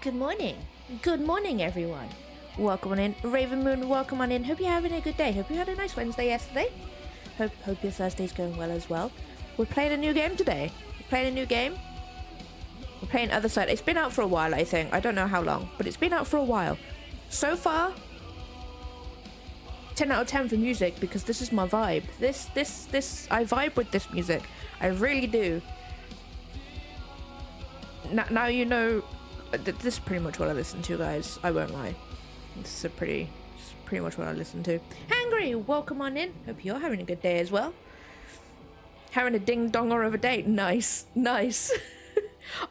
Good morning. Good morning, everyone. Welcome on in. Raven Moon, welcome on in. Hope you're having a good day. Hope you had a nice Wednesday yesterday. Hope your Thursday's going well as well. We're playing a new game today. We're playing a new game. We're playing Othercide. It's been out for a while, I think. I don't know how long, but it's been out for a while. So far, 10 out of 10 for music, because this is my vibe. I vibe with this music. I really do. Now you know, this is pretty much what I listen to, guys. I won't lie. This is pretty much what I listen to. Hangry, welcome on in. Hope you're having a good day as well. Having a ding-donger of a day. Nice.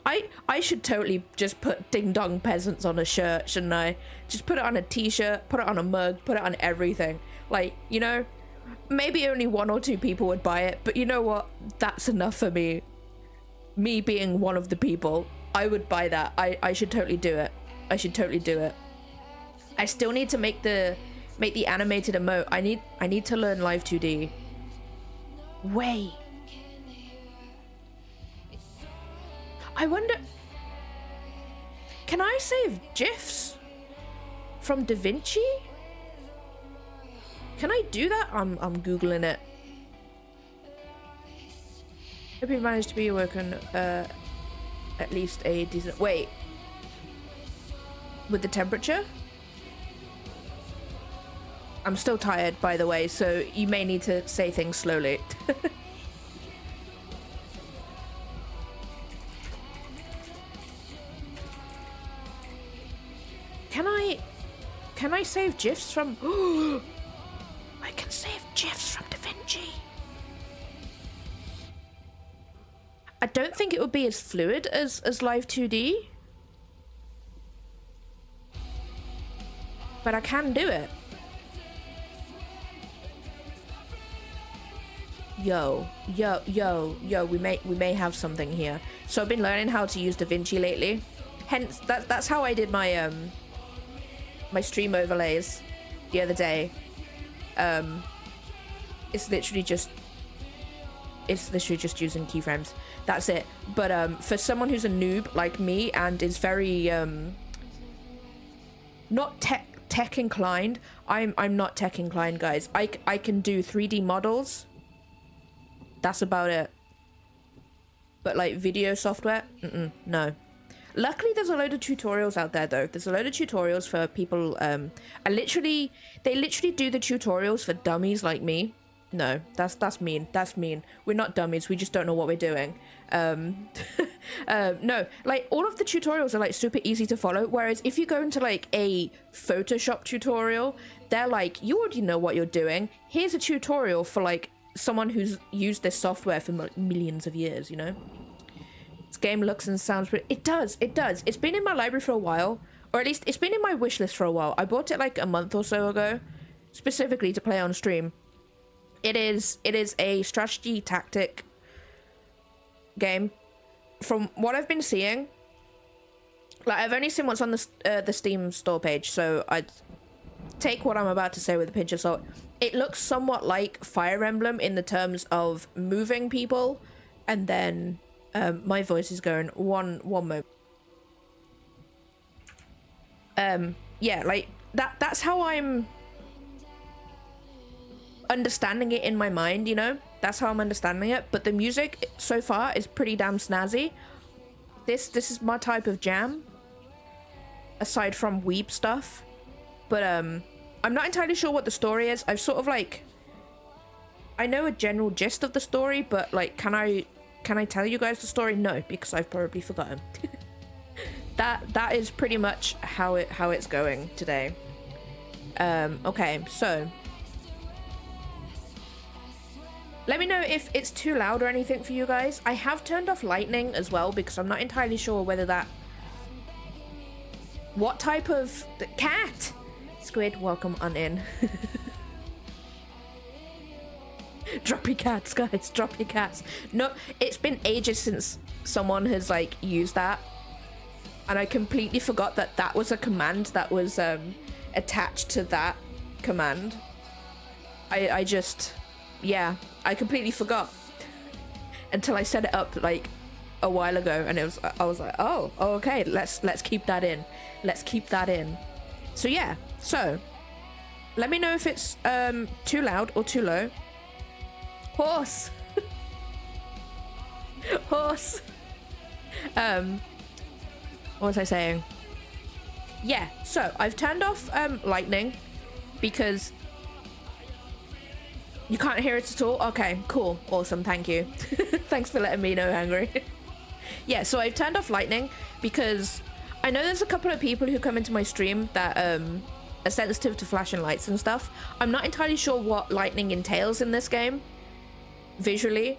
I should totally just put ding-dong peasants on a shirt, shouldn't I? Just put it on a t-shirt, put it on a mug, put it on everything. Like, you know, maybe only 1 or 2 people would buy it, but you know what? That's enough for me. Me being one of the people, I would buy that. I should totally do it. I should totally do it. I still need to make the animated emote. I need to learn Live 2D. Wait. I wonder, can I save GIFs from DaVinci? Can I do that? I'm googling it. Hope you managed to be awoken at least a decent. Wait, with the temperature? I'm still tired, by the way, so you may need to say things slowly. Can I save GIFs from... I can save GIFs from DaVinci. I don't think it would be as fluid as Live 2D. But I can do it. Yo, we may have something here. So I've been learning how to use DaVinci lately. Hence, that's how I did my my stream overlays the other day. It's literally just using keyframes. That's it. But for someone who's a noob like me and is very not tech inclined, I'm not tech inclined, guys. I can do 3D models. That's about it. But like video software, no. Luckily, there's a load of tutorials out there, though. There's a load of tutorials for people. They literally do the tutorials for dummies like me. No, that's mean. That's mean. We're not dummies. We just don't know what we're doing. No, like all of the tutorials are like super easy to follow. Whereas if you go into like a Photoshop tutorial, they're like, you already know what you're doing. Here's a tutorial for like someone who's used this software for millions of years, you know? This game looks and sounds, but it does. It's been in my library for a while, or at least it's been in my wish list for a while. I bought it like a month or so ago, specifically to play on stream. It is a strategy tactic game. From what I've been seeing, like I've only seen what's on the Steam store page, so I'd take what I'm about to say with a pinch of salt. It looks somewhat like Fire Emblem in the terms of moving people, and then my voice is going one moment. Yeah, like that's how I'm understanding it in my mind, you know? That's how I'm understanding it. But the music so far is pretty damn snazzy. This is my type of jam, aside from weeb stuff. But I'm not entirely sure what the story is. I've sort of like, I know a general gist of the story, but like, can I tell you guys the story? No, because I've probably forgotten. that is pretty much how it's going today. Okay, so let me know if it's too loud or anything for you guys. I have turned off lightning as well because I'm not entirely sure whether that... What type of... The cat! Squid, welcome on in. Drop your cats, guys. Drop your cats. No, it's been ages since someone has like used that, and I completely forgot that that was a command that was attached to that command. I just, yeah, I completely forgot until I set it up like a while ago, and I was like, oh, okay, let's keep that in. Let's keep that in. So yeah, so let me know if it's too loud or too low. Horse. Horse. What was I saying? Yeah, so I've turned off lightning because you can't hear it at all. Okay, cool, awesome, thank you. Thanks for letting me know, Angry. Yeah, so I've turned off lightning because I know there's a couple of people who come into my stream that are sensitive to flashing lights and stuff. I'm not entirely sure what lightning entails in this game visually.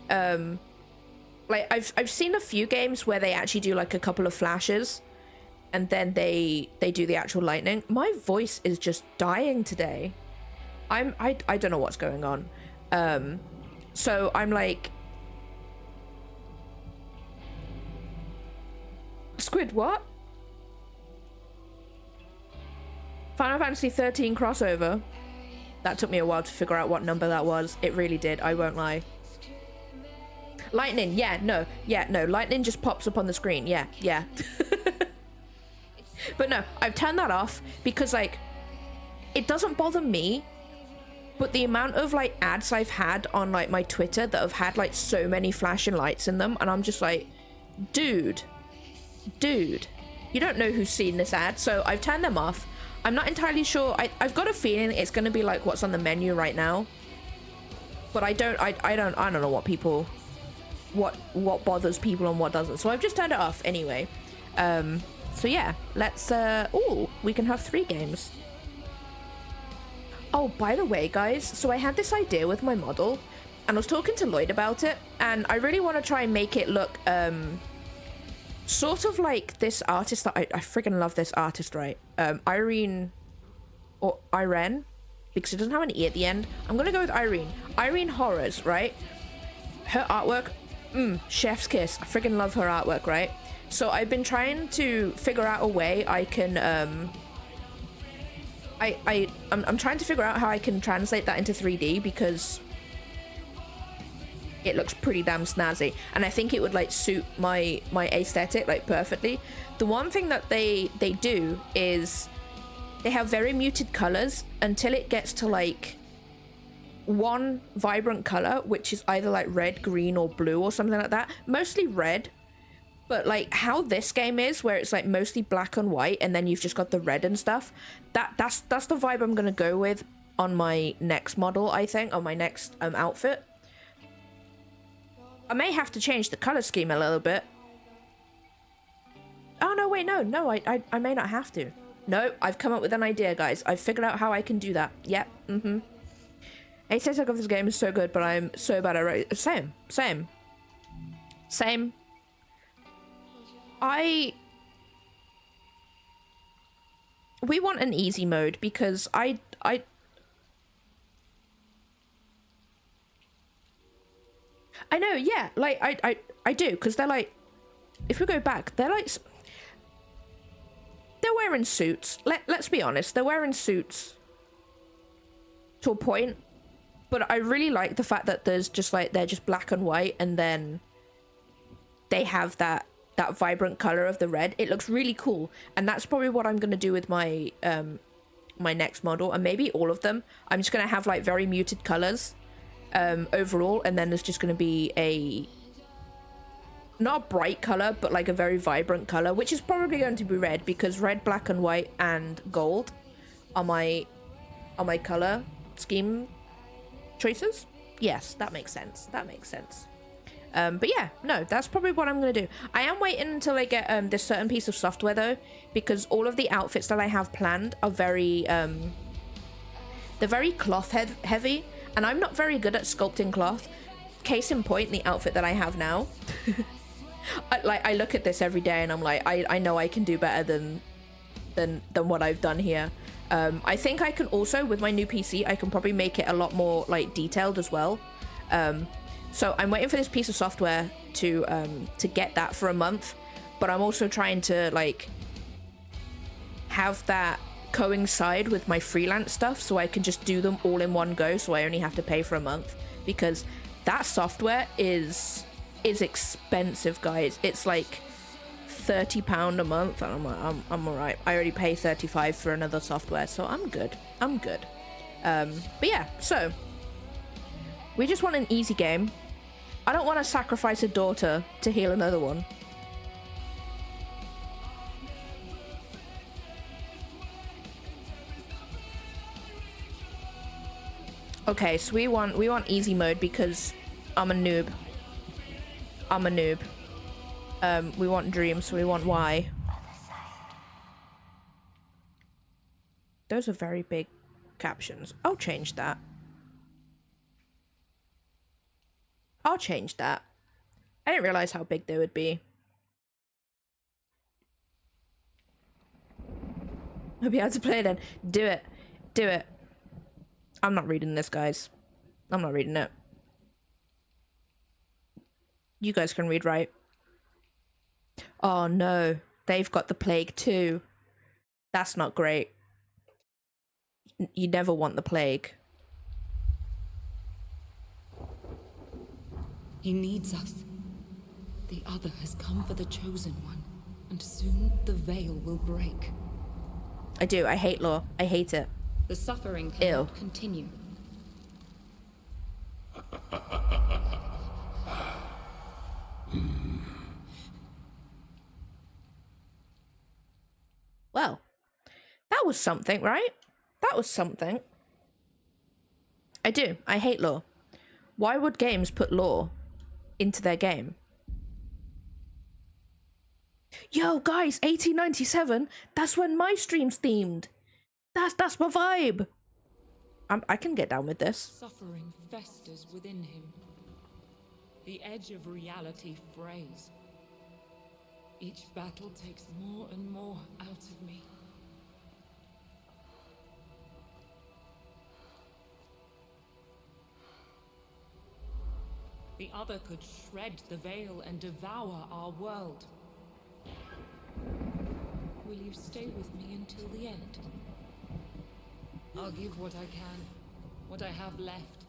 Like I've seen a few games where they actually do like a couple of flashes and then they do the actual lightning. My voice is just dying today. I don't know what's going on. So I'm like, Squid, what? Final Fantasy 13 crossover. That took me a while to figure out what number that was. It really did, I won't lie. Lightning, yeah, no, lightning just pops up on the screen, yeah. But no, I've turned that off because, like, it doesn't bother me, but the amount of, like, ads I've had on, like, my Twitter that have had, like, so many flashing lights in them, and I'm just like, dude, you don't know who's seen this ad, so I've turned them off. I'm not entirely sure. I've got a feeling it's going to be like what's on the menu right now, but I don't know what people, what bothers people and what doesn't, so I've just turned it off anyway. So yeah, let's we can have 3 games. Oh, by the way, guys, so I had this idea with my model and I was talking to Lloyd about it, and I really want to try and make it look sort of like this artist that I friggin' love this artist, right? Irene, or Irene, because it doesn't have an E at the end. I'm gonna go with Irene Horrors, right? Her artwork, chef's kiss. I friggin' love her artwork, right? So I've been trying to figure out a way I can I'm trying to figure out how I can translate that into 3D, because it looks pretty damn snazzy, and I think it would like suit my aesthetic like perfectly. The one thing that they do is they have very muted colors until it gets to like one vibrant color, which is either like red, green, or blue or something like that. Mostly red, but like how this game is, where it's like mostly black and white and then you've just got the red and stuff, that's the vibe I'm gonna go with on my next model, I think, on my next outfit. I may have to change the color scheme a little bit. Oh, no, wait, no, I may not have to. No, I've come up with an idea, guys. I've figured out how I can do that. Yep, aesthetic of this game is so good, but I'm so bad at it. Same. We want an easy mode, because I know, yeah, like, I do, because they're like, if we go back, they're like, they're wearing suits. Let's be honest, they're wearing suits to a point, but I really like the fact that there's just like, they're just black and white, and then they have that vibrant color of the red. It looks really cool, and that's probably what I'm going to do with my my next model, and maybe all of them. I'm just going to have like very muted colors overall, and then there's just going to be not a bright color, but like a very vibrant color, which is probably going to be red, because red, black and white, and gold are my color scheme choices. Yes, that makes sense. But yeah, no, that's probably what I'm gonna do. I am waiting until I get this certain piece of software though, because all of the outfits that I have planned are very they're very cloth heavy, and I'm not very good at sculpting cloth. Case in point, the outfit that I have now. I look at this every day and I'm like, I know I can do better than what I've done here. I think I can also, with my new PC, I can probably make it a lot more like detailed as well. So I'm waiting for this piece of software to get that for a month, but I'm also trying to like have that coincide with my freelance stuff, so I can just do them all in one go, so I only have to pay for a month, because that software is is expensive, guys. It's like £30 a month, and I'm like, I'm all right. I already pay 35 for another software, so I'm good. I'm good. But yeah, so we just want an easy game. I don't want to sacrifice a daughter to heal another one. Okay, so we want easy mode because I'm a noob. I'm a noob. We want dreams, so we want Y. Those are very big captions. I'll change that. I'll change that. I didn't realize how big they would be. I'll be able to play it then. Do it. Do it. I'm not reading this, guys. I'm not reading it. You guys can read, right? Oh no, they've got the plague too. That's not great. You never want the plague. He needs us. The other has come for the chosen one, and soon the veil will break. I do. I hate law. I hate it. The suffering cannot continue. Well, that was something, right? That was something. I do. I hate law. Why would games put law into their game? Yo, guys, 1897. That's when my stream's themed. That's my vibe. I can get down with this. Suffering festers within him. The edge of reality frays. Each battle takes more and more out of me. The other could shred the veil and devour our world. Will you stay with me until the end? I'll give what I can, what I have left.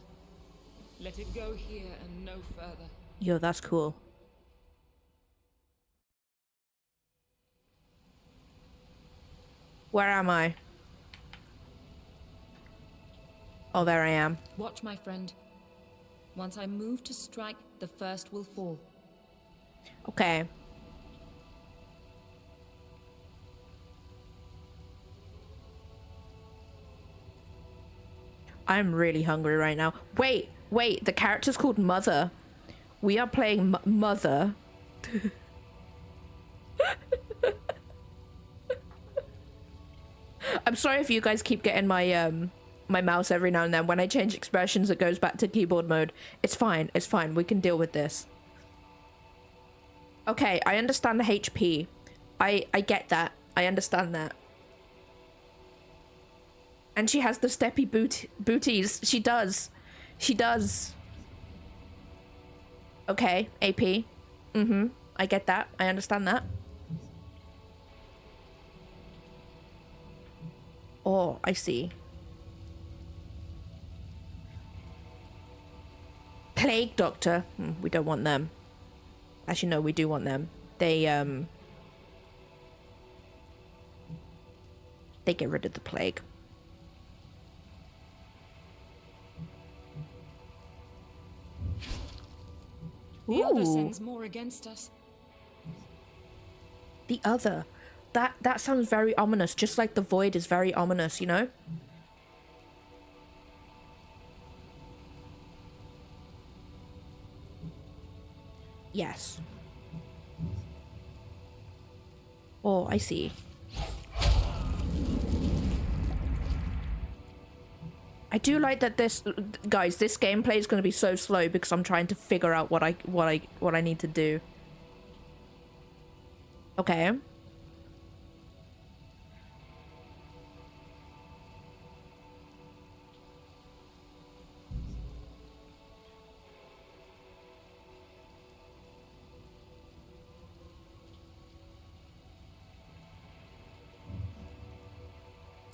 Let it go here and no further. Yo, that's cool. Where am I? Oh, there I am. Watch, my friend. Once I move to strike, the first will fall. Okay. I'm really hungry right now. Wait, the character's called Mother. We are playing Mother. I'm sorry if you guys keep getting my my mouse every now and then. When I change expressions, it goes back to keyboard mode. It's fine. It's fine. We can deal with this. Okay, I understand the HP. I get that. I understand that. And she has the steppy booties. She does. She does. Okay, AP. I get that. I understand that. Oh, I see. Plague Doctor. We don't want them. As you know, we do want them. They get rid of the plague. The other sends more against us. The other. That sounds very ominous, just like the void is very ominous, you know? Yes. Oh, I see. I do like that this, guys, this gameplay is going to be so slow because I'm trying to figure out what I need to do. Okay.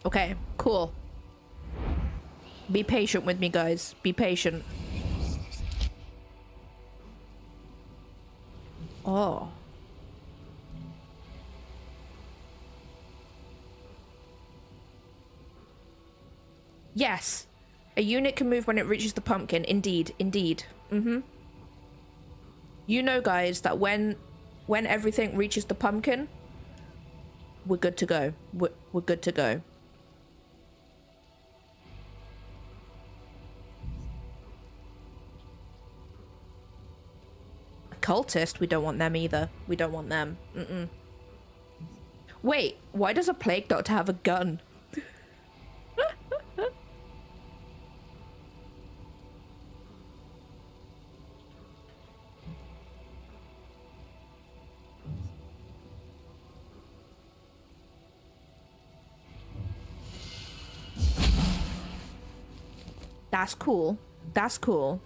Okay, cool. Be patient with me, guys. Be patient. Oh. Yes. A unit can move when it reaches the pumpkin. Indeed. Indeed. Mm-hmm. You know, guys, that when everything reaches the pumpkin, we're good to go. We're good to go. A cultist? We don't want them either. We don't want them. Mm-mm. Wait, why does a plague doctor have a gun? That's cool. That's cool.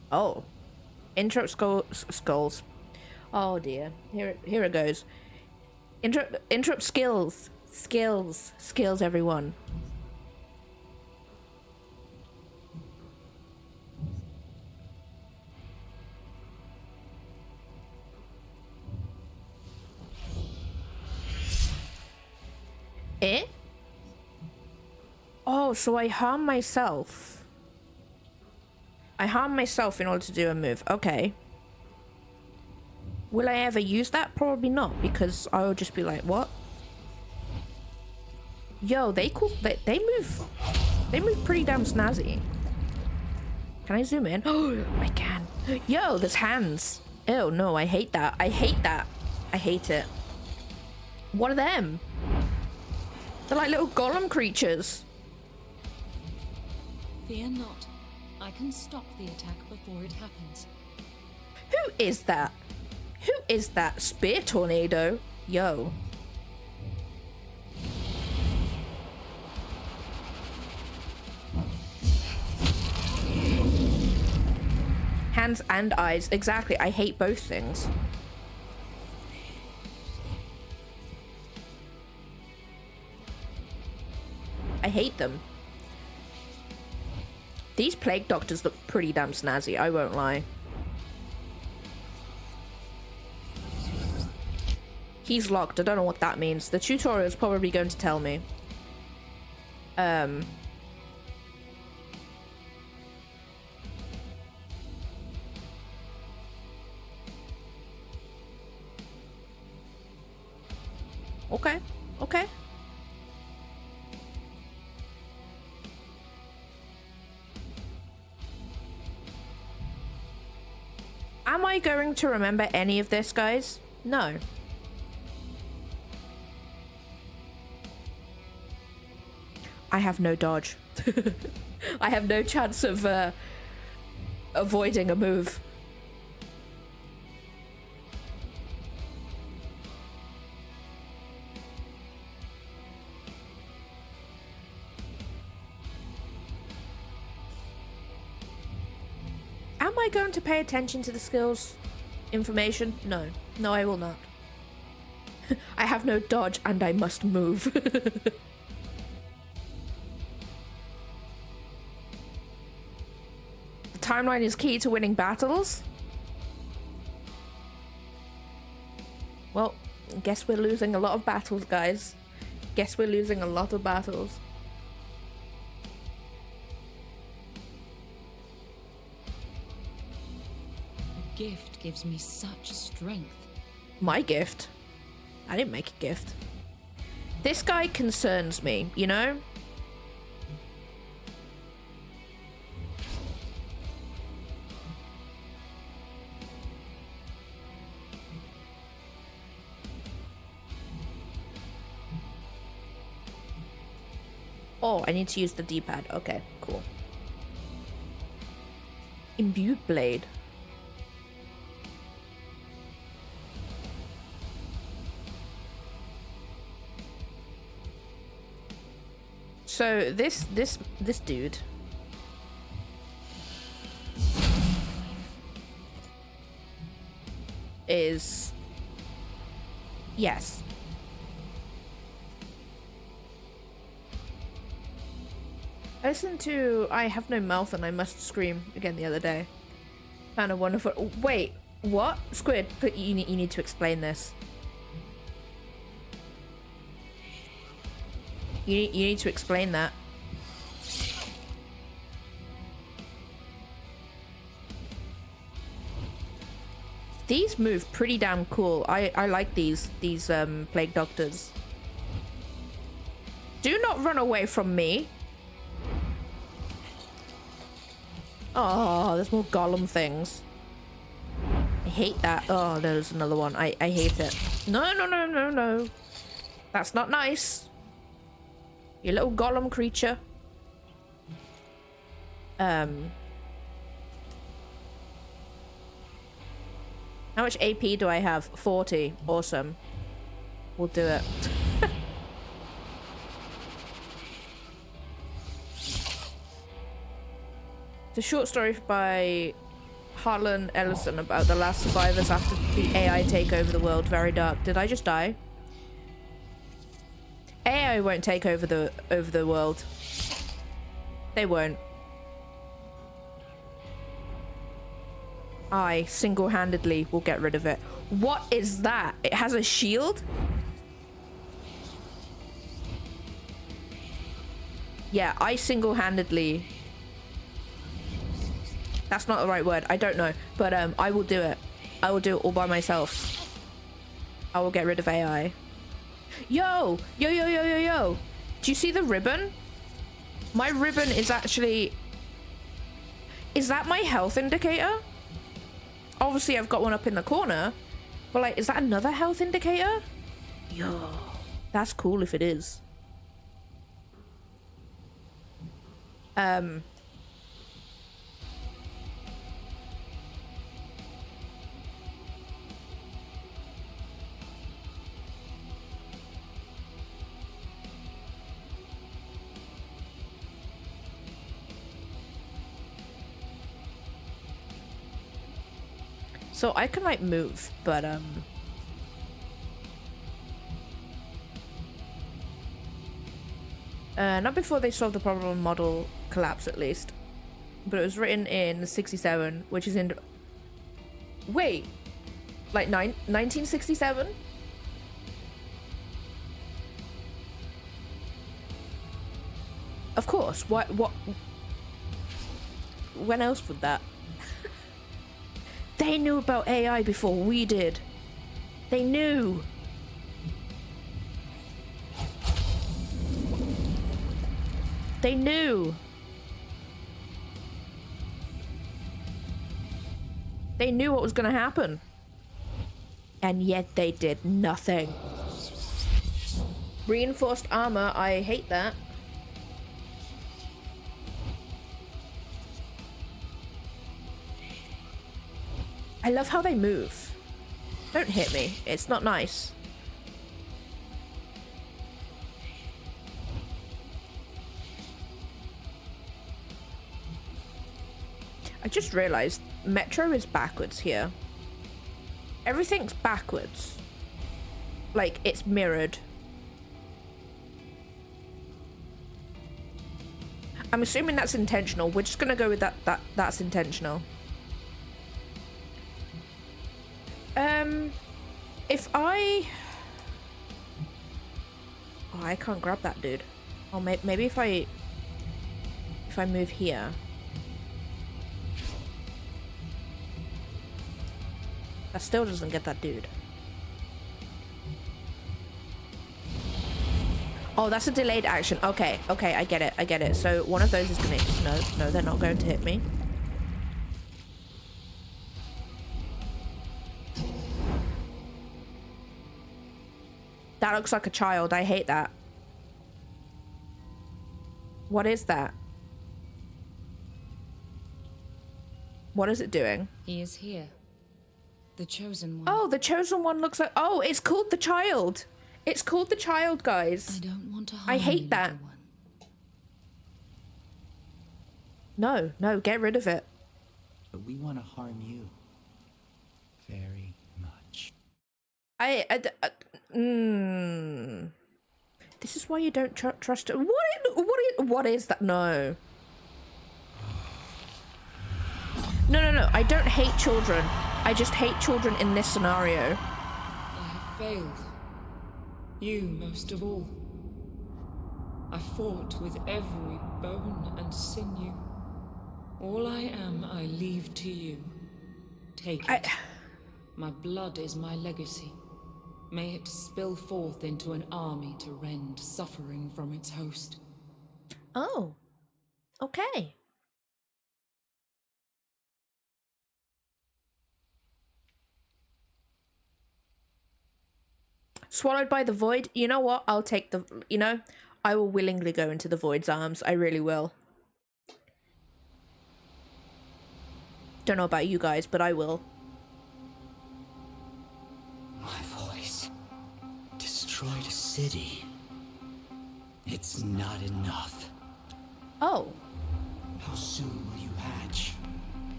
Oh. Interrupt skulls. Oh dear. Here it goes. Interrupt skills. Skills, everyone. Eh? Oh, so I harm myself. I harm myself in order to do a move. Okay. Will I ever use that? Probably not, because I will just be like, what? Yo, they move. They move pretty damn snazzy. Can I zoom in? Oh, I can. Yo, there's hands. Ew, no, I hate that. I hate that. I hate it. What are them? They're like little golem creatures. Fear not. I can stop the attack before it happens. Who is that? Who is that? Spear tornado? Yo. Hands and eyes. Exactly. I hate both things. I hate them. These plague doctors look pretty damn snazzy, I won't lie. He's locked. I don't know what that means. The tutorial's probably going to tell me. Okay. Okay. Am I going to remember any of this, guys? No. I have no dodge. I have no chance of avoiding a move. Am I going to pay attention to the skills information? No. No, I will not. I have no dodge and I must move. The timeline is key to winning battles. Well, guess we're losing a lot of battles, guys. Guess we're losing a lot of battles. Gift gives me such strength. My gift? I didn't make a gift. This guy concerns me, you know? Oh, I need to use the D-pad. Okay, cool. Imbued blade. So this dude is, yes. I listened to I Have No Mouth and I Must Scream again the other day. Kind of wonderful. Wait, what? Squid, you need to explain this. You need to explain that. These move pretty damn cool. I like these plague doctors. Do not run away from me. Oh, there's more golem things. I hate that. Oh, there's another one. I hate it. No, no, no, no, no. That's not nice. You little golem creature. How much AP do I have? 40. Awesome. We'll do it. It's a short story by Harlan Ellison about the last survivors after the AI take over the world. Very dark. Did I just die? AI won't take over the world. They won't. I single-handedly will get rid of it. What is that? It has a shield? Yeah, I single-handedly... That's not the right word. I don't know. But I will do it. I will do it all by myself. I will get rid of AI. Yo! Yo, yo, yo, yo, yo! Do you see the ribbon? My ribbon is actually... Is that my health indicator? Obviously, I've got one up in the corner. But, like, is that another health indicator? Yo. That's cool if it is. So I can like move, but not before they solved the problem model collapse at least. But it was written in 67, which is in... Wait! Like 1967? Of course. What? When else would that? They knew about AI before we did. They knew. They knew. They knew what was going to happen. And yet they did nothing. Reinforced armor, I hate that. I love how they move. Don't hit me. It's not nice. I just realized Metro is backwards here. Everything's backwards. Like, it's mirrored. I'm assuming that's intentional. We're just gonna go with that's intentional. If I... Oh, I can't grab that dude. Oh, maybe if I move here. That still doesn't get that dude. Oh, that's a delayed action. Okay, okay, I get it, I get it. So one of those is gonna... No, they're not going to hit me. That looks like a child. I hate that. What is that? What is it doing? He is here. The chosen one. Oh, the chosen one looks like... Oh, it's called the child. It's called the child, guys. I don't want to harm I hate that. No, get rid of it. But we want to harm you. Very much. This is why you don't trust. What is that? No. No. I don't hate children. I just hate children in this scenario. I have failed. You most of all. I fought with every bone and sinew. All I am, I leave to you. Take it. My blood is my legacy. May it spill forth into an army to rend suffering from its host. Oh. Okay. Swallowed by the void. You know what? I'll take the... You know, I will willingly go into the void's arms. I really will. Don't know about you guys, but I will. My voice destroyed a city. It's not enough. Oh. How soon will you hatch?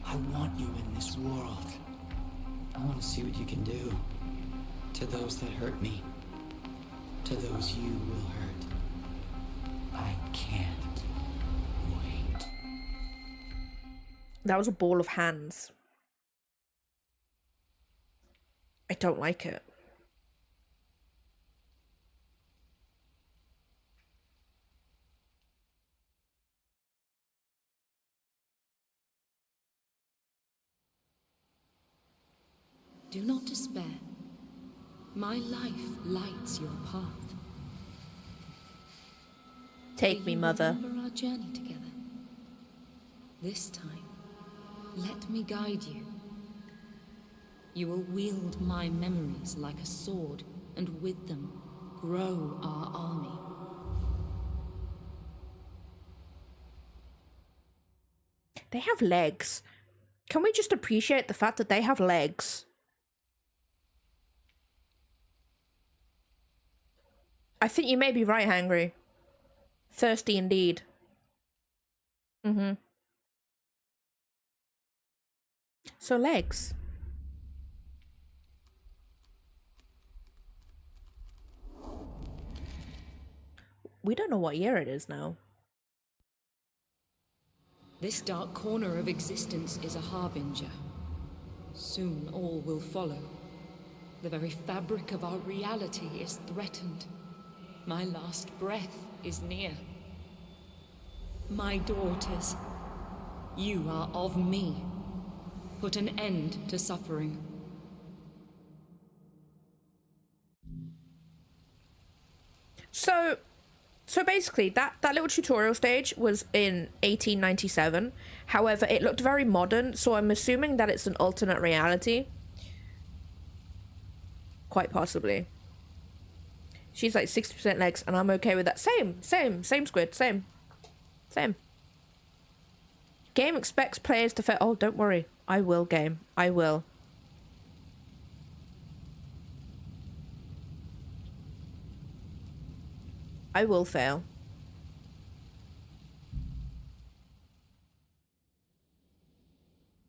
I want you in this world. I want to see what you can do. To those that hurt me. To those you will hurt. I can't wait. That was a ball of hands. I don't like it. Do not despair. My life lights your path. Take me, mother. Remember our journey together. This time, let me guide you. You will wield my memories like a sword, and with them, grow our army. They have legs. Can we just appreciate the fact that they have legs? I think you may be right, Hangry. Thirsty indeed. So legs. We don't know what year it is now. This dark corner of existence is a harbinger. Soon all will follow. The very fabric of our reality is threatened. My last breath is near. My daughters, you are of me. Put an end to suffering. So basically, that little tutorial stage was in 1897. However, it looked very modern, so I'm assuming that it's an alternate reality. Quite possibly. She's like 60% legs, and I'm okay with that. Same, Squid, same. Game expects players to fail. Oh, don't worry. I will, game. I will. I will fail.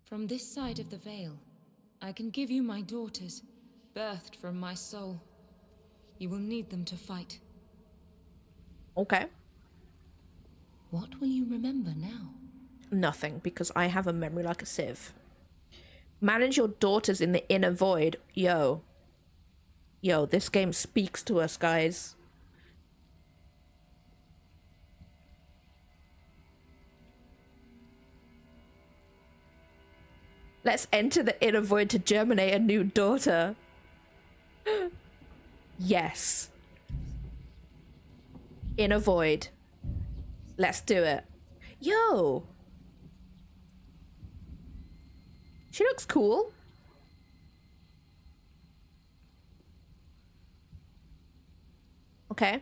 From this side of the veil, I can give you my daughters, birthed from my soul. You will need them to fight. Okay. What will you remember now? Nothing, because I have a memory like a sieve. Manage your daughters in the inner void. Yo, this game speaks to us, guys. Let's enter the inner void to germinate a new daughter. Yes. Inner void. Let's do it. Yo. She looks cool. Okay.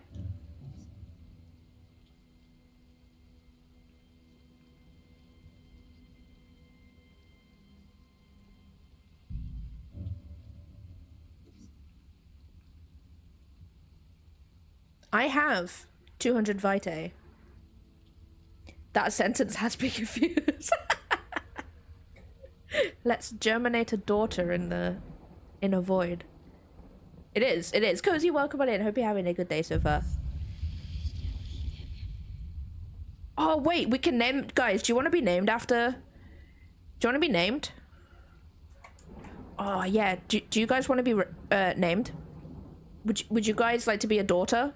I have 200 vitae. That sentence has me confused. Let's germinate a daughter in a void. It is. Cozy, welcome on in. Hope you're having a good day so far. Oh, wait, we can name... Guys, do you want to be named after... Do you want to be named? Oh, yeah. Do you guys want to be named? Would you guys like to be a daughter?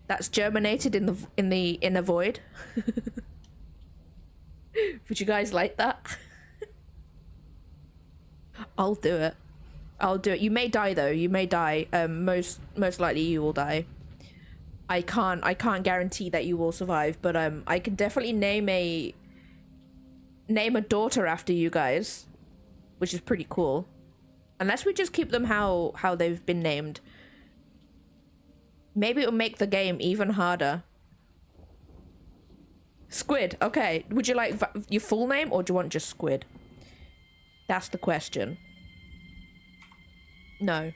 That's germinated in the inner void. Would you guys like that? I'll do it. I'll do it. You may die though. You may die. Most likely you will die. I can't guarantee that you will survive, but I can definitely name a daughter after you guys, which is pretty cool. Unless we just keep them how they've been named. Maybe it'll make the game even harder. Squid. Okay. Would you like your full name or do you want just Squid? That's the question. No.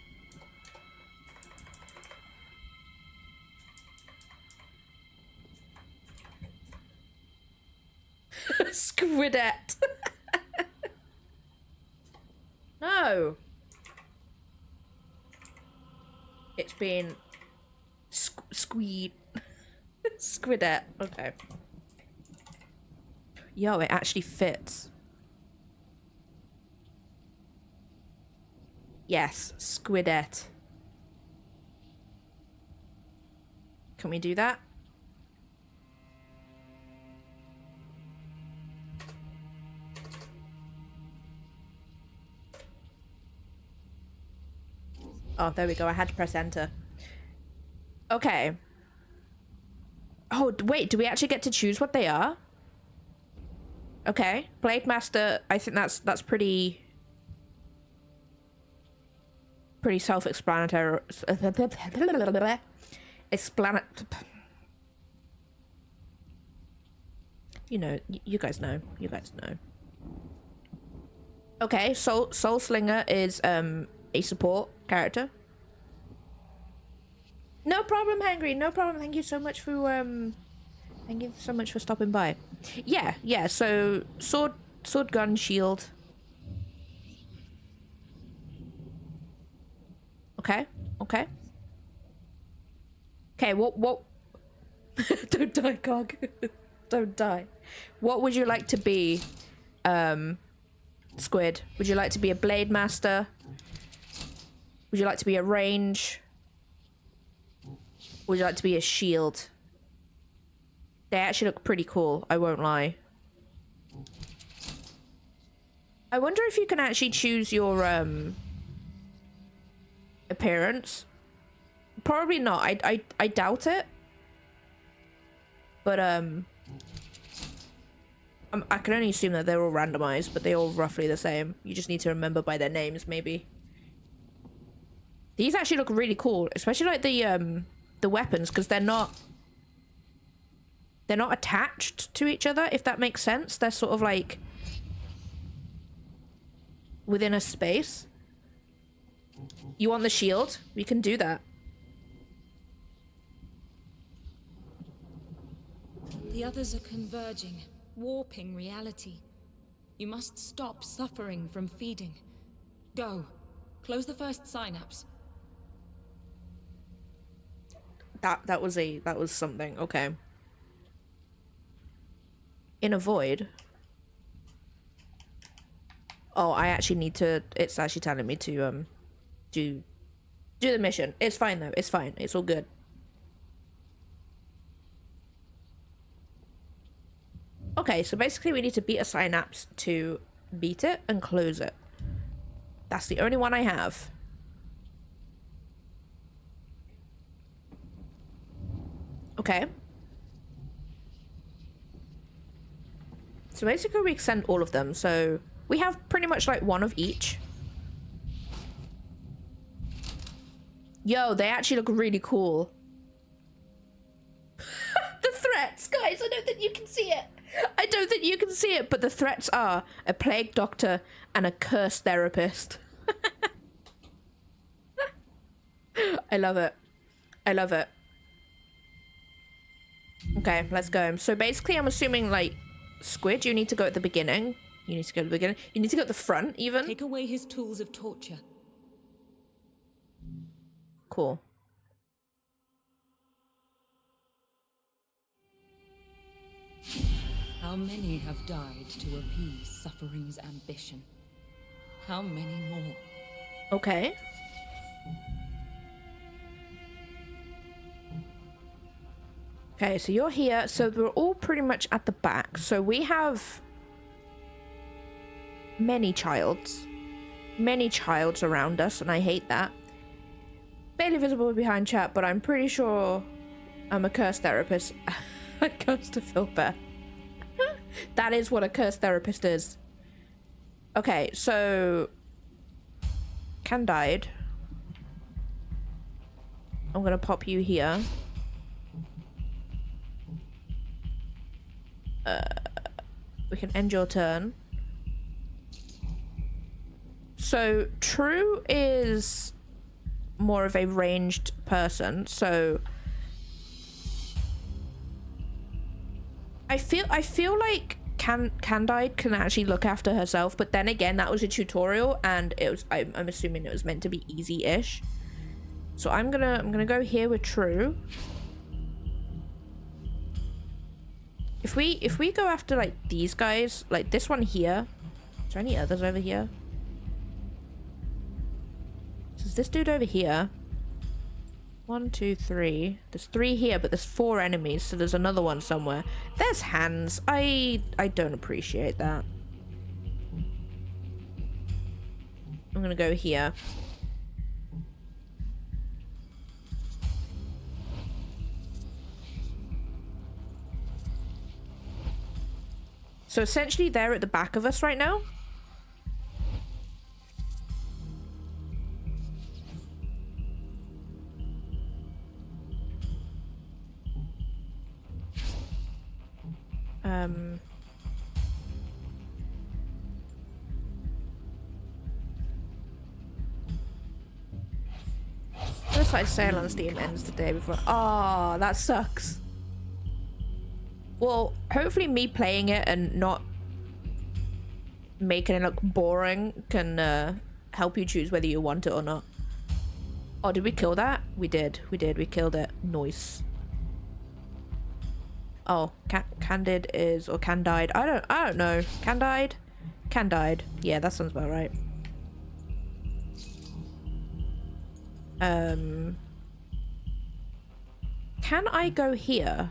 Squidette. No. It's been squeed. Squidette. Okay. Yo, it actually fits. Yes, Squidette. Can we do that? Oh, there we go. I had to press enter. Okay. Oh, wait. Do we actually get to choose what they are? Okay. Blade Master. I think that's pretty self-explanatory. You know, you guys know. You guys know. Okay, Soul Slinger is a support character. No problem, Hangry. No problem. Thank you so much for stopping by. Yeah. So sword, gun, shield. Okay. What? Don't die, Cog. Don't die. What would you like to be, Squid? Would you like to be a Blade Master? Would you like to be a range? Would you like to be a shield? They actually look pretty cool, I won't lie. I wonder if you can actually choose your appearance. Probably not. I doubt it. But I can only assume that they're all randomized, but they're all roughly the same. You just need to remember by their names, maybe. These actually look really cool, especially like the weapons, because they're not attached to each other, if that makes sense. They're sort of like within a space. You want the shield? We can do that. The others are converging, warping reality. You must stop suffering from feeding. Go. Close the first synapse. That was something. Okay. In a void. Oh, I actually need to. It's actually telling me to do the mission. It's fine though. It's fine. It's all good. Okay, so basically we need to beat a synapse to beat it and close it. That's the only one I have. Okay. So basically we send all of them, so we have pretty much like one of each. Yo, they actually look really cool. The threats, guys, I don't think you can see it. I don't think you can see it, but the threats are a plague doctor and a curse therapist. I love it. I love it. Okay, let's go. So basically, I'm assuming, like, Squid, you need to go at the beginning. You need to go at the beginning. You need to go at the front, even. Take away his tools of torture. Cool. How many have died to appease suffering's ambition? How many more? Okay. Okay, so you're here. So we're all pretty much at the back. So we have many childs around us, and I hate that. Barely visible behind chat, but I'm pretty sure I'm a cursed therapist. I cursed to feel better. That is what a cursed therapist is. Okay, so Can died. I'm gonna pop you here. We can end your turn. So True is more of a ranged person, so I feel like Candide can actually look after herself, but then again, that was a tutorial, and it was I'm assuming it was meant to be easy-ish. So I'm gonna go here with True. If we go after like these guys, like this one here, is there any others over here? So is this dude over here? 1, 2, 3. There's 3 here, but there's 4 enemies, so there's another one somewhere. There's hands. I don't appreciate that. I'm gonna go here. So essentially they're at the back of us right now. Othercide sale on Steam ends the day before. Oh, that sucks. Well, hopefully me playing it and not making it look boring can help you choose whether you want it or not. Oh, did we kill that? We did. We killed it. Nice. Oh, Candid is, or Candide. I don't know. Candide? Candide. Yeah, that sounds about right. Can I go here?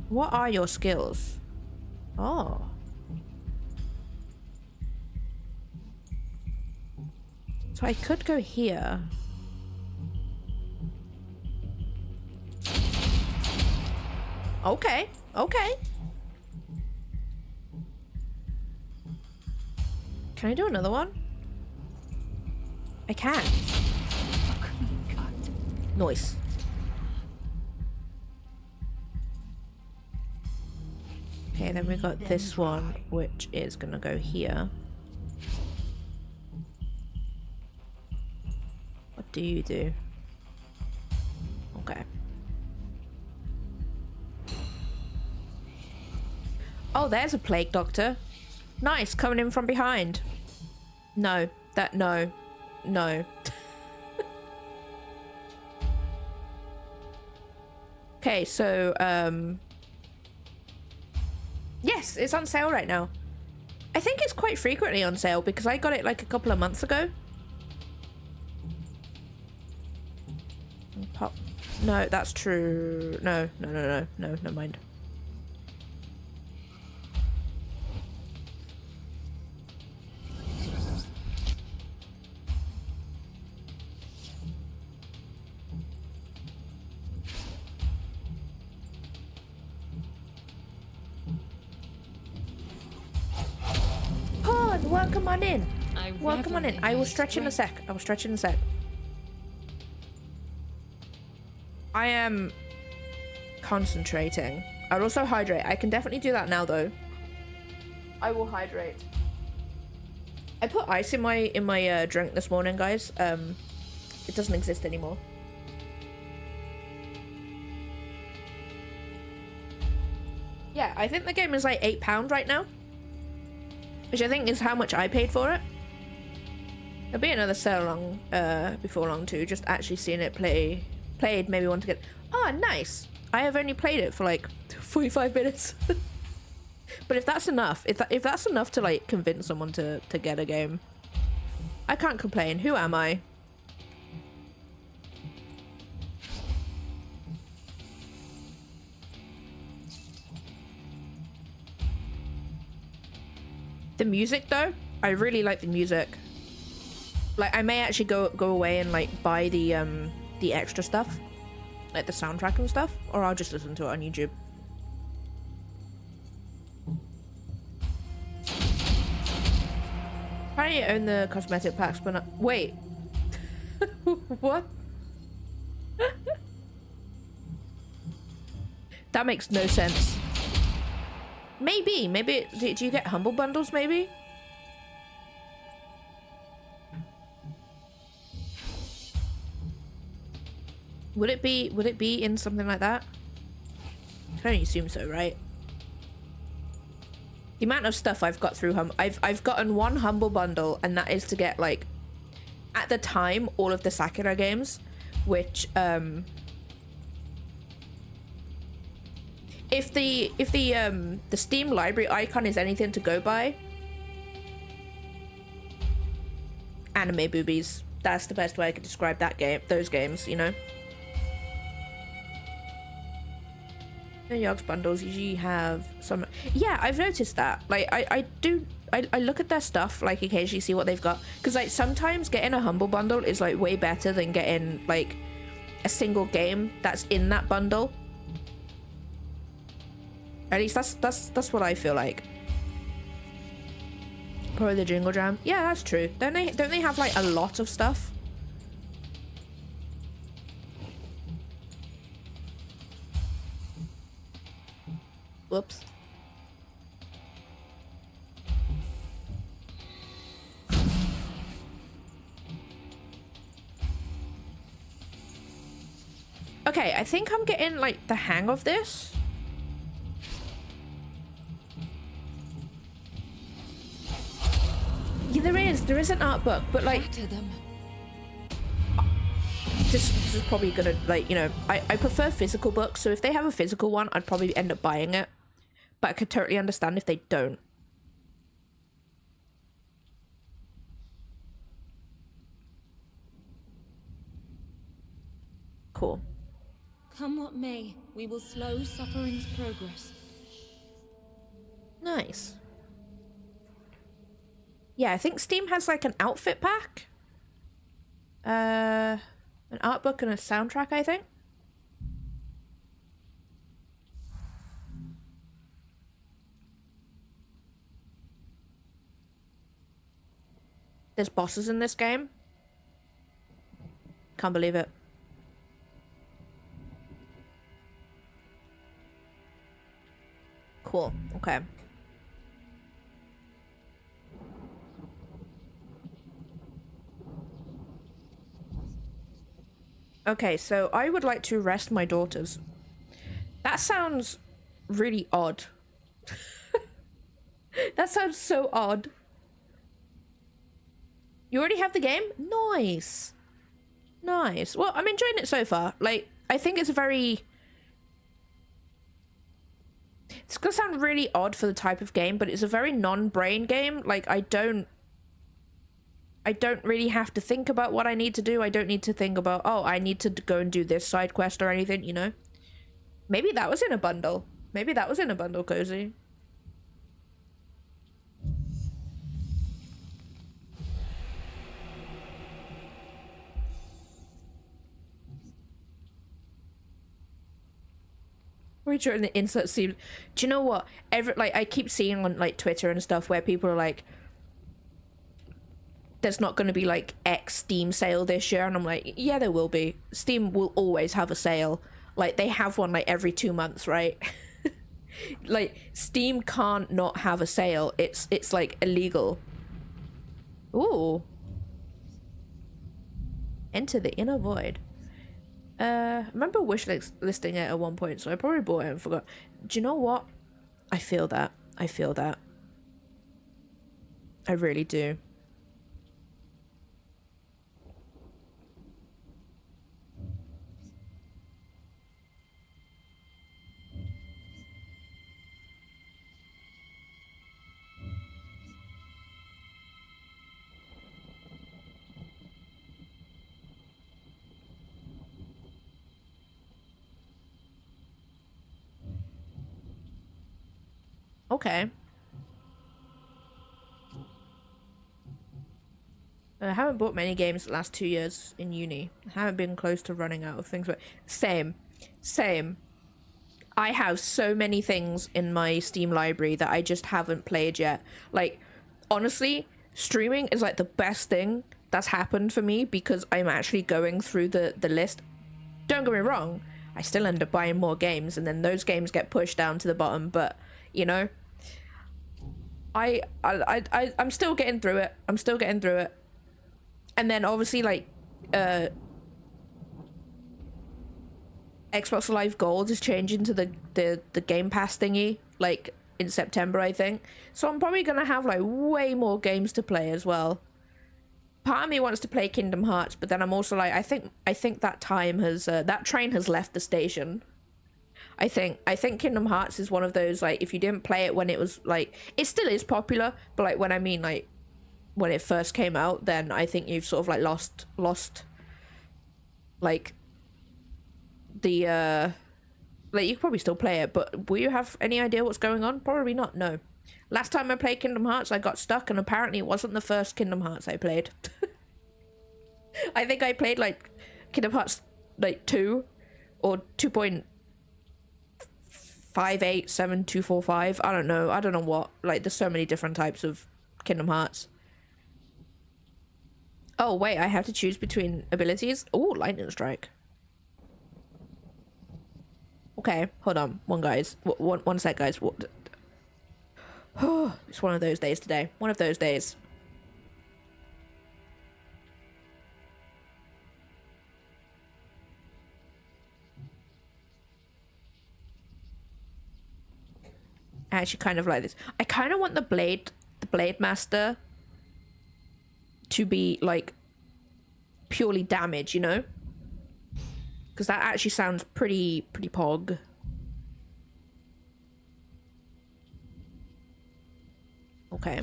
What are your skills? Oh. So I could go here. Okay, okay. Can I do another one? I can. Nice. Okay, then we got this one, which is gonna go here. What do you do? Okay. Oh, there's a plague doctor. Nice, coming in from behind. No, no. Okay, so, yes, it's on sale right now. I think it's quite frequently on sale because I got it like a couple of months ago. Pop. No, that's true. No, never mind. Welcome on in. Welcome on in. I will stretch in a sec. I am concentrating. I'll also hydrate. I can definitely do that now though. I will hydrate. I put ice in my drink this morning, guys. It doesn't exist anymore. Yeah, I think the game is like £8 right now. Which I think is how much I paid for it. There'll be another sale before long too. Just actually seeing it played made me want to get. Oh, nice. I have only played it for like 45 minutes. But if that's enough, if that's enough to like convince someone to get a game, I can't complain. Who am I? The music though, I really like the music. Like I may actually go away and like buy the extra stuff, like the soundtrack and stuff, or I'll just listen to it on YouTube. Apparently I own the cosmetic packs, but not wait. What? That makes no sense. Maybe do you get humble bundles maybe? Would it be in something like that? I can only assume so, right? The amount of stuff I've got through I've gotten one humble bundle, and that is to get like at the time all of the Sakura games, which if the Steam library icon is anything to go by, anime boobies. That's the best way I could describe that game, those games, you know. The Yogs bundles usually have some. Yeah, I've noticed that. Like I look at their stuff, like occasionally see what they've got, because like sometimes getting a humble bundle is like way better than getting like a single game that's in that bundle. At least that's what I feel like. Probably the Jingle Jam. Yeah, that's true. Don't they have like a lot of stuff? Whoops. Okay, I think I'm getting like the hang of this. Yeah, there is an art book, but like this is probably gonna, like, you know, I prefer physical books, so if they have a physical one, I'd probably end up buying it. But I could totally understand if they don't. Cool. Come what may, we will slow suffering's progress. Nice. Yeah, I think Steam has like an outfit pack. An art book and a soundtrack, I think. There's bosses in this game. Can't believe it. Cool. Okay. Okay, so I would like to rest my daughters. That sounds really odd. That sounds so odd. You already have the game? Nice. Nice. Well, I'm enjoying it so far. Like, I think it's a very... It's gonna sound really odd for the type of game, but it's a very non-brain game. Like, I don't really have to think about what I need to do. I don't need to think about, oh, I need to go and do this side quest or anything, you know? Maybe that was in a bundle. Maybe that was in a bundle, Cozy. During the insert scene, do you know what? I keep seeing on like Twitter and stuff where people are like, there's not going to be like X Steam sale this year, and I'm like, yeah, there will be. Steam will always have a sale. Like, they have one like every 2 months, right? Like, Steam can't not have a sale. It's like illegal. Ooh. Enter the inner void. I remember wishlisting it at one point, so I probably bought it and forgot. Do you know what? I feel that. I feel that. I really do. Okay. I haven't bought many games the last 2 years in uni. I haven't been close to running out of things, but same. I have so many things in my Steam library that I just haven't played yet. Like, honestly, streaming is like the best thing that's happened for me because I'm actually going through the list. Don't get me wrong, I still end up buying more games and then those games get pushed down to the bottom, but you know, I'm still getting through it. And then obviously like Xbox Live Gold is changing to the Game Pass thingy like in September, I think. So I'm probably gonna have like way more games to play as well. Part of me wants to play Kingdom Hearts, but then I'm also like, I think that time has that train has left the station. I think Kingdom Hearts is one of those, like, if you didn't play it when it was like, it still is popular, but like when I mean like when it first came out, then I think you've sort of like lost like the like, you can probably still play it, but will you have any idea what's going on? Probably not. No. Last time I played Kingdom Hearts, I got stuck, and apparently it wasn't the first Kingdom Hearts I played. I think I played like Kingdom Hearts like 2 or 2.587245. I don't know what. Like, there's so many different types of Kingdom Hearts. Oh wait, I have to choose between abilities. Oh, lightning strike. Okay, hold on. One sec, guys. It's one of those days today. One of those days. I actually kind of like this. I kind of want the Blade Master to be like purely damage, you know? Because that actually sounds pretty pog. Okay.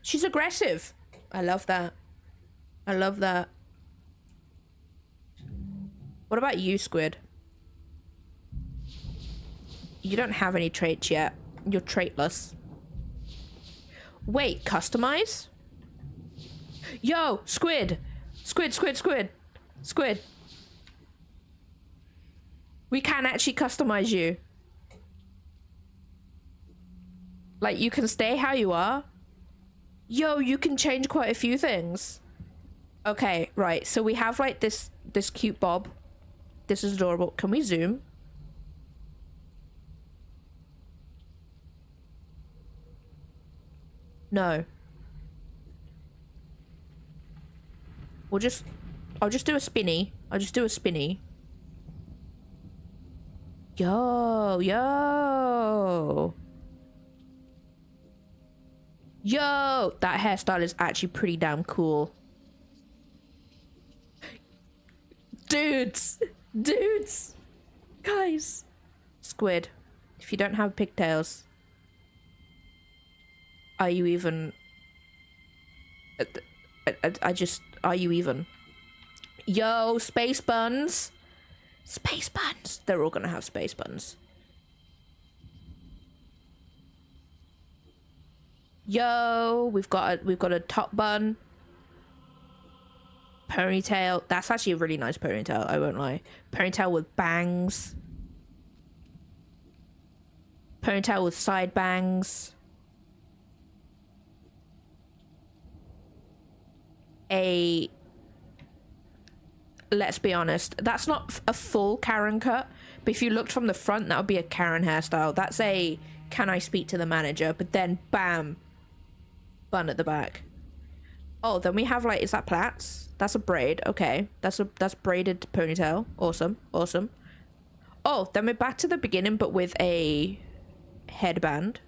She's aggressive. I love that. I love that. What about you, Squid? You don't have any traits yet. You're traitless. Wait, customize? Yo, Squid! Squid! We can actually customize you. Like, you can stay how you are. Yo, you can change quite a few things. Okay, right. So we have like this cute bob. This is adorable. Can we zoom? No. I'll just do a spinny. Yo. Yo, that hairstyle is actually pretty damn cool. Dudes. Guys. Squid, if you don't have pigtails, are you even... are you even? Yo, space buns. They're all gonna have space buns. Yo, we've got a top bun. Ponytail. That's actually a really nice ponytail, I won't lie. Ponytail with bangs. Ponytail with side bangs. Let's be honest, that's not a full Karen cut, but if you looked from the front, that would be a Karen hairstyle. That's a can I speak to the manager, but then bam, bun at the back. Oh, then we have like, is that plaits? That's a braid. Okay, that's braided ponytail. Awesome. Oh, then we're back to the beginning, but with a headband.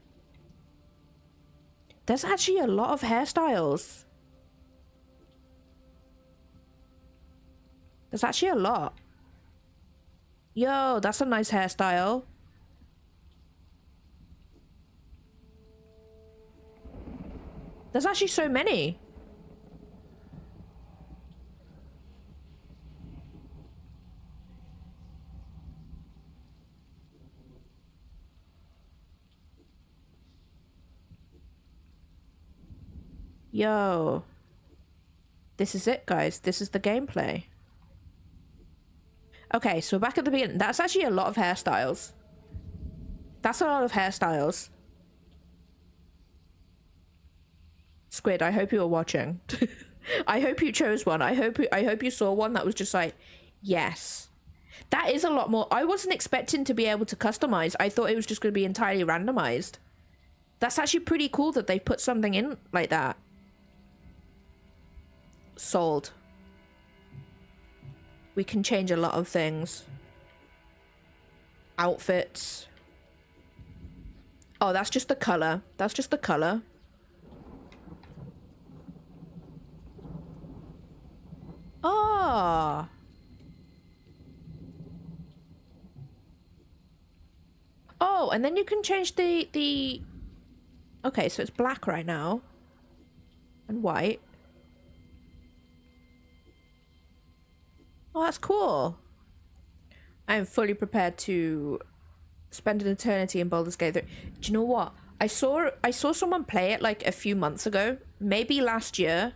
There's actually a lot of hairstyles. There's actually a lot. Yo, that's a nice hairstyle. There's actually so many. Yo. This is it, guys. This is the gameplay. Okay, so back at the beginning. That's actually a lot of hairstyles. That's a lot of hairstyles. Squid, I hope you were watching. I hope you chose one. I hope you saw one that was just like, yes. That is a lot more. I wasn't expecting to be able to customize. I thought it was just going to be entirely randomized. That's actually pretty cool that they put something in like that. Sold. We can change a lot of things. Outfits. Oh, that's just the color. That's just the color. Oh. Oh, and then you can change the... Okay, so it's black right now. And white. Oh, that's cool. I am fully prepared to spend an eternity in Baldur's Gate 3. Do you know what? I saw someone play it like a few months ago. Maybe last year.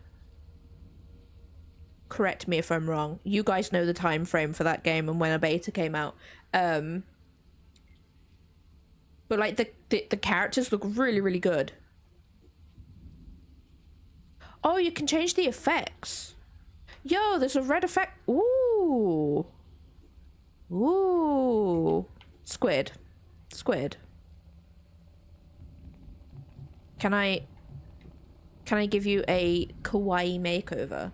Correct me if I'm wrong. You guys know the time frame for that game and when a beta came out. But like the characters look really, really good. Oh, you can change the effects. Yo, there's a red effect. Ooh. Ooh. Squid. Squid. Can I give you a kawaii makeover?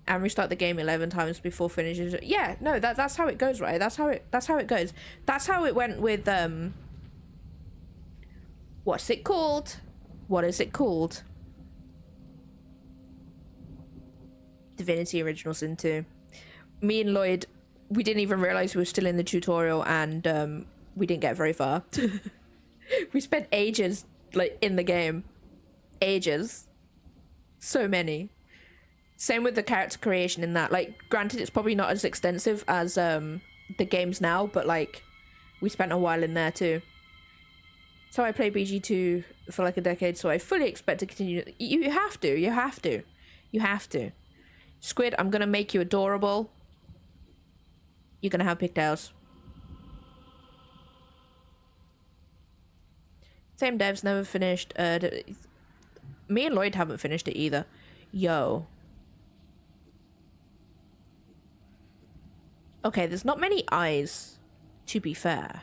And restart the game 11 times before finishing. Yeah, no, that's how it goes, right? That's how it goes. That's how it went with what's it called? What is it called? Divinity Original Sin 2. Me and Lloyd, we didn't even realize we were still in the tutorial, and we didn't get very far. We spent ages like in the game. Ages. So many. Same with the character creation in that. Like, granted, it's probably not as extensive as the games now, but like we spent a while in there too. So I played BG2 for like a decade, so I fully expect to continue. You have to. Squid, I'm gonna make you adorable. You're gonna have pigtails. Same devs, never finished. Me and Lloyd haven't finished it either. Yo. Okay, there's not many eyes, to be fair.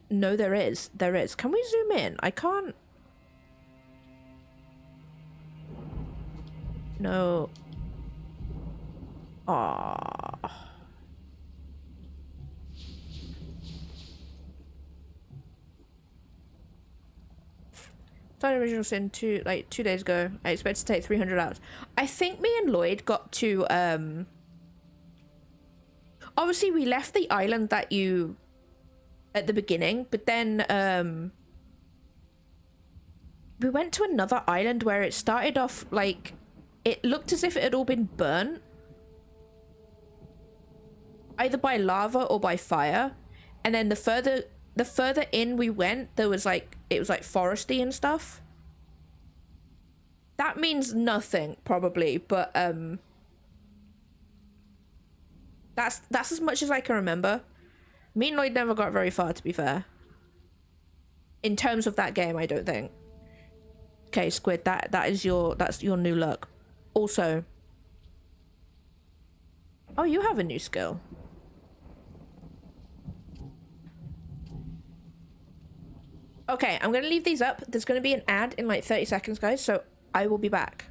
No, there is. There is. Can we zoom in? I can't... No. Aww. Started Original Sin 2 days ago. I expect to take 300 hours. I think me and Lloyd got to obviously we left the island that you at the beginning, but then we went to another island where it started off like it looked as if it had all been burnt, either by lava or by fire, and then the further in we went, there was like it was like foresty and stuff. That means nothing probably, but that's as much as I can remember. Me and Lloyd never got very far, to be fair. In terms of that game, I don't think. Okay, Squid, that's your new look. Also, oh, you have a new skill. Okay, I'm gonna leave these up. There's gonna be an ad in like 30 seconds, guys, so I will be back.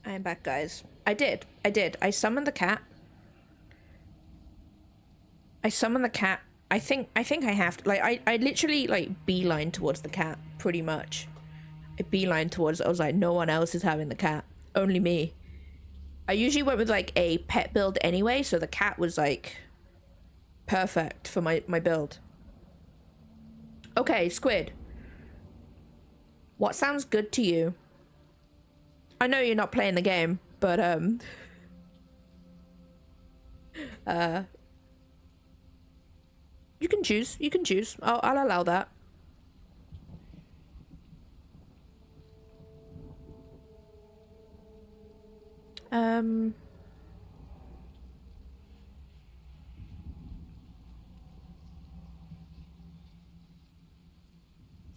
I'm back, guys. I did. I summoned the cat. I think I have to, like, I literally, like, beeline towards the cat, pretty much. I beeline towards it. I was like, no one else is having the cat. Only me. I usually went with, like, a pet build anyway, so the cat was, like, perfect for my build. Okay, Squid. What sounds good to you? I know you're not playing the game, but, you can choose. You can choose. I'll allow that.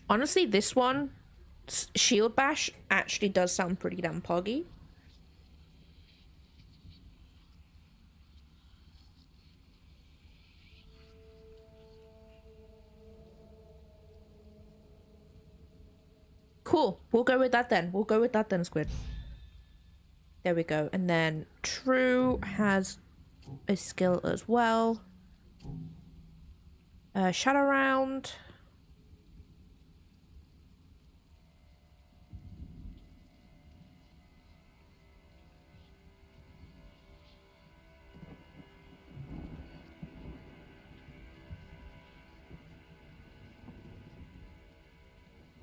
Honestly, this one, Shield Bash, actually does sound pretty damn poggy. Cool. We'll go with that then. We'll go with that then, Squid. There we go. And then True has a skill as well. Shadow Round.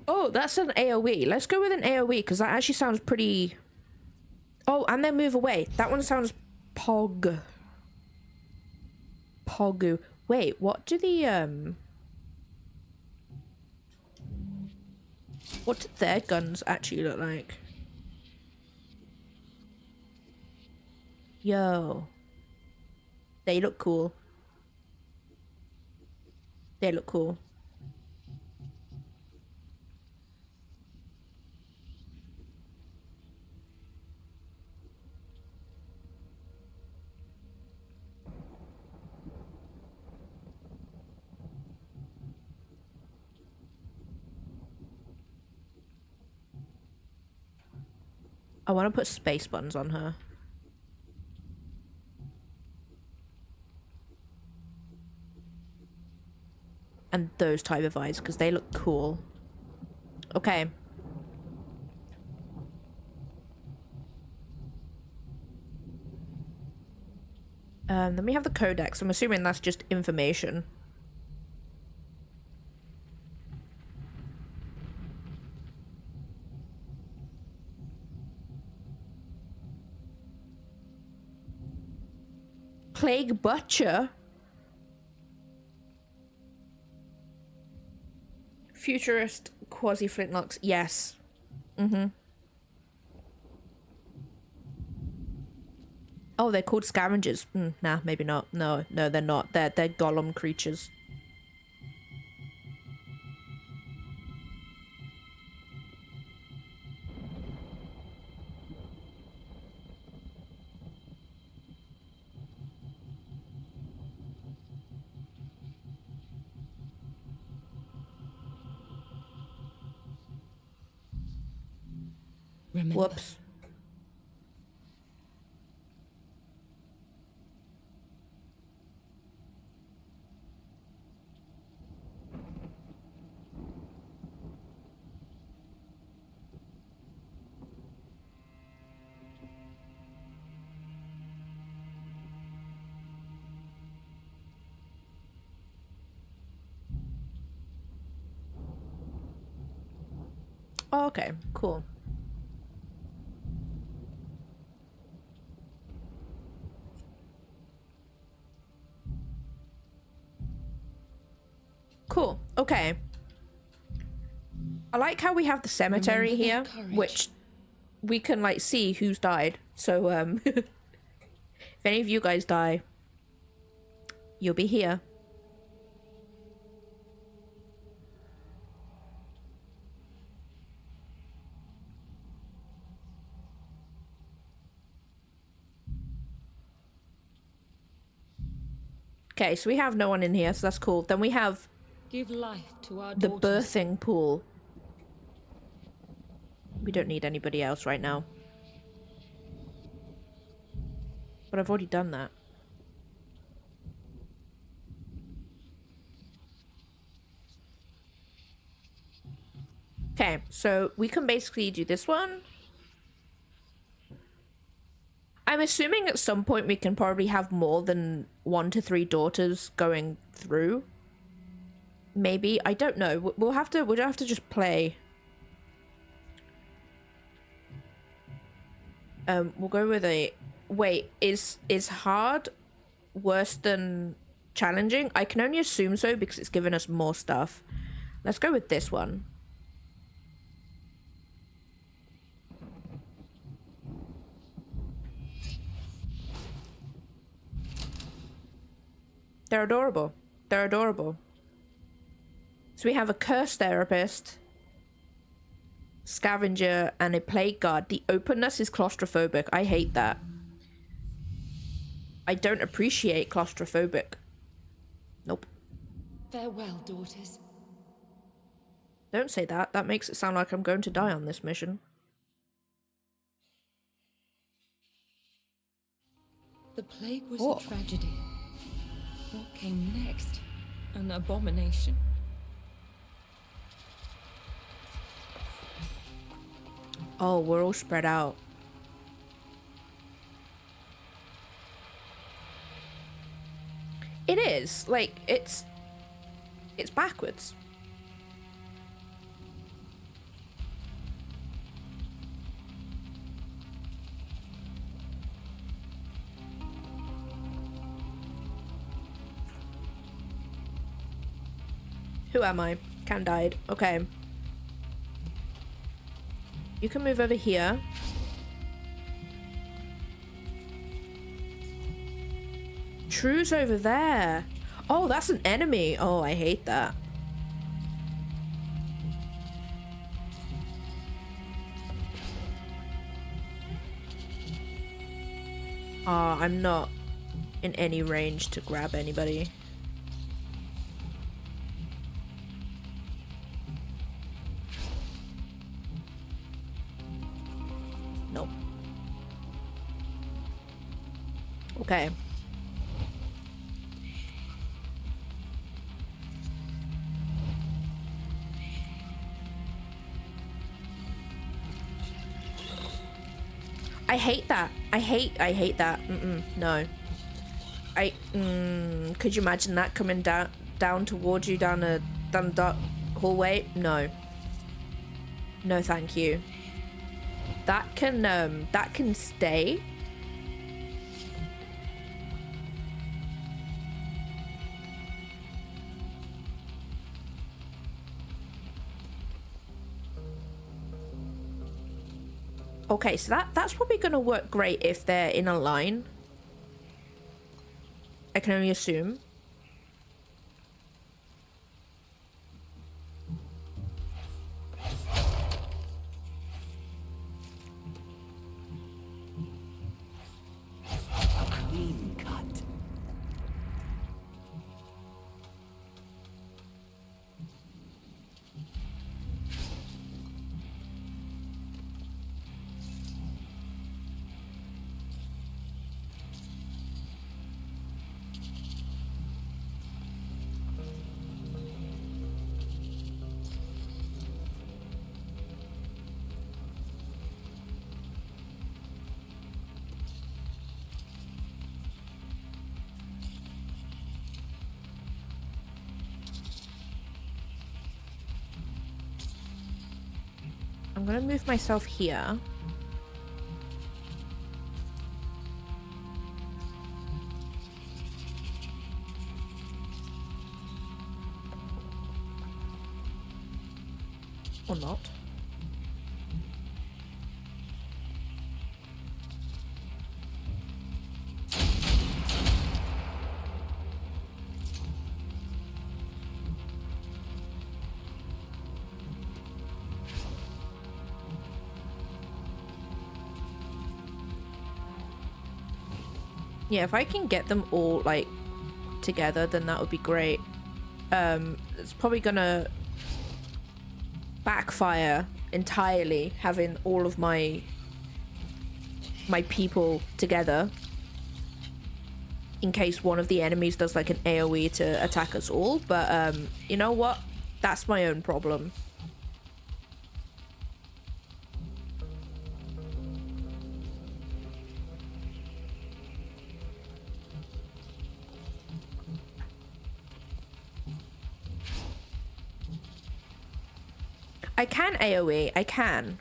Oh, that's an AoE. Let's go with an AoE because that actually sounds pretty... Oh, and then move away. That one sounds Pogu. Wait, what do the, what do their guns actually look like? Yo. They look cool. They look cool. I want to put space buttons on her. And those type of eyes, because they look cool. Okay. Then we have the codex. I'm assuming that's just information. Plague Butcher? Futurist quasi flintlocks. Yes. Oh, they're called scavengers. Nah, maybe not. No, they're not. They're golem creatures. Remember. Whoops. Oh, okay, cool. Cool. Okay. I like how we have the cemetery here, which we can, like, see who's died. So, if any of you guys die, you'll be here. Okay, so we have no one in here, so that's cool. Then we have Give life to our the daughters. birthing pool. We don't need anybody else right now. But I've already done that. Okay, so we can basically do this one. I'm assuming at some point we can probably have more than 1 to 3 daughters going through. Maybe, I don't know. We'll have to just play. We'll go with a... Wait, is hard worse than challenging? I can only assume so because it's given us more stuff. Let's go with this one. They're adorable. They're adorable. So we have a curse therapist, scavenger, and a plague guard. The openness is claustrophobic. I hate that. I don't appreciate claustrophobic. Nope. Farewell, daughters. Don't say that. That makes it sound like I'm going to die on this mission. The plague was Oh. a tragedy. What came next? An abomination. Oh, we're all spread out. It is. Like, it's backwards. Who am I? Cam died. Okay. You can move over here. True's over there. Oh, that's an enemy. Oh, I hate that. I'm not in any range to grab anybody. Nope. Okay. I hate that. I hate that. No. Could you imagine that coming down towards you down a dark hallway? No. No, thank you. That can stay. Okay, so that's probably gonna work great if they're in a line. I can only assume. Clean cut. I'm gonna move myself here. Or not. Yeah, if I can get them all, like, together, then that would be great. It's probably gonna backfire entirely, having all of my people together. in case one of the enemies does like an AoE to attack us all, but you know what? That's my own problem. I can AoE, I can.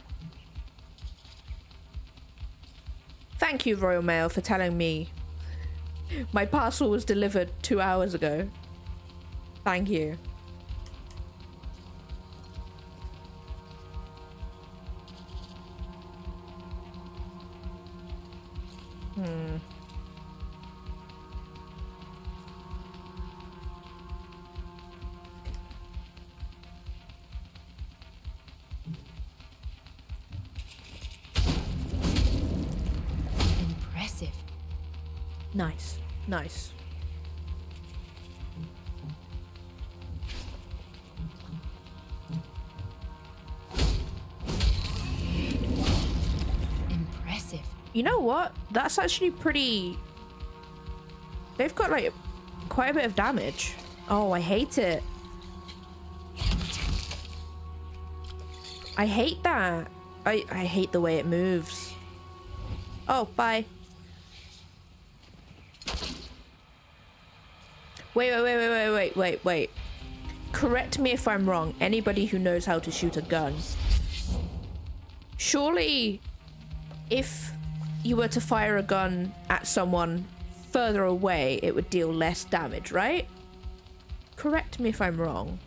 Thank you, Royal Mail, for telling me my parcel was delivered 2 hours ago. Thank you. Impressive. Nice, nice. Impressive. You know what? That's actually pretty... They've got like quite a bit of damage. Oh, I hate it. I hate that. I hate the way it moves. Oh, bye. Wait. Correct me if I'm wrong. Anybody who knows how to shoot a gun. Surely, if you were to fire a gun at someone further away, it would deal less damage, right? Correct me if I'm wrong.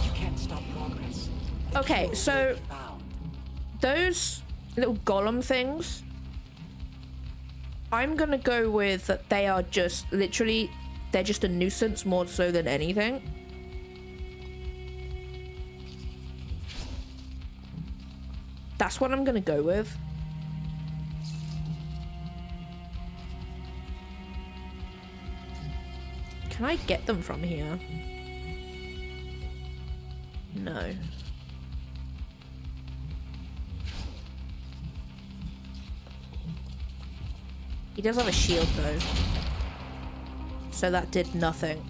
You can't stop progress. The Okay, cure so will be found. those little golem things, I'm gonna go with that they are just literally, they're just a nuisance more so than anything. That's what I'm gonna go with. Can I get them from here? No. He does have a shield though. So that did nothing.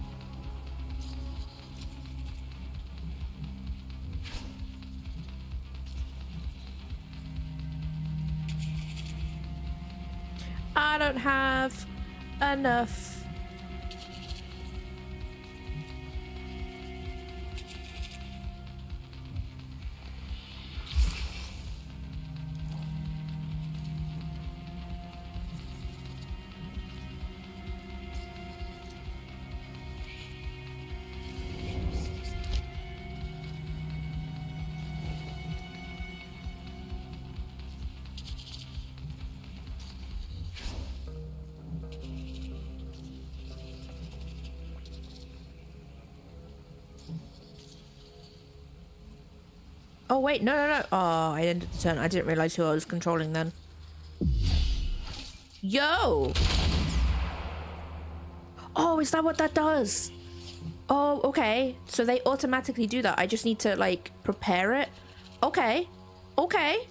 I don't have enough. Oh wait, no. Oh, I ended the turn. I didn't realize who I was controlling then. Yo! Oh, is that what that does? Oh, okay. So they automatically do that. I just need to, like, prepare it. Okay. Okay.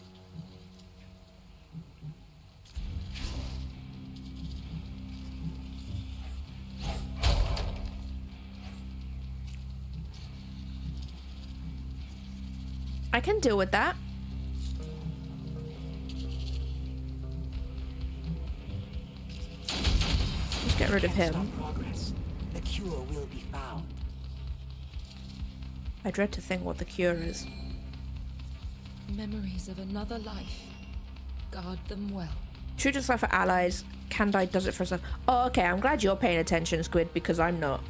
I can deal with that. Let's get rid of him. Stop progress. The cure will be found. I dread to think what the cure is. Memories of another life. Guard them well. True to life for allies. Candide does it for herself. Oh, okay. I'm glad you're paying attention, Squid, because I'm not.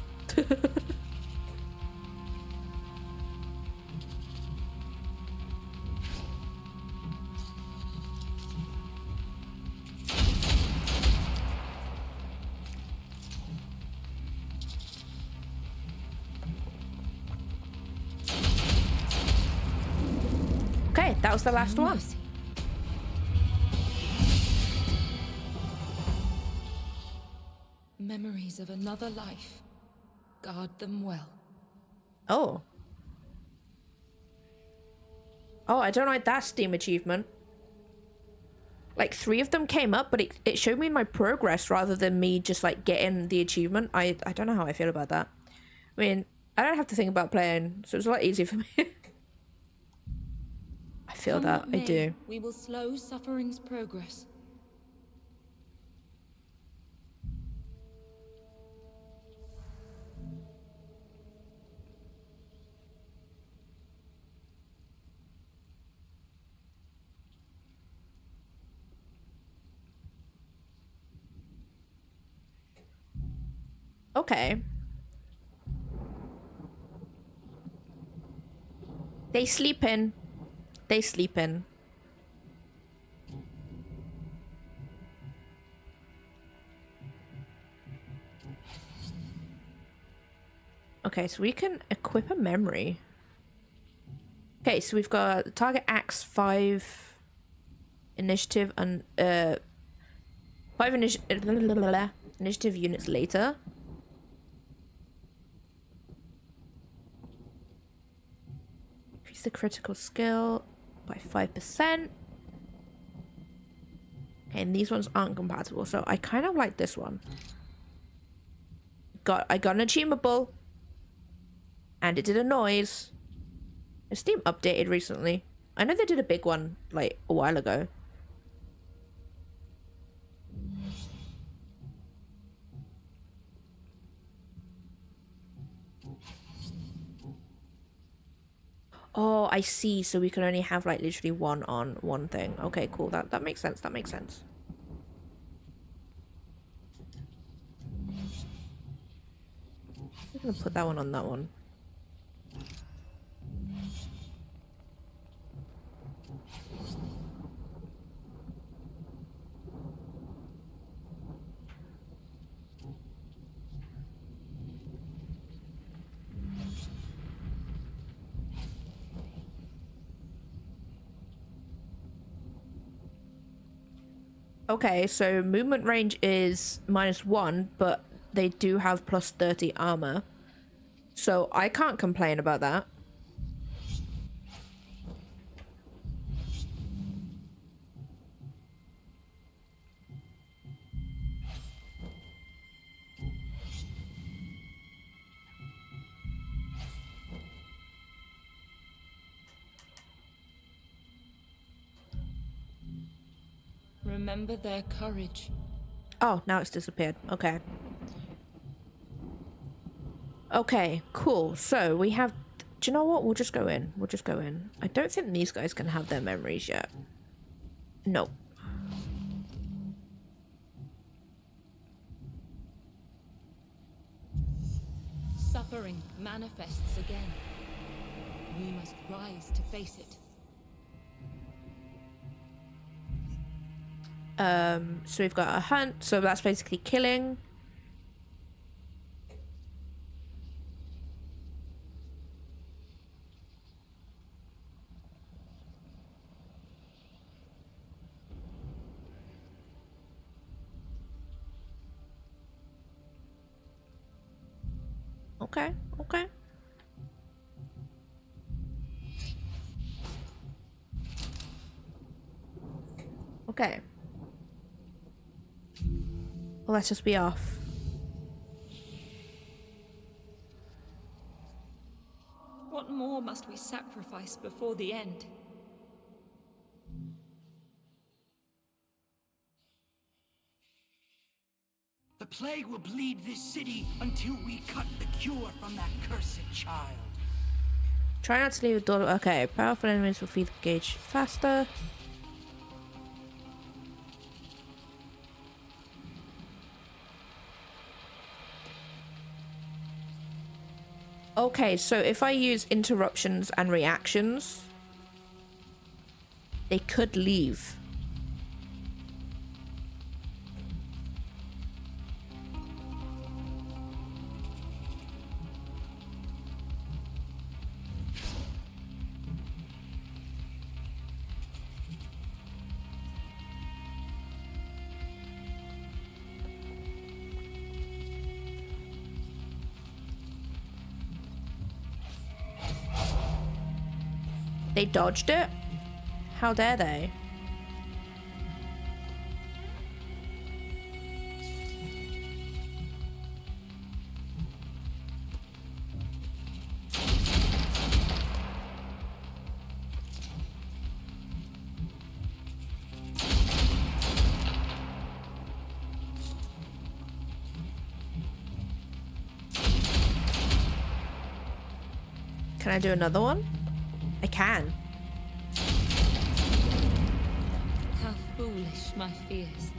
Okay, that was the last one. Mercy. Memories of another life. Guard them well. Oh. Oh, I don't like that Steam achievement. like 3 of them came up, but it showed me my progress rather than me just like getting the achievement. I don't know how I feel about that. I mean, I don't have to think about playing, so it's a lot easier for me. I feel Come that, what I may, do. We will slow suffering's progress. Okay. They sleeping. They sleeping. Okay, so we can equip a memory. Okay, so we've got target axe 5 initiative and 5 initiative units later. Increase the critical skill by 5%. And these ones aren't compatible, so I kind of like this one. I got an achievable, and it did a noise. Is Steam updated recently? I know they did a big one like a while ago. Oh, I see. So we can only have like literally one on one thing. Okay, cool. That makes sense. That makes sense. I'm gonna put that one on that one. Okay, so movement range is -1, but they do have plus 30 armor. So I can't complain about that. Remember their courage. Oh, now it's disappeared. Okay. Okay, cool. So we have... Do you know what? We'll just go in. We'll just go in. I don't think these guys can have their memories yet. Nope. Suffering manifests again. We must rise to face it. So we've got a hunt. So that's basically killing. Okay, okay. Okay. Well, let's just be off. What more must we sacrifice before the end? The plague will bleed this city until we cut the cure from that cursed child. Try not to leave the door. Okay, powerful enemies will feed the gauge faster. Okay, so if I use interruptions and reactions, they could leave. They dodged it? How dare they? Can I do another one? I can. How foolish my fears.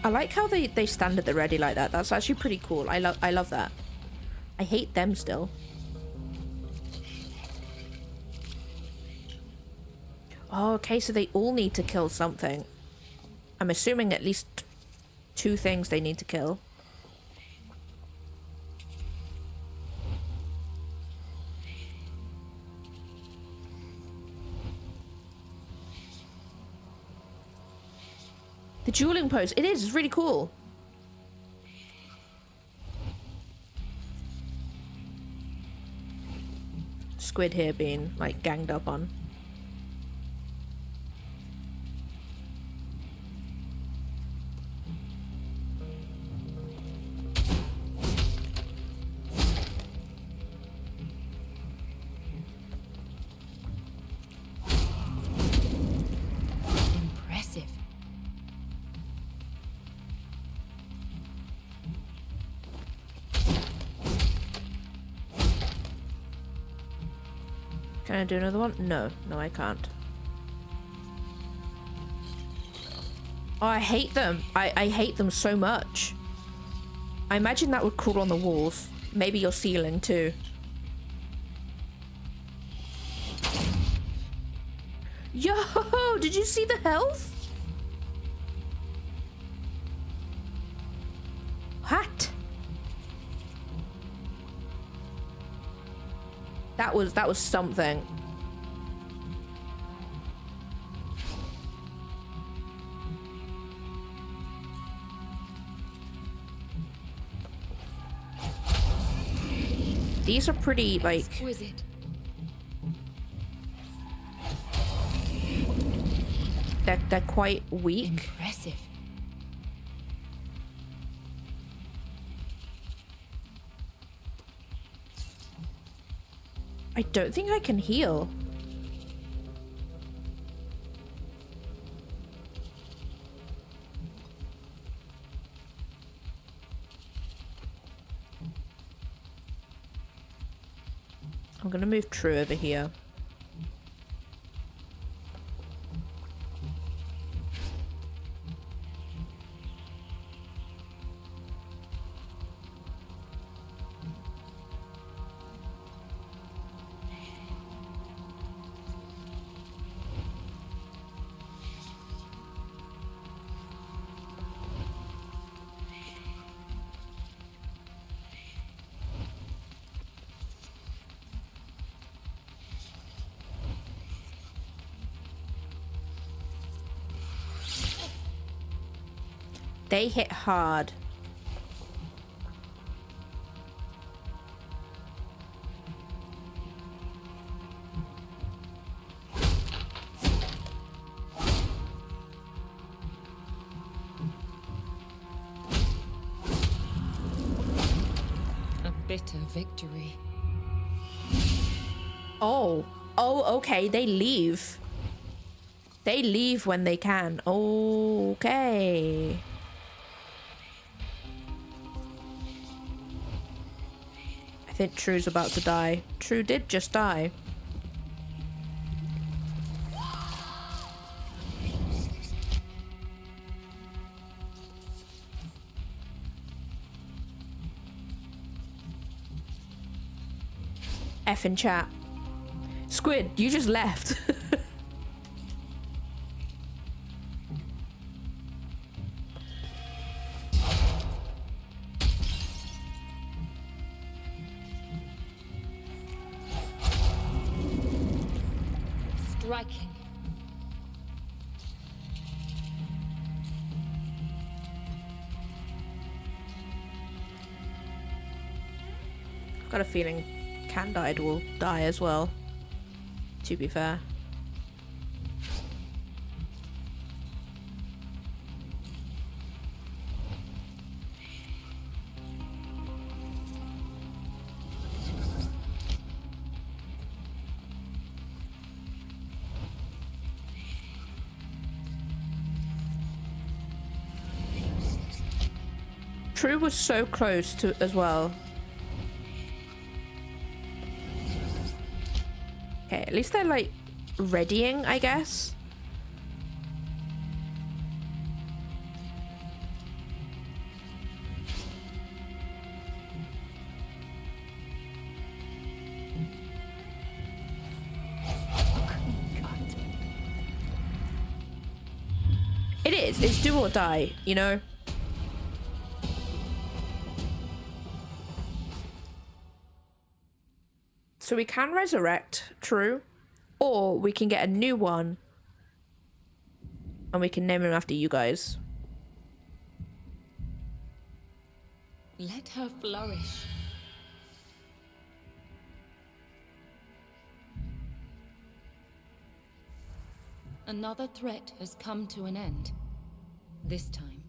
I like how they stand at the ready like that. That's actually pretty cool. I love that. I hate them still. Oh, okay, so they all need to kill something. I'm assuming at least 2 things they need to kill. The dueling pose. It is. It's really cool. Squid here being, like, ganged up on. Impressive. Can I do another one? No. No, I can't. Oh, I hate them. I hate them so much. I imagine that would crawl on the walls. Maybe your ceiling, too. Yo! Did you see the health? What? That was something. These are pretty, like... Exquisite. They're quite weak. Impressive. I don't think I can heal. I'm gonna move True over here. They hit hard. A bitter victory. Oh. Oh, okay. They leave. They leave when they can. Okay. I think True's about to die. True did just die. F in chat. Squid, you just left. Striking. I've got a feeling Candide will die as well, to be fair. True was so close to as well. Okay, at least they're like readying, I guess. It is. It's do or die, you know? So we can resurrect, true. Or we can get a new one. And we can name him after you guys. Let her flourish. Another threat has come to an end. This time.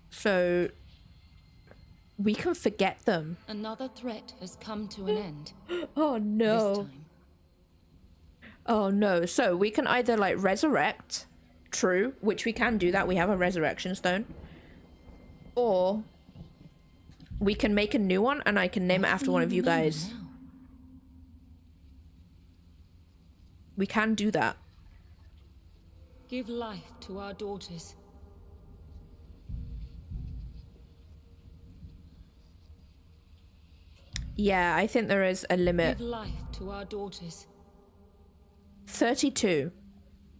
So we can forget them. Another threat has come to an end. Oh no. This time. Oh no. So we can either like resurrect, true, which we can do that. We have a resurrection stone. Or we can make a new one and I can name it after one of you guys. Now? We can do that. Give life to our daughters. Yeah, I think there is a limit. Give life to our daughters. 32.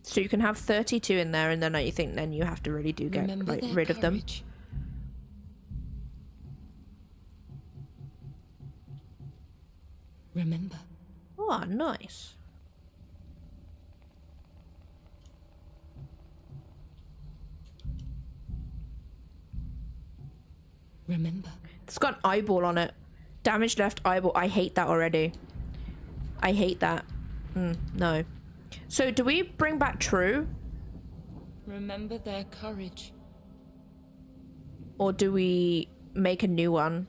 So you can have 32 in there, and then I think then you have to really do get Remember like their rid of them. courage. Remember. Oh, nice. Remember. It's got an eyeball on it. Damaged left eyeball. I hate that already. I hate that. No. So do we bring back True? Remember their courage. Or do we make a new one?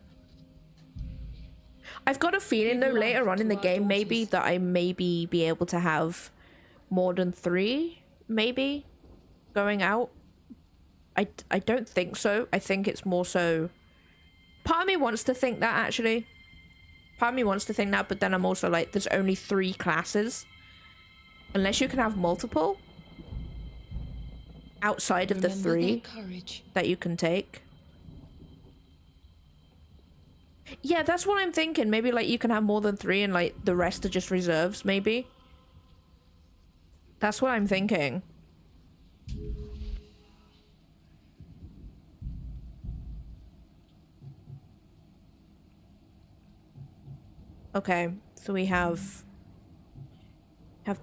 I've got a feeling though later on in the game maybe that I maybe be able to have more than 3 maybe going out. I don't think so. I think it's more so part of me wants to think that actually. Part of me wants to think that, but then I'm also like there's only 3 classes. Unless you can have multiple outside of the 3 that you can take. Yeah, that's what I'm thinking. Maybe like you can have more than 3 and like the rest are just reserves, maybe. That's what I'm thinking. Okay, so we have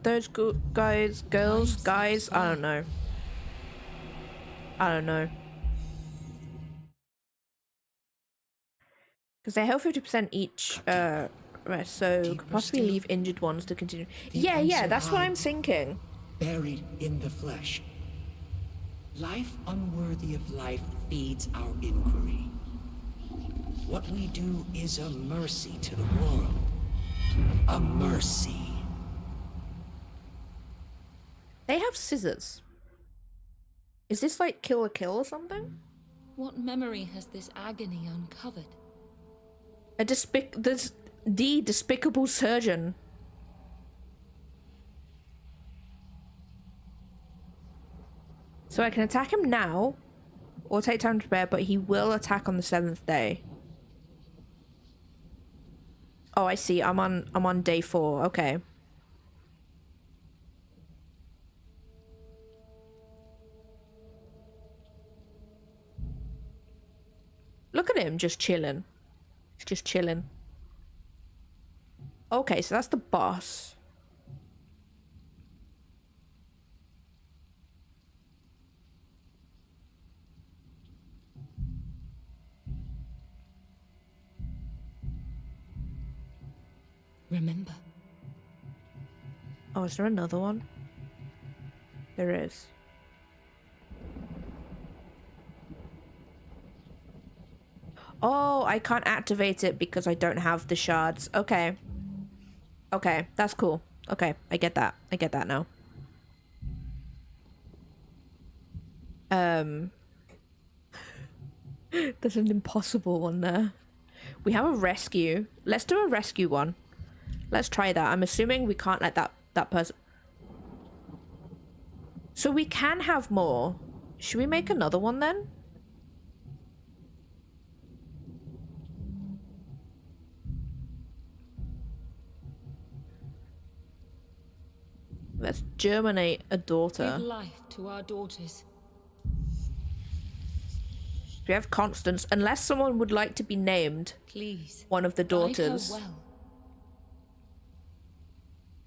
those guys, girls, guys, I don't know. I don't know. Because they heal 50% each rest, so could possibly leave injured ones to continue. Yeah, that's what I'm thinking. Buried in the flesh. Life unworthy of life feeds our inquiry. What we do is a mercy to the world. A mercy. They have scissors. Is this like kill or kill or something? What memory has this agony uncovered? There's the despicable surgeon. So I can attack him now, or take time to prepare, but he will attack on the 7th day. Oh, I see. I'm on day 4. Okay. Look at him just chilling. He's just chilling. Okay, so that's the boss. Remember. Oh, is there another one? There is. Oh, I can't activate it because I don't have the shards. Okay. Okay, that's cool. Okay, I get that. I get that now. There's an impossible one there. We have a rescue. Let's do a rescue one. Let's try that. I'm assuming we can't let that person... So we can have more. Should we make another one then? Let's germinate a daughter. Give life to our daughters. We have Constance, unless someone would like to be named Please. one of the Guide her daughters. well.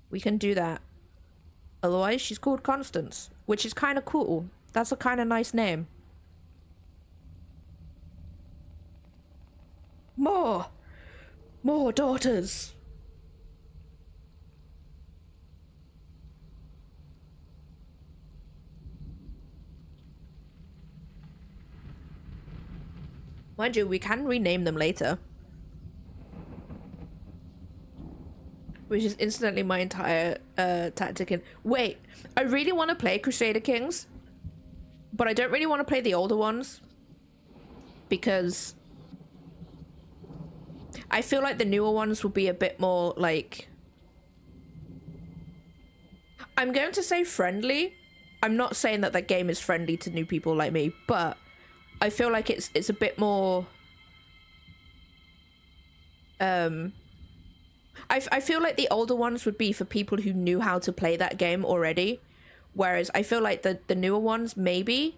We can do that. Otherwise, she's called Constance, which is kind of cool. That's a kind of nice name. More daughters. Mind you, we can rename them later. Which is instantly my entire tactic in... Wait, I really want to play Crusader Kings. But I don't really want to play the older ones. Because... I feel like the newer ones will be a bit more, like... I'm going to say friendly. I'm not saying that that game is friendly to new people like me, but... I feel like it's a bit more... I feel like the older ones would be for people who knew how to play that game already. Whereas I feel like the newer ones, maybe,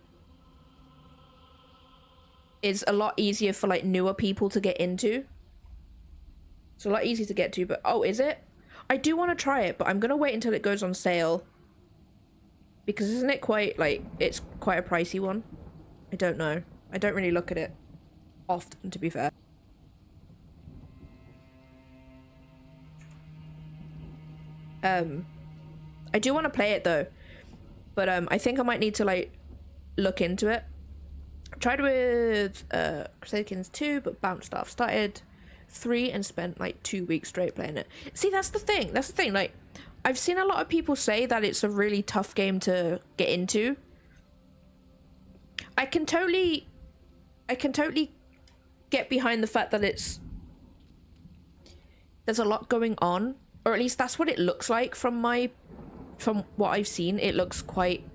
is a lot easier for, like, newer people to get into. It's a lot easier to get to, but... Oh, is it? I do want to try it, but I'm going to wait until it goes on sale. Because isn't it quite, like... It's quite a pricey one. I don't know. I don't really look at it often, to be fair. I do want to play it though, but I think I might need to, like, look into it. I tried with Crusader Kings 2, but bounced off. Started 3 and spent like 2 weeks straight playing it. See, that's the thing. That's the thing. Like, I've seen a lot of people say that it's a really tough game to get into. I can totally get behind the fact that there's a lot going on, or at least that's what it looks like from what I've seen. It looks quite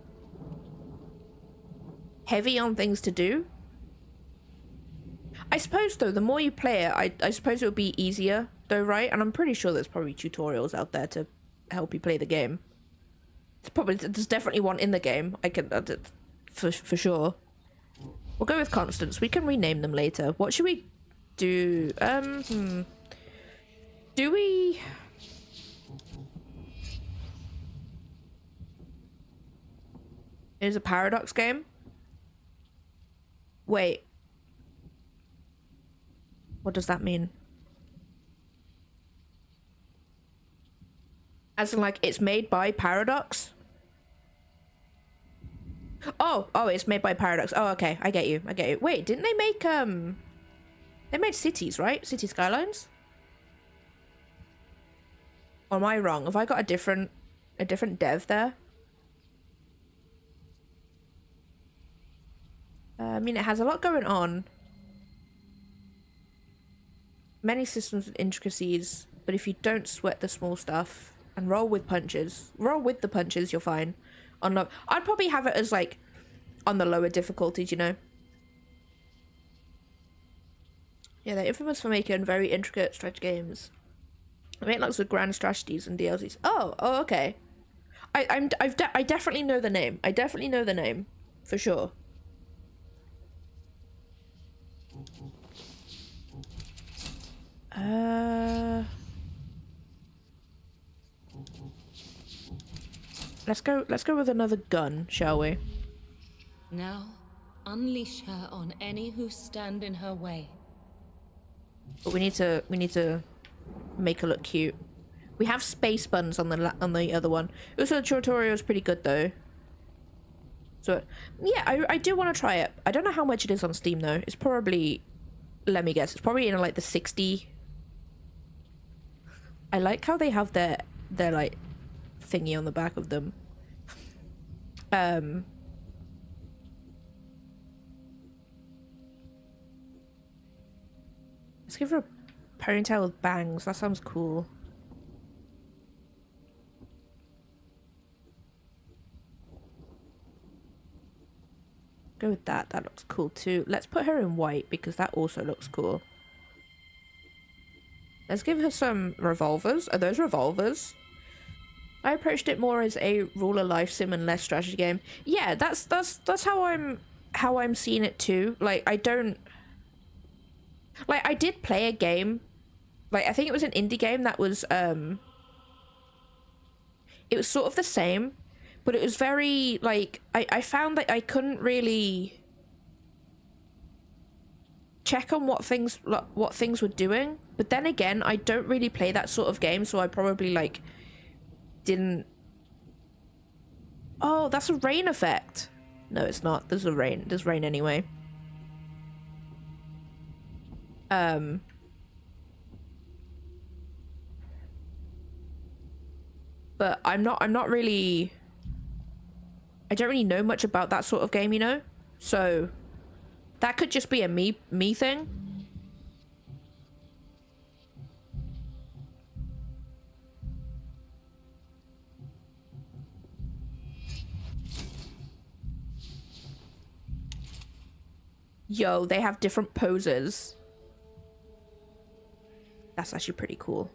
heavy on things to do. I suppose though, the more you play it, I suppose it'll be easier though, right? And I'm pretty sure there's probably tutorials out there to help you play the game. There's definitely one in the game. I can for sure. We'll go with Constance. We can rename them later. What should we do? Do we... It is a Paradox game? Wait. What does that mean? As in, like, it's made by Paradox? Oh, it's made by Paradox. Oh, okay. I get you. Wait, didn't they make, they made Cities, right? City Skylines? Or am I wrong? Have I got a different dev there? I mean, it has a lot going on. Many systems with intricacies, but if you don't sweat the small stuff and roll with the punches, you're fine. I'd probably have it as, like, on the lower difficulties, you know? Yeah, they're infamous for making very intricate stretch games. I make lots of grand strategies and DLCs. Oh, okay. I definitely know the name. For sure. Let's go with another gun, shall we? Now, unleash her on any who stand in her way. But we need to make her look cute. We have space buns on the other one. Also, the tutorial is pretty good though. So yeah, I do want to try it. I don't know how much it is on Steam though. It's probably, let me guess, it's probably in like the 60. I like how they have their like thingy on the back of them. Let's give her a ponytail with bangs. That sounds cool. Go with that. That looks cool too. Let's put her in white because that also looks cool. Let's give her some revolvers. Are those revolvers? I approached it more as a ruler life sim and less strategy game. Yeah, that's how I'm seeing it too. Like I don't like I did play a game. Like I think it was an indie game that was it was sort of the same, but it was very like I found that I couldn't really check on what things were doing. But then again, I don't really play that sort of game, so I probably like didn't. Oh, that's a rain effect. No, it's not. There's rain anyway. But I'm not really, I don't really know much about that sort of game, you know? So that could just be a me thing. Yo, they have different poses. That's actually pretty cool.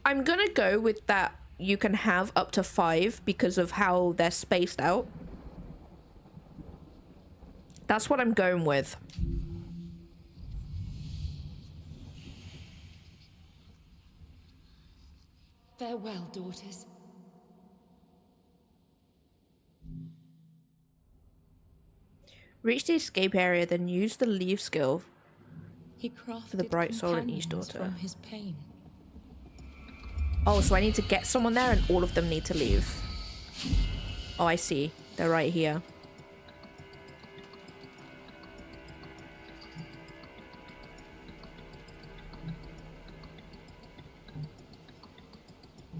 I'm gonna go with that you can have up to 5 because of how they're spaced out. That's what I'm going with. Farewell, daughters. Reach the escape area, then use the leave skill He crafted for the bright soul in each companions daughter. from his pain. Oh, so I need to get someone there and all of them need to leave. Oh, I see. They're right here.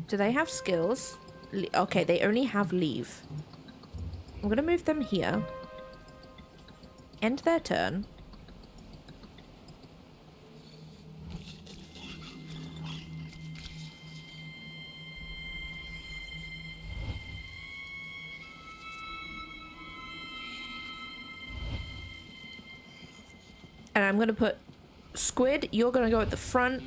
Do they have skills? Okay, they only have leave. I'm gonna move them here. End their turn. And I'm gonna put Squid, you're gonna go at the front.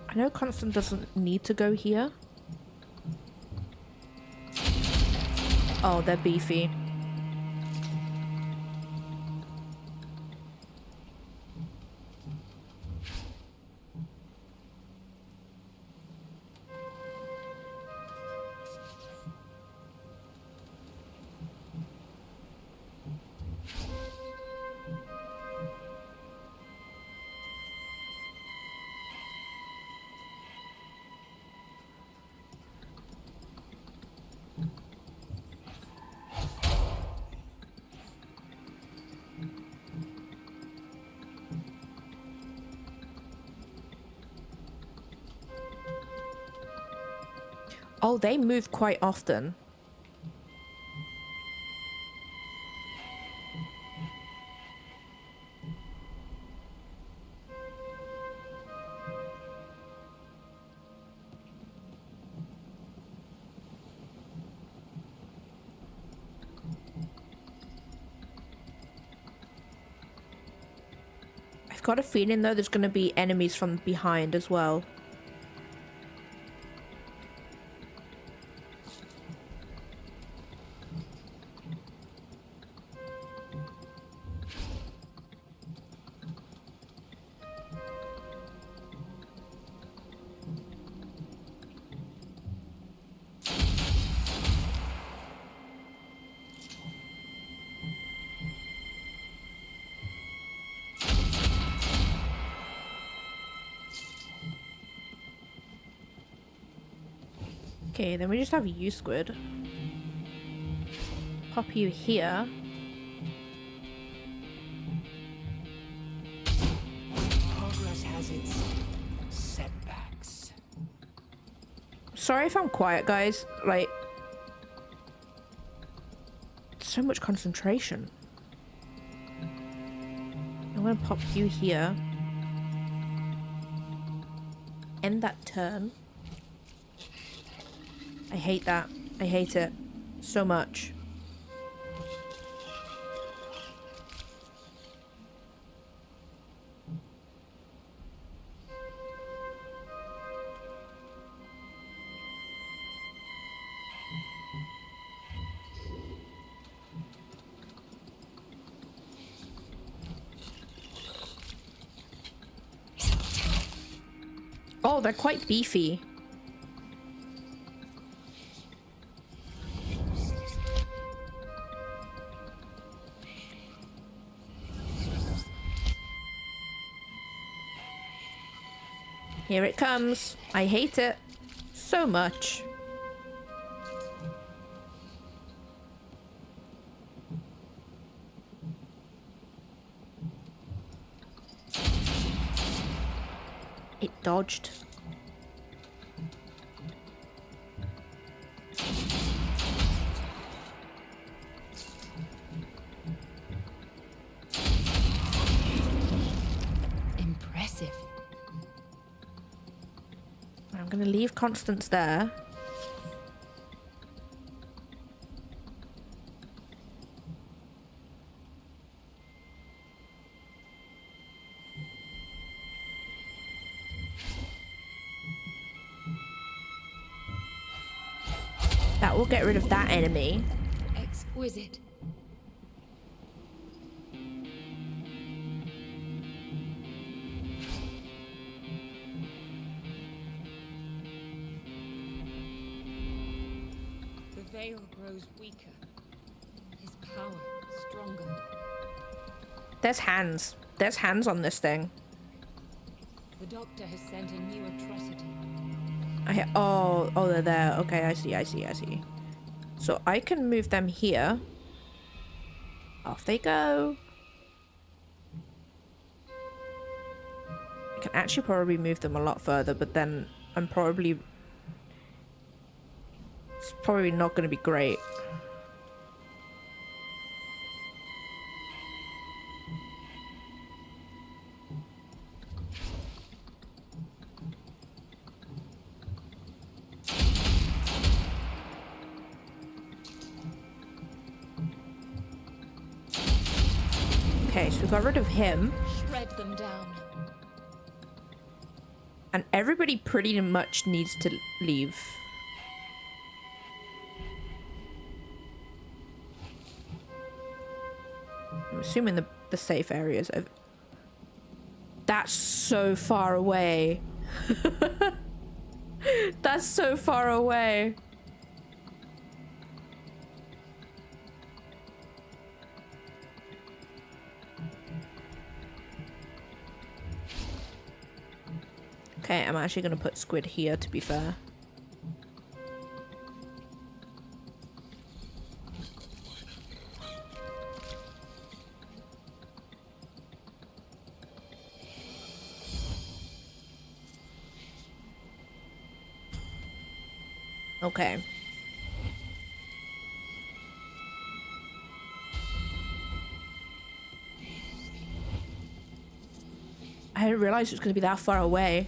I know Constant doesn't need to go here. Oh, they're beefy. Oh, they move quite often. I've got a feeling though there's going to be enemies from behind as well. Okay, then we just have you, Squid. Pop you here. Sorry if I'm quiet, guys. Like, so much concentration. I'm gonna pop you here. End that turn. I hate that. I hate it so much. Oh, they're quite beefy. Here it comes. I hate it so much. It dodged. Impressive. I'm gonna leave Constance there. That will get rid of that enemy. Exquisite. The veil grows weaker. His power stronger. There's hands. There's hands on this thing. The doctor has sent a new atrocity. Oh, they're there. Okay, I see. So I can move them here. Off they go. I can actually probably move them a lot further, but then it's probably not going to be great. Okay, so we got rid of him. Shred them down. And everybody pretty much needs to leave. I'm assuming the safe areas. That's so far away. That's so far away. Okay, I'm actually going to put Squid here, to be fair. Okay. I didn't realize it was going to be that far away.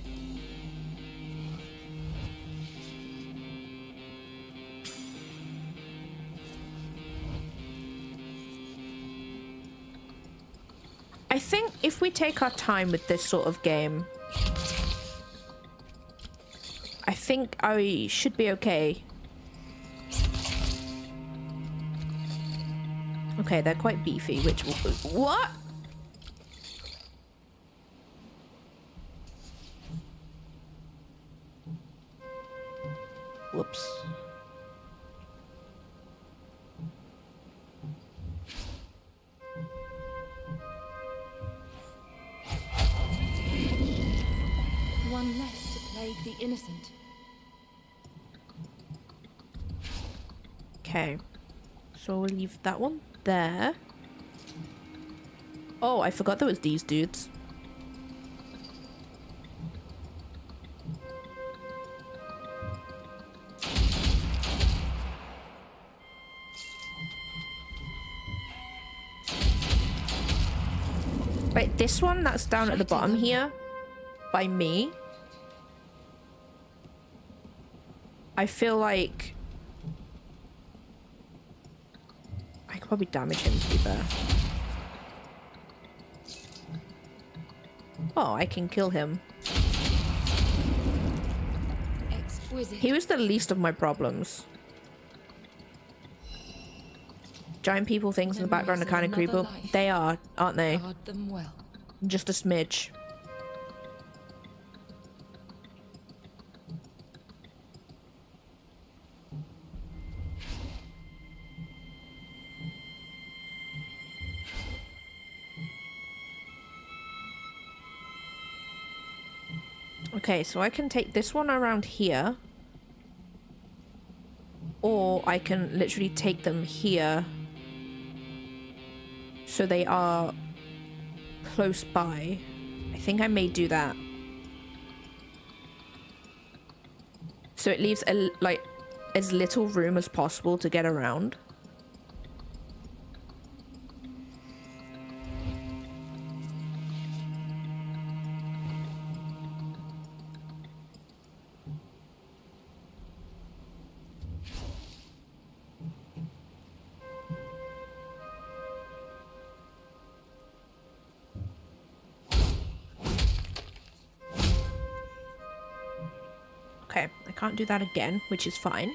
I think if we take our time with this sort of game, I think I should be okay. Okay, they're quite beefy, which will... What? Whoops. One less to plague the innocent. Okay. So we'll leave that one there. Oh, I forgot there was these dudes. This one that's down at the bottom here, by me, I feel like I could probably damage him to be fair. Oh, I can kill him. Exquisite. He was the least of my problems. Giant people things in the background are kind of creepy. They are, aren't they? Guard them well. Just a smidge. Okay, so I can take this one around here. Or I can literally take them here. So they are close by. I think I may do that. So it leaves like as little room as possible to get around. Okay, I can't do that again, which is fine.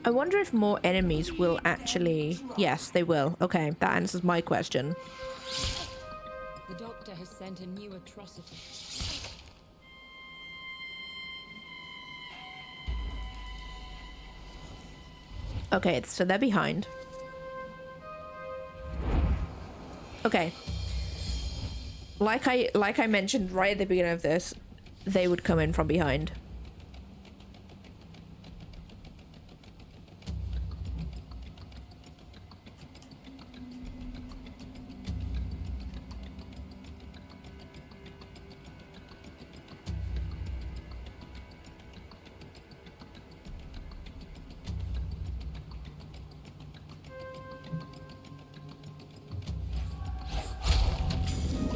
I wonder if more enemies will actually... Yes, they will. Okay, that answers my question. The doctor has sent a new atrocity. Okay, so they're behind. Okay. Like I mentioned right at the beginning of this, they would come in from behind.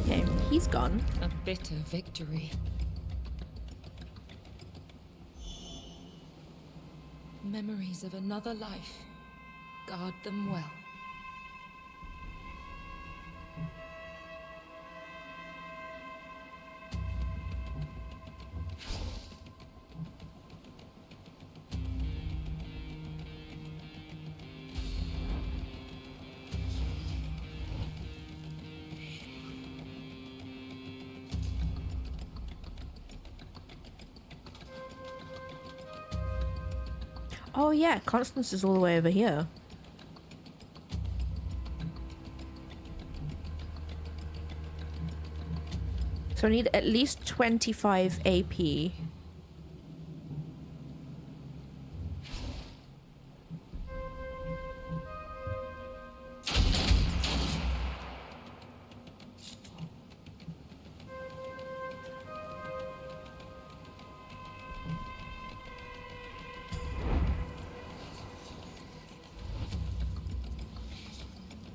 Okay, he's gone. A bitter victory. Memories of another life. Guard them well. Oh yeah, Constance is all the way over here. So I need at least 25 AP.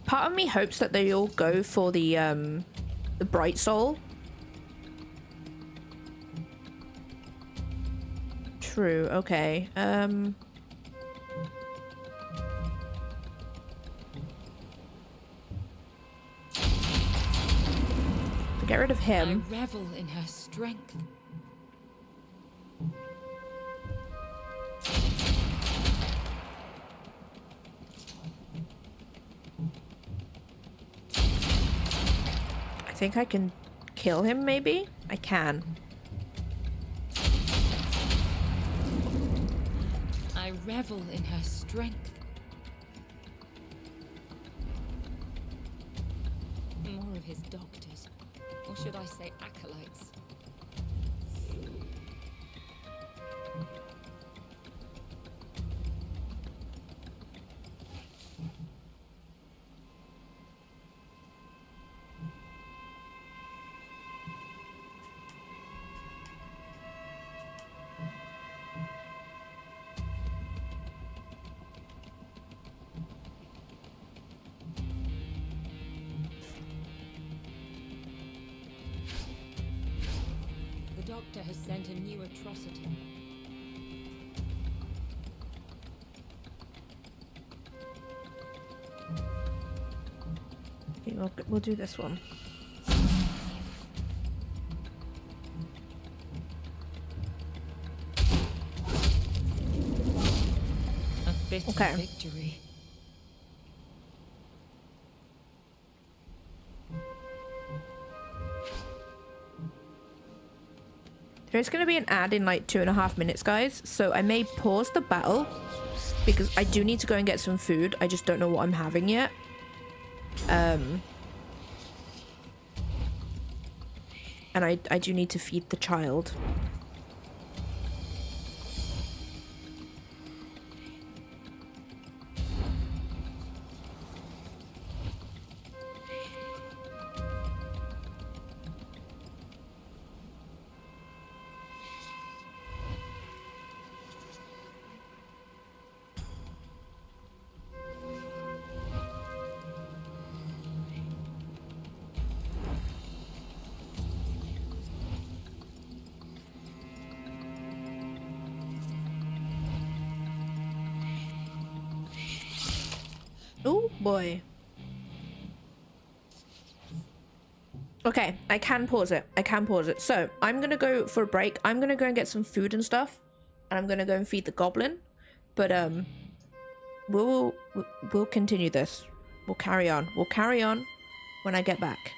Part of me hopes that they all go for the bright soul. True, okay. To get rid of him. I revel in her strength. I think I can kill him, maybe? I can. I revel in her strength. More of his doctors. Or should I say acolytes? scent a new atrocity. We'll do this one. A bitter Okay. victory. There's going to be an ad in like 2.5 minutes, guys. So I may pause the battle because I do need to go and get some food. I just don't know what I'm having yet. And I do need to feed the child. Oh boy. Okay, I can pause it. I can pause it. So I'm gonna go for a break. I'm gonna go and get some food and stuff, and I'm gonna go and feed the goblin. But we'll continue this. We'll carry on. We'll carry on when I get back.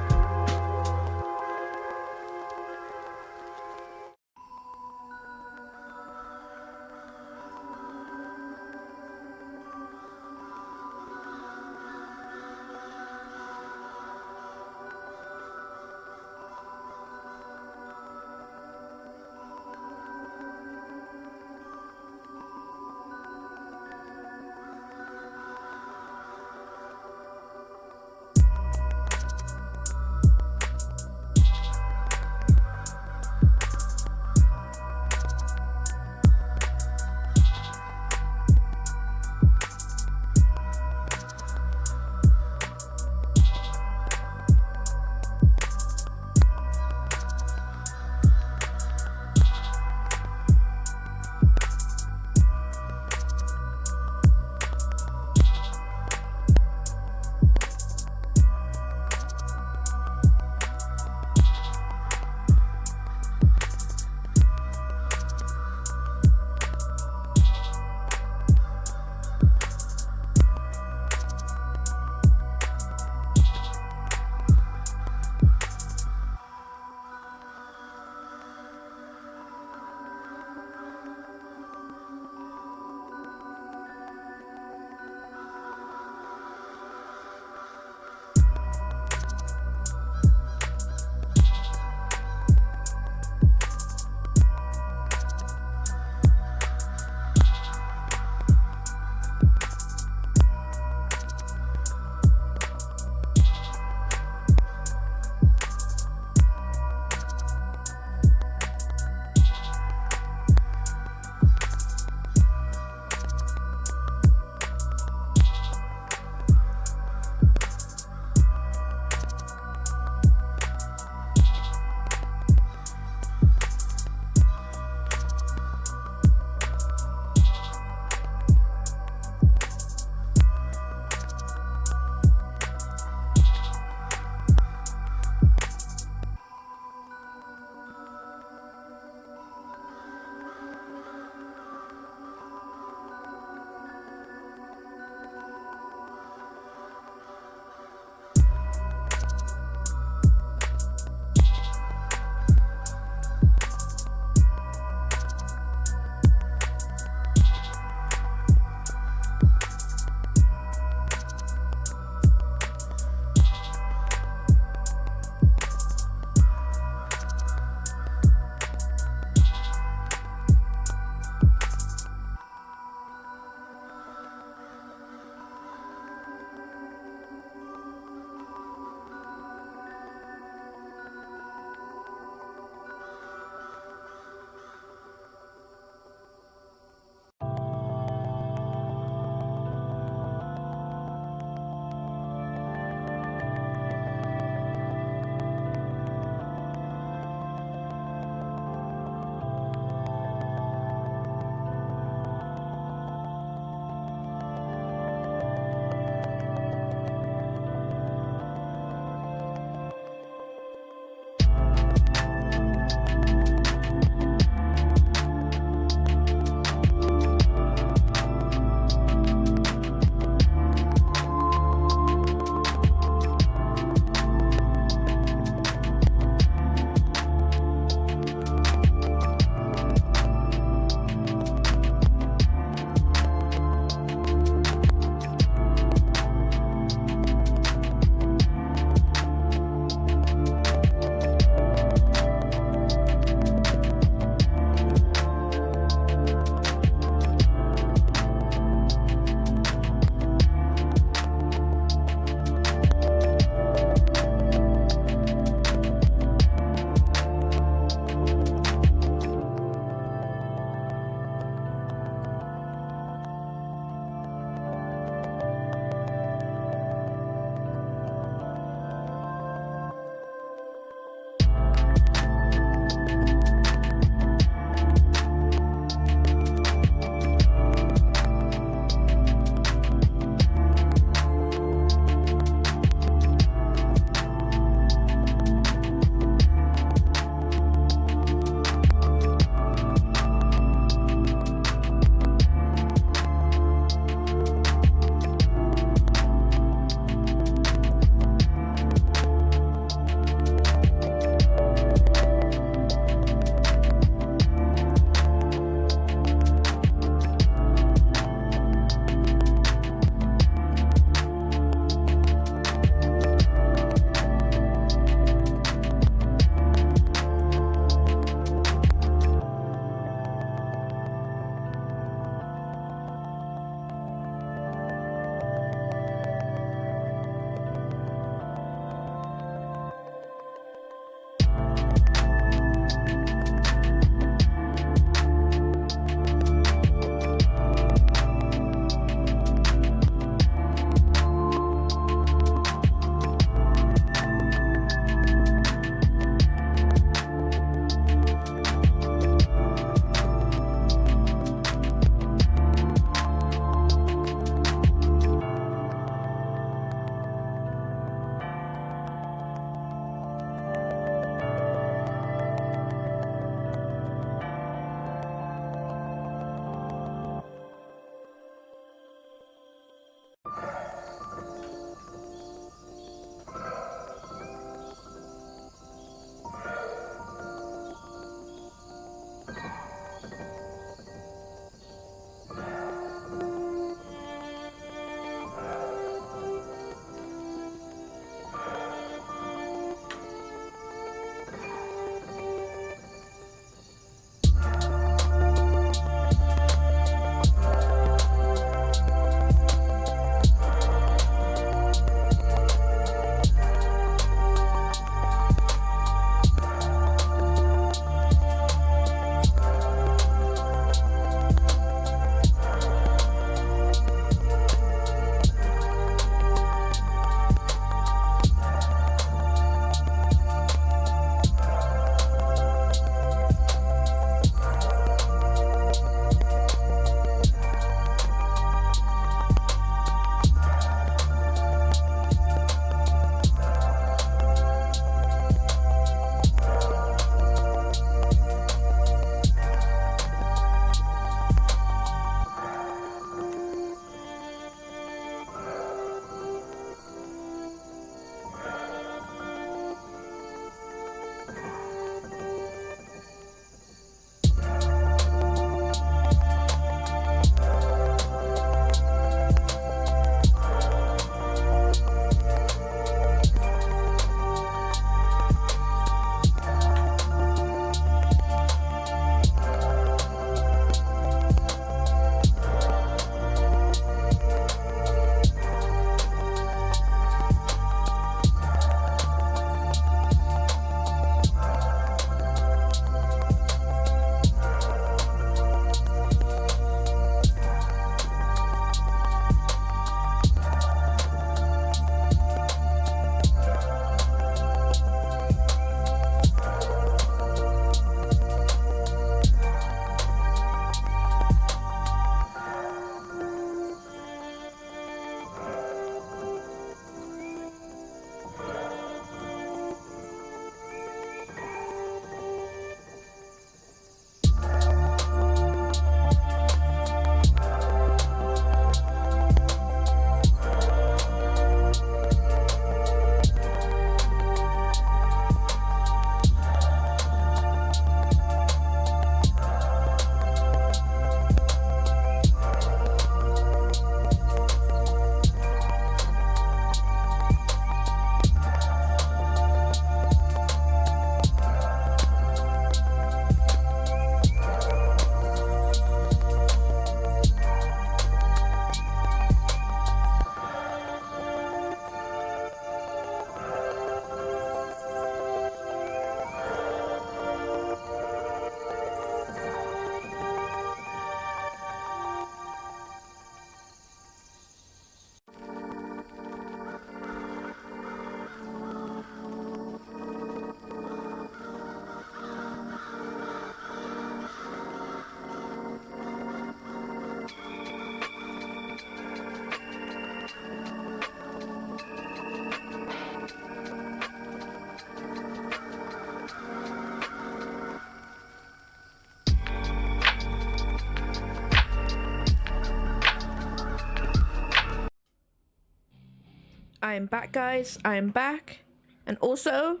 I'm back, guys. I'm back. And also,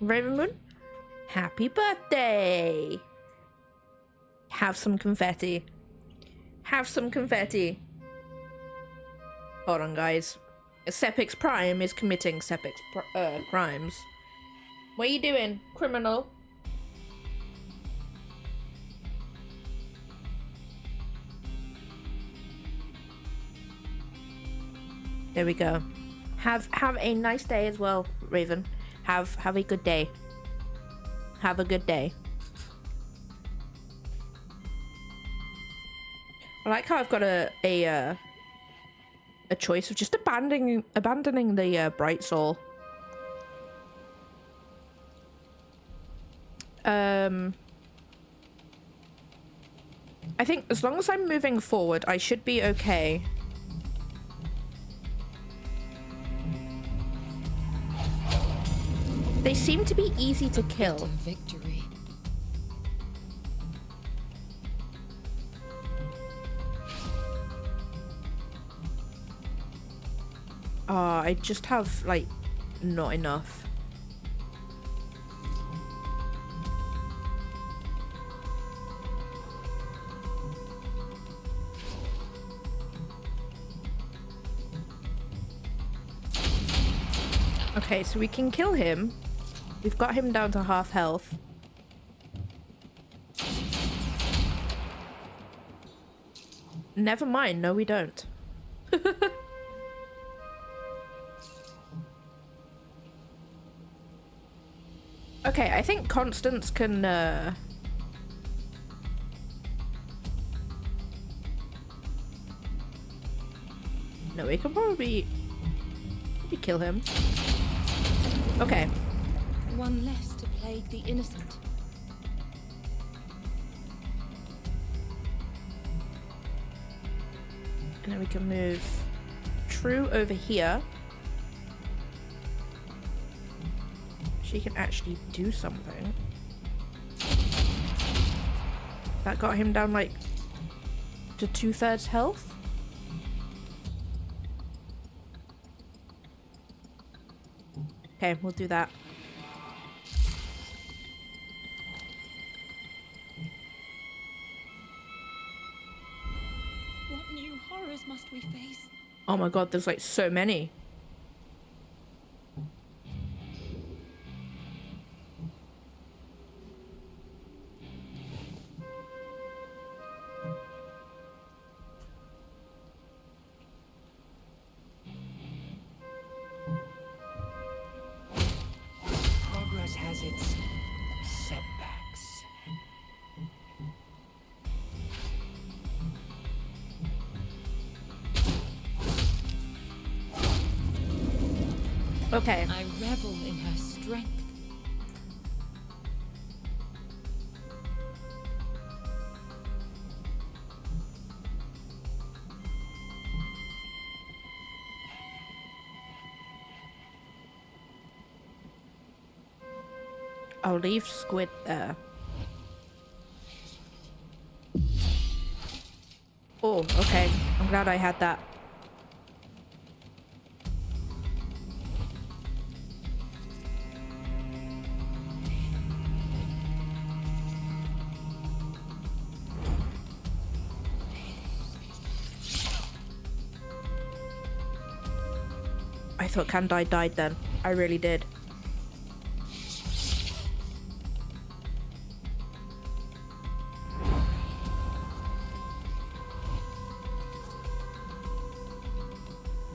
Raven Moon, happy birthday! Have some confetti. Have some confetti. Hold on, guys. Sepix Prime is committing crimes. What are you doing, criminal? There we go. Have a nice day as well, Raven. Have a good day. Have a good day. I like how I've got a choice of just abandoning the bright soul. I think as long as I'm moving forward, I should be okay. They seem to be easy to kill. Victory. I just have, like, not enough. Okay, so we can kill him. We've got him down to half health. Never mind, no we don't. Okay, I think Constance can no, we can probably kill him. Okay. One less to plague the innocent. And then we can move True over here. She can actually do something. That got him down like to 2/3 health. Okay, we'll do that. What new horrors must we face? Oh my god, there's like so many. Progress has its setbacks. Okay. I revel in her strength. I'll leave Squid there. Oh, okay. I'm glad I had that. I thought Kandai died then. I really did.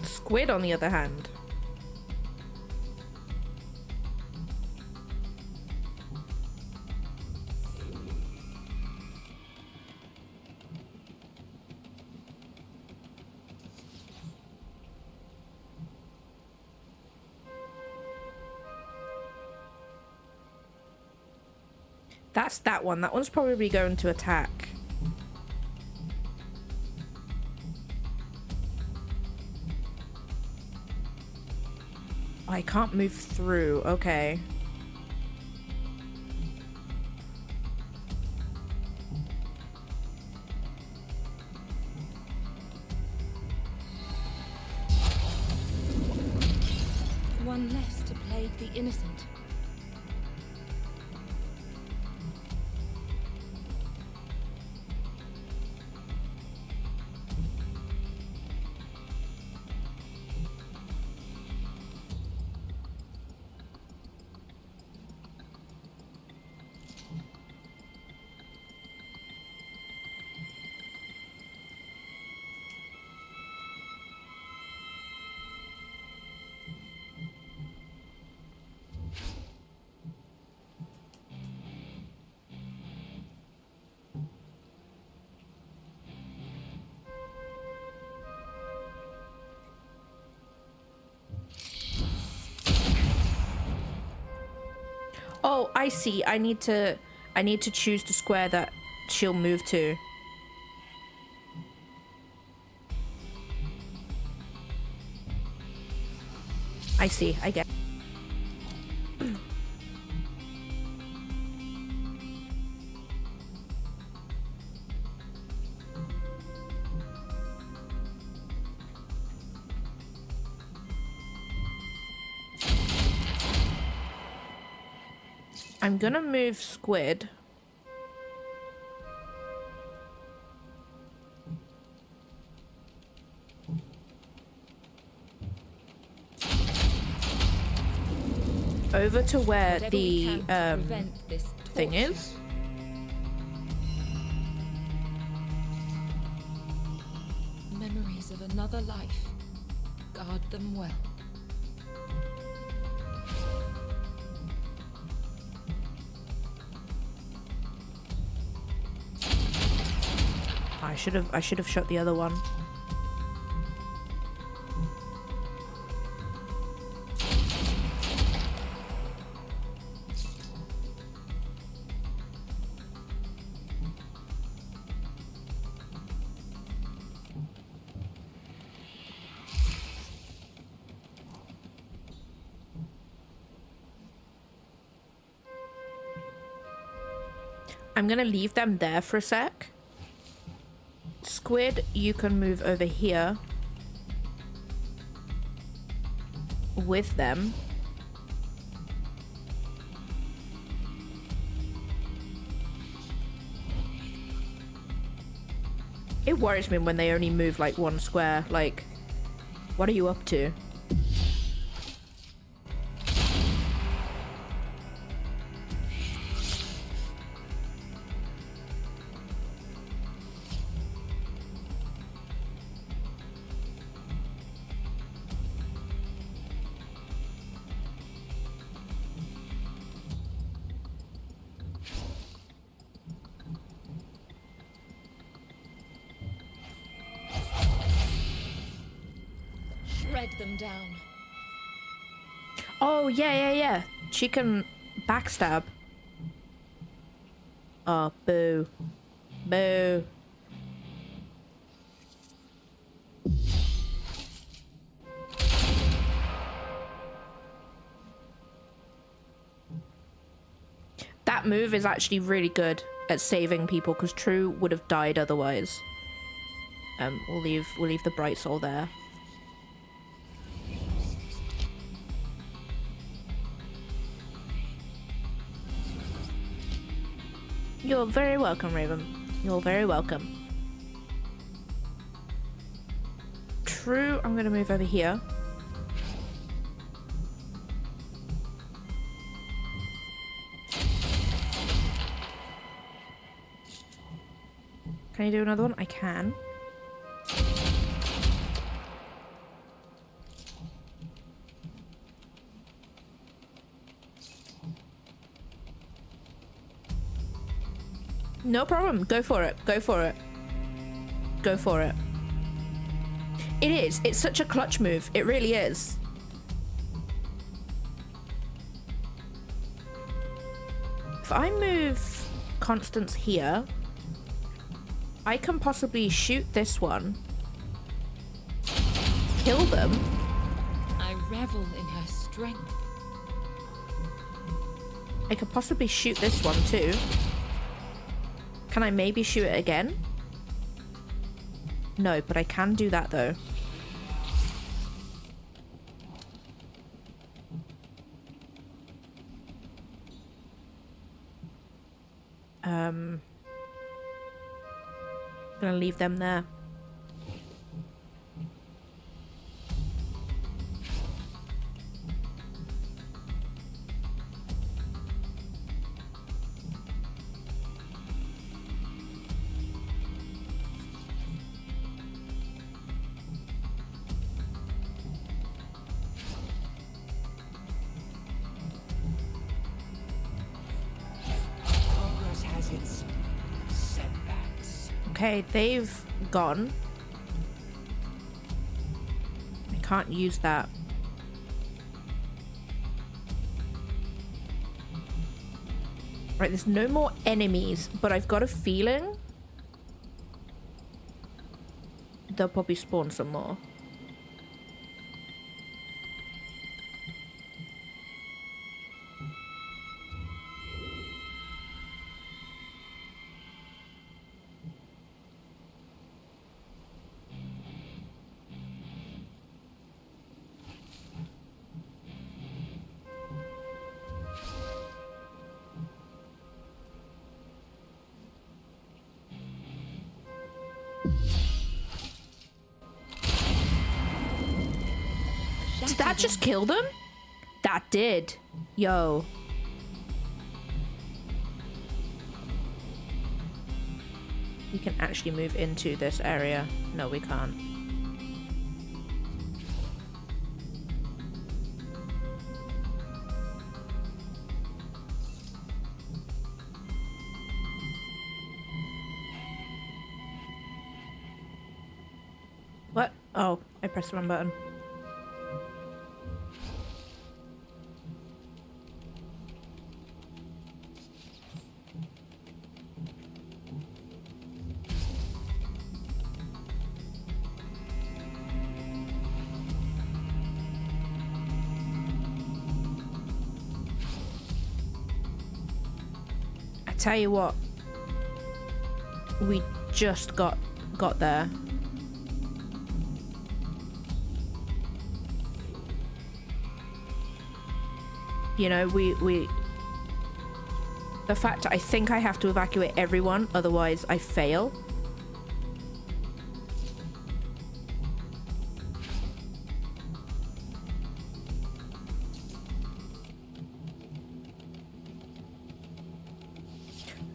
Squid, on the other hand. That's that one. That one's probably going to attack. I can't move through. Okay. one less to plague the innocent. Oh, I see. I need to choose the square that she'll move to. I see. I get. I'm gonna move Squid. Over to where Whatever the we can to prevent this thing torture. is. Memories of another life. Guard them well. I should have shot the other one. I'm gonna leave them there for a sec. Squid, you can move over here with them. It worries me when they only move like one square. Like, what are you up to? Shred them down. Oh, yeah. She can backstab. Oh, boo. Boo. That move is actually really good at saving people because True would have died otherwise. We'll leave the bright soul there. You're very welcome, Raven. You're very welcome. True, I'm gonna move over here. Can I do another one? I can. No problem. Go for it. Go for it. Go for it. It is. It's such a clutch move. It really is. If I move Constance here, I can possibly shoot this one, kill them. I revel in her strength. I could possibly shoot this one too. Can I maybe shoot it again? No, but I can do that though. Gonna leave them there. Progress has its setbacks. Okay, they've gone. I can't use that. Right, there's no more enemies, but I've got a feeling they'll probably spawn some more. Did that just kill them? That did. Yo. We can actually move into this area. No, we can't. What? Oh, I pressed the wrong button. I tell you what, we just got there. You know, the fact I think I have to evacuate everyone, otherwise I fail.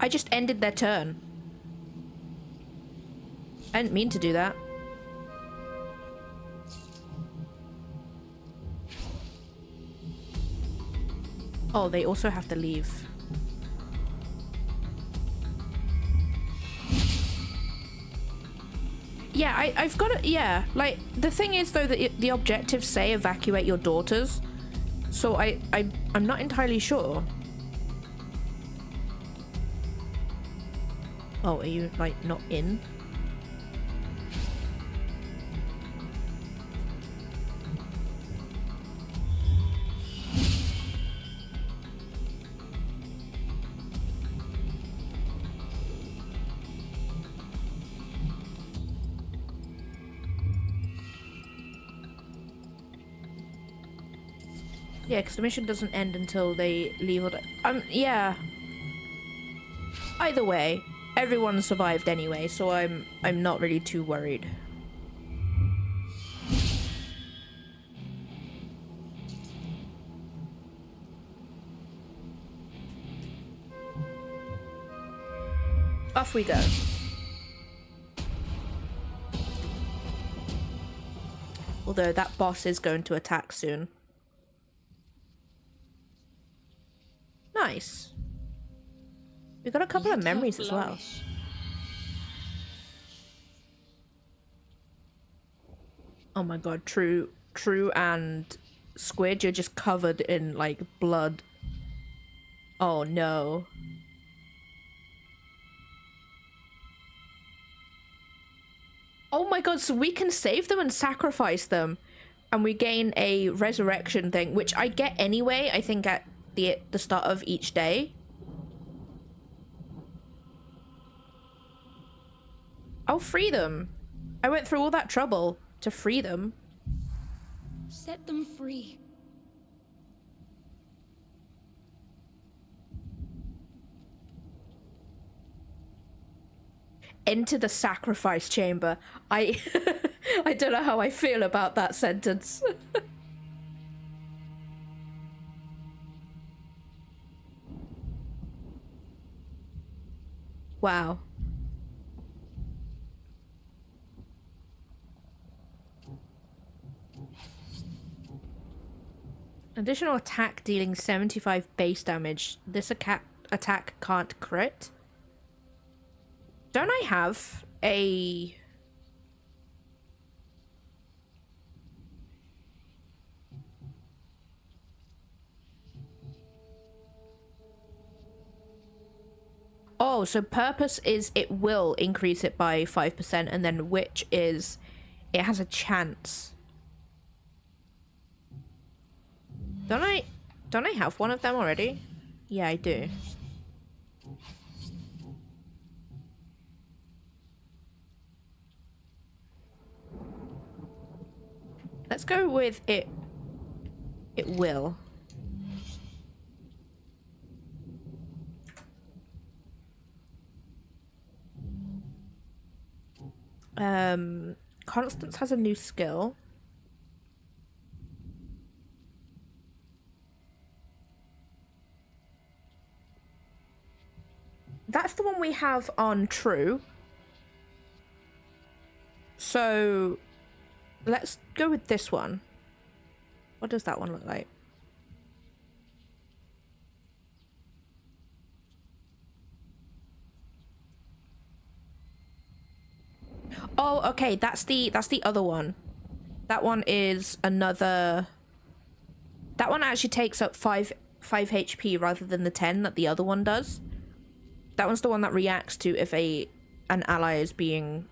I just ended their turn. I didn't mean to do that. Oh, they also have to leave. Yeah, I've got to, yeah. Like, the thing is, though, that the objectives say evacuate your daughters. So I'm not entirely sure. Oh, are you, like, not in? Yeah, because the mission doesn't end until they leave. Yeah. Either way, everyone survived anyway, so I'm not really too worried. Off we go. Although that boss is going to attack soon. Nice. We got a couple of memories as well. Oh my god, True and Squid, you're just covered in, like, blood. Oh no. Oh my god, so we can save them and sacrifice them. And we gain a resurrection thing, which I get anyway, I think at the start of each day. I'll free them. I went through all that trouble to free them. Set them free. Enter the sacrifice chamber. I I don't know how I feel about that sentence. Wow. Additional attack dealing 75 base damage. This attack can't crit. Don't I have a... Oh, so purpose is it will increase it by 5%, and then witch is it has a chance. Don't I have one of them already? Yeah, I do. Let's go with it. It will. Constance has a new skill. That's the one we have on True. So let's go with this one. What does that one look like? Oh, okay, that's the other one. That one is another... That one actually takes up 5 HP rather than the 10 that the other one does. That one's the one that reacts to if an ally is being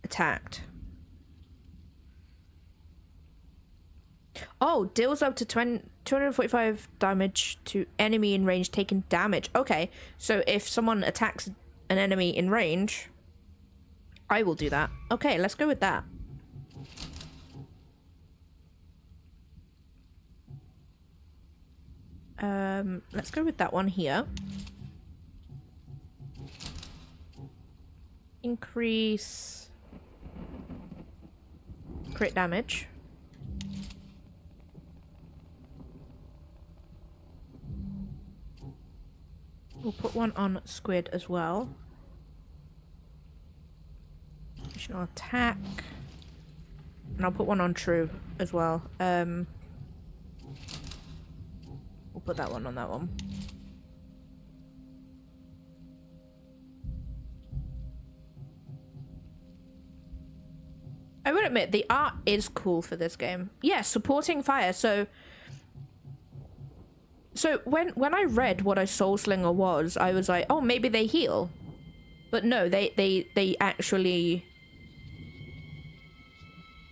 attacked. Oh, deals up to 245 damage to enemy in range taking damage. Okay, so if someone attacks an enemy in range, I will do that. Okay, let's go with that. Let's go with that one here. Increase crit damage. We'll put one on squid as well. Additional attack. And I'll put one on true as well. We'll put that one on that one. I would admit, the art is cool for this game. Yeah, supporting fire, so when I read what a soul slinger was, I was like, oh, maybe they heal. But no, they actually...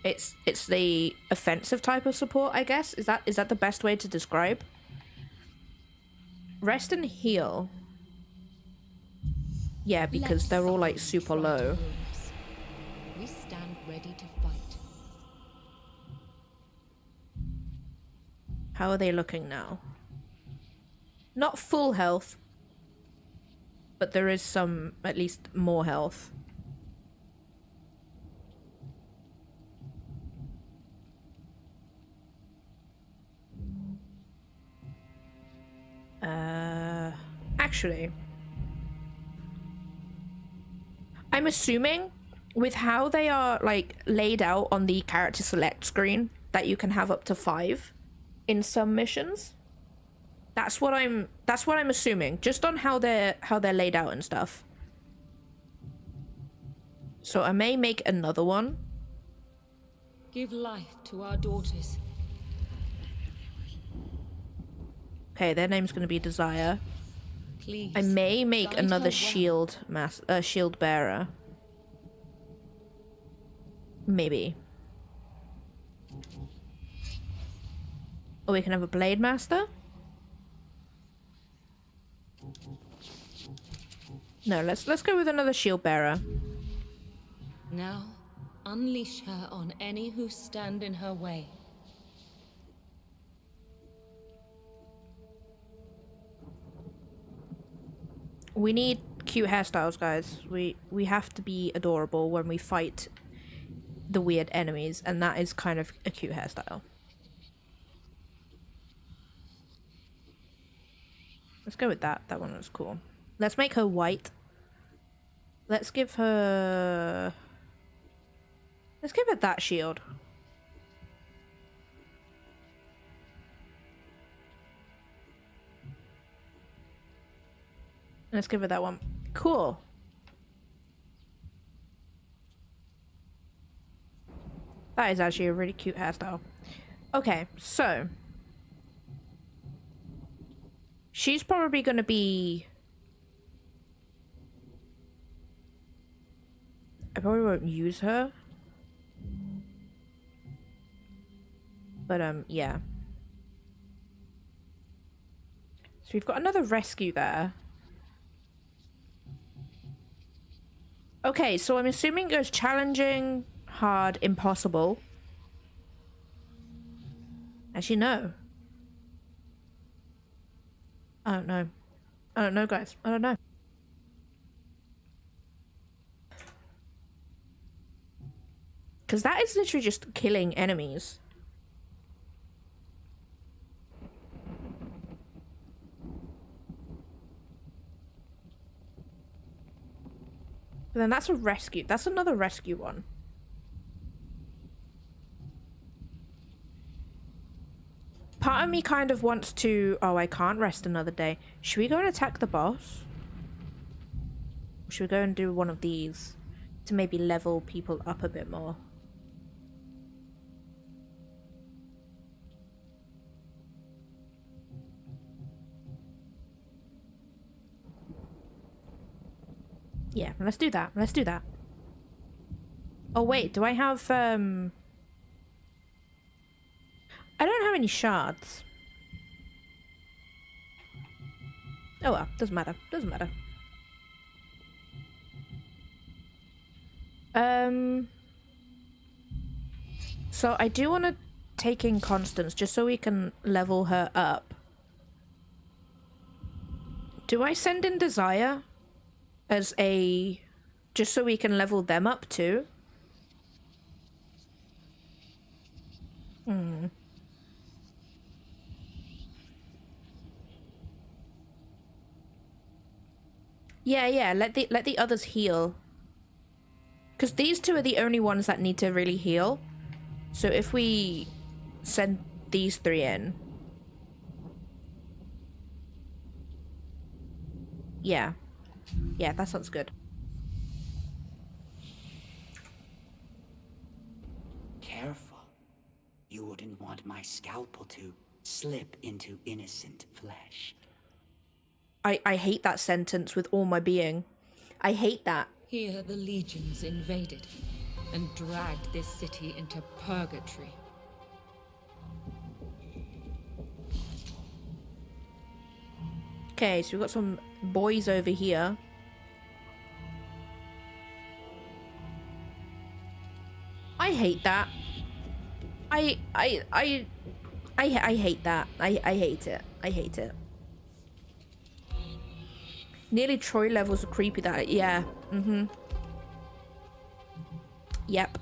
It's the offensive type of support, I guess. Is that the best way to describe? Rest and heal. Yeah, because they're all like super low. We stand ready to fight. How are they looking now? Not full health, but there is some, at least more health. Actually, I'm assuming with how they are like laid out on the character select screen that you can have up to 5 in some missions. That's what I'm assuming, just on how they're laid out and stuff. So I may make another one. Give life to our daughters. Okay, their name's gonna be Desire. Please. I may make guide another her well. shield bearer. Maybe. Oh, we can have a blade master? No, let's go with another shield bearer. Now, unleash her on any who stand in her way. We need cute hairstyles, guys. We have to be adorable when we fight the weird enemies, and that is kind of a cute hairstyle. Let's go with that. That one looks cool. Let's make her white. Let's give her that shield. Let's give her that one. Cool. That is actually a really cute hairstyle. Okay, so she's probably gonna be... I probably won't use her. But, yeah. So we've got another rescue there. Okay, so I'm assuming it goes challenging, hard, impossible. Actually, no. I don't know. I don't know, guys. I don't know. Because that is literally just killing enemies. But then that's a rescue. That's another rescue one. Part of me kind of wants to... Oh, I can't rest another day. Should we go and attack the boss? Or should we go and do one of these to maybe level people up a bit more? Yeah, let's do that. Let's do that. Oh, wait. Do I have... I don't have any shards. Oh well, doesn't matter. Doesn't matter. So I do want to take in Constance just so we can level her up. Do I send in Desire as a... just so we can level them up too? Yeah, let the others heal. Because these two are the only ones that need to really heal. So if we send these three in... Yeah. Yeah, that sounds good. Careful. You wouldn't want my scalpel to slip into innocent flesh. I hate that sentence with all my being. I hate that. Here the legions invaded and dragged this city into purgatory. Okay, so we've got some boys over here. I hate that. I hate that. I hate it. I hate it. Nearly Troy levels of creepy that, yeah. Yep.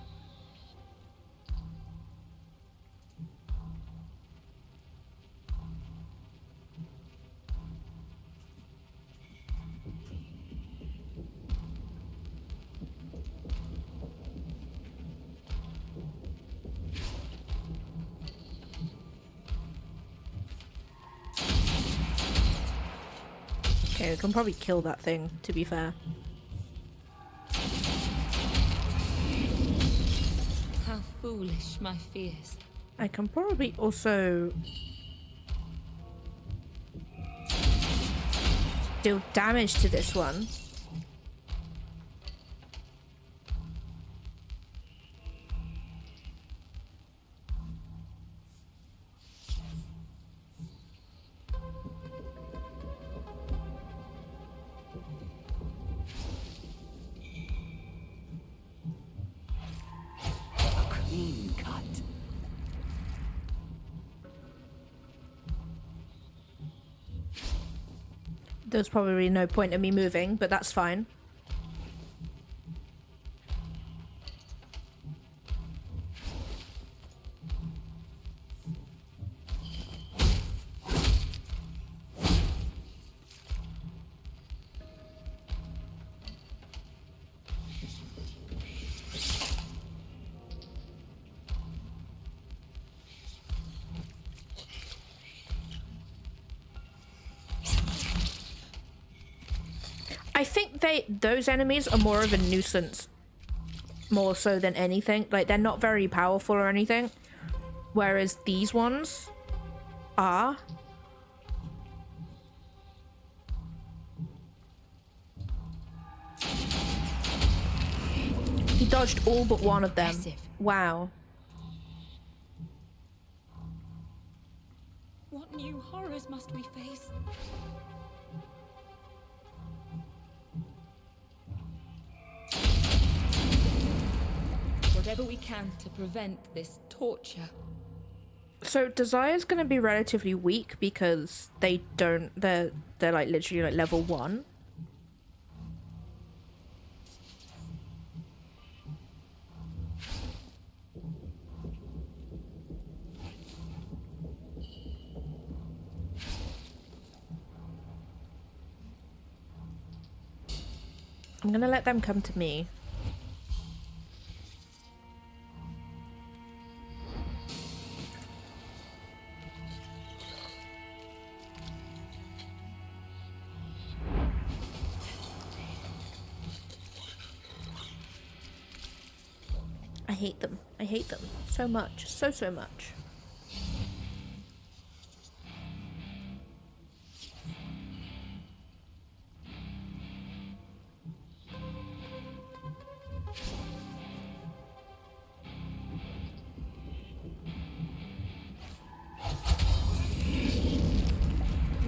Okay, we can probably kill that thing, to be fair. How foolish my fears. I can probably also deal damage to this one. Clean cut. There's probably no point in me moving, but that's fine. I think those enemies are more of a nuisance, more so than anything. Like, they're not very powerful or anything, whereas these ones are. He dodged all but one of them. Impressive. Wow. What new horrors must we face? Whatever we can to prevent this torture. So Desire's gonna be relatively weak because they're like literally like level 1. I'm gonna let them come to me. I hate them. I hate them so much. So much.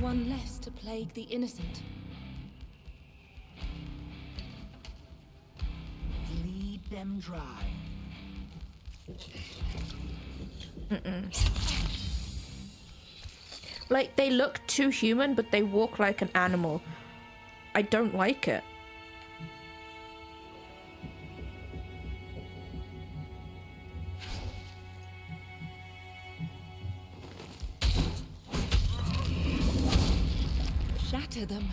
One less to plague the innocent. Bleed them dry. Like, they look too human, but they walk like an animal. I don't like it. Shatter them.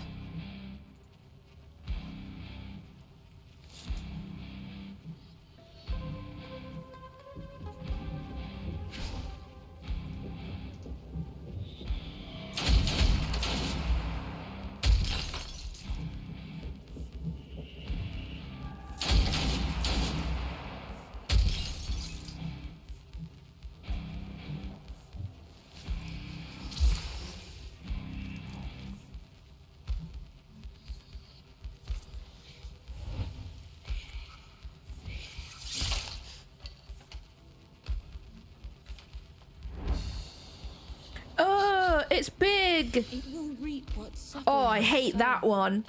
It's big! It will reap what suffering Oh, I has hate sown. that one.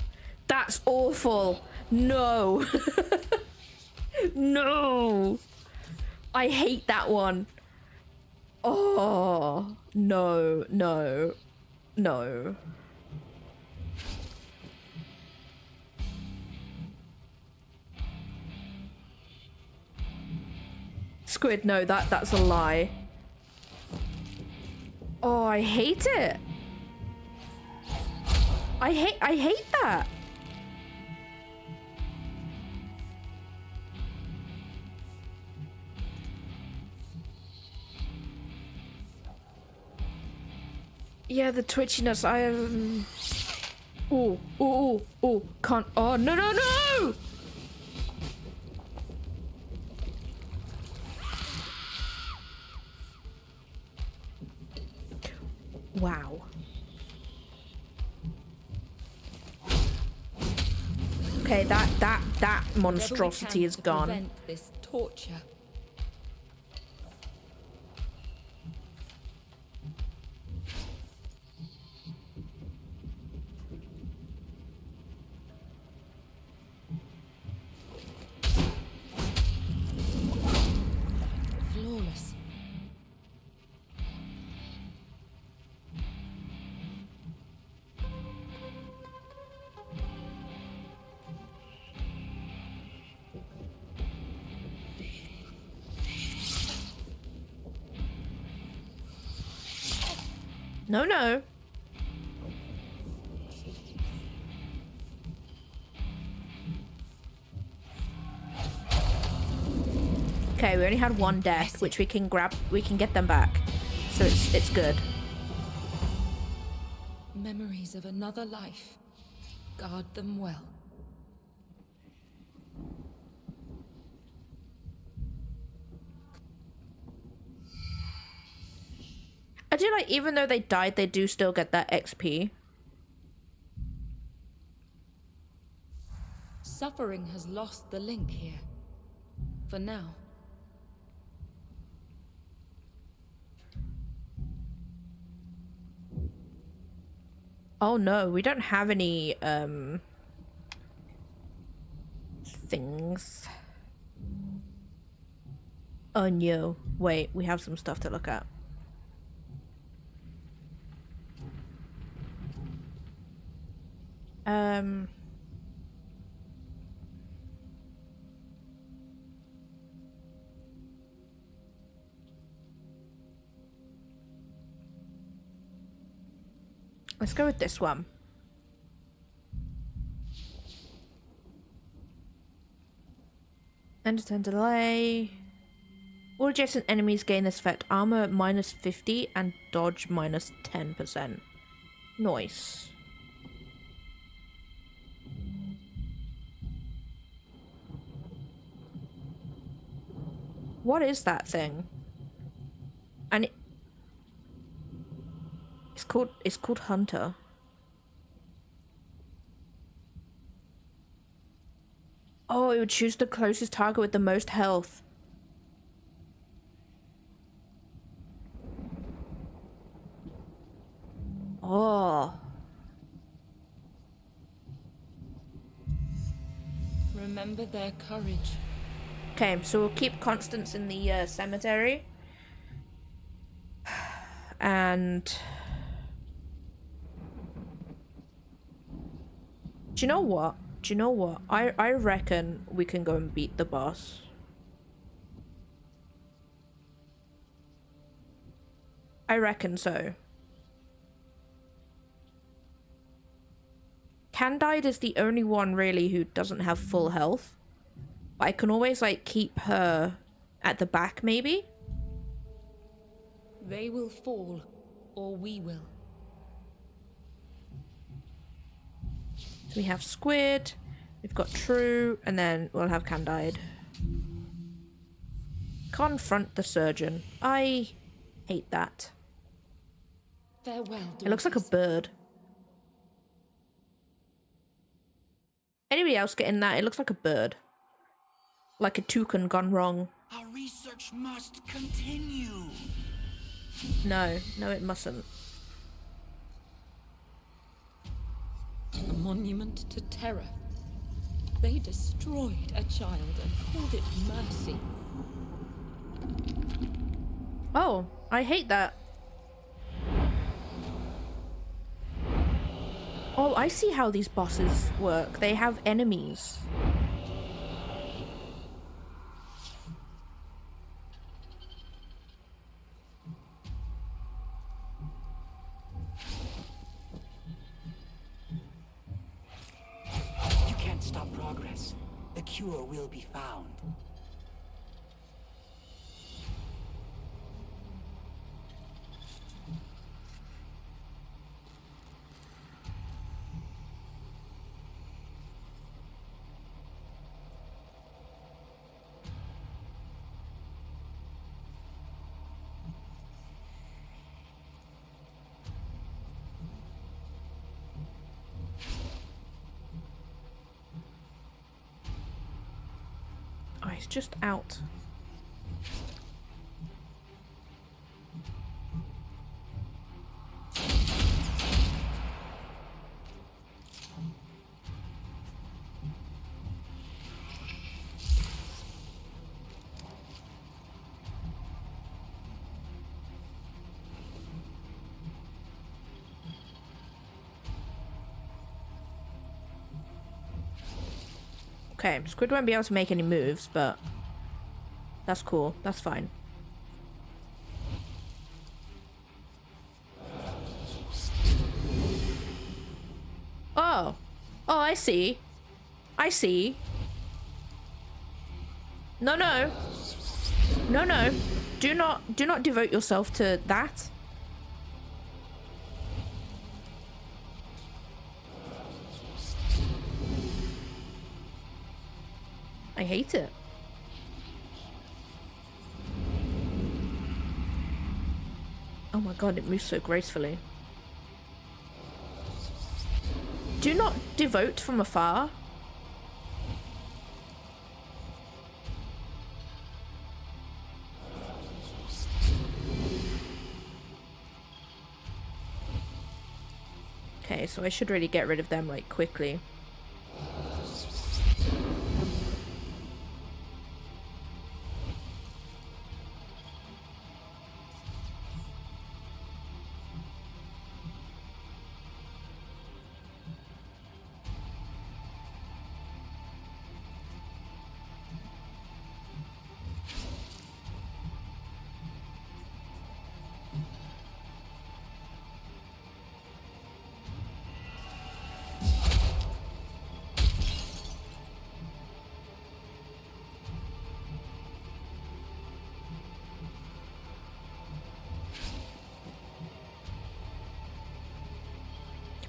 That's awful. No. No. I hate that one. Oh, no, no, no. Squid, no, that's a lie. Oh, I hate it. I hate that. Yeah, the twitchiness, oh, can't, oh, no, no, no! Wow. Okay, that monstrosity is gone. Prevent this torture. Flawless. No, no. Okay, we only had one death, which we can grab. We can get them back, so it's good. Memories of another life. Guard them well. I do like, even though they died, they do still get that XP. Suffering has lost the link here. For now. Oh no, we don't have any things. Oh no. Wait, we have some stuff to look at. Let's go with this one. End to turn delay. All adjacent enemies gain this effect. Armor minus 50 and dodge minus 10%. Nice. What is that thing? And it's called Hunter. Oh, it would choose the closest target with the most health. Oh. Remember their courage. Okay, so we'll keep Constance in the cemetery. And... Do you know what? Do you know what? I reckon we can go and beat the boss. I reckon so. Candide is the only one really who doesn't have full health. I can always like keep her at the back maybe. They will fall, or we will. So we have Squid, we've got True, and then we'll have Candide. Confront the surgeon. I hate that. Farewell, It looks like a daughters. bird. Anybody else getting that? It looks like a bird. Like a toucan gone wrong. Our research must continue. No, no it mustn't. A monument to terror. They destroyed a child and called it mercy. Oh, I hate that. Oh, I see how these bosses work. They have enemies. You can't stop progress. The cure will be found. Oh, he's just out. Okay, Squid won't be able to make any moves, but that's cool. That's fine. Oh. Oh, I see. I see. No, no. No, no. Do not devote yourself to that. I hate it. Oh my god, it moves so gracefully. Do not devote from afar. Okay, so I should really get rid of them, like, quickly.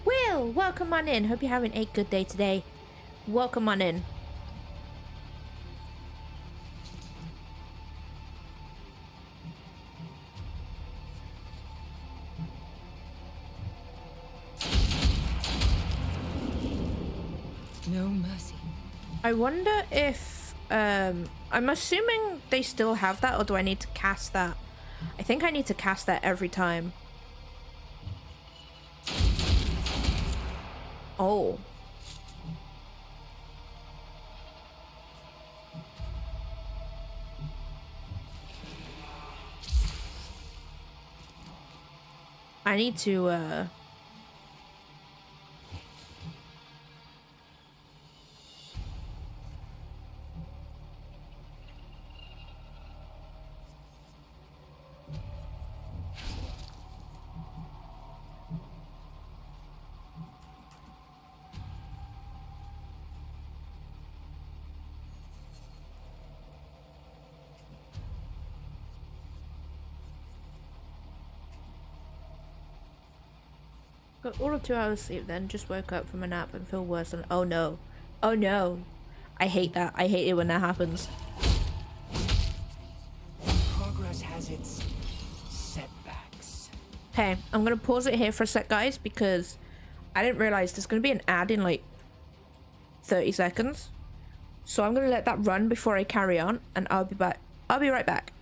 Will, welcome on in. Hope you're having a good day today. Welcome on in. No mercy. I wonder if I'm assuming they still have that, or do I need to cast that? I think I need to cast that every time. Oh. I need to got all of 2 hours sleep, then just woke up from a nap and feel worse than— oh no. Oh no. I hate that. I hate it when that happens. Progress has its setbacks. Okay, I'm gonna pause it here for a sec, guys, because I didn't realize there's gonna be an ad in like 30 seconds. So I'm gonna let that run before I carry on, and I'll be back. I'll be right back.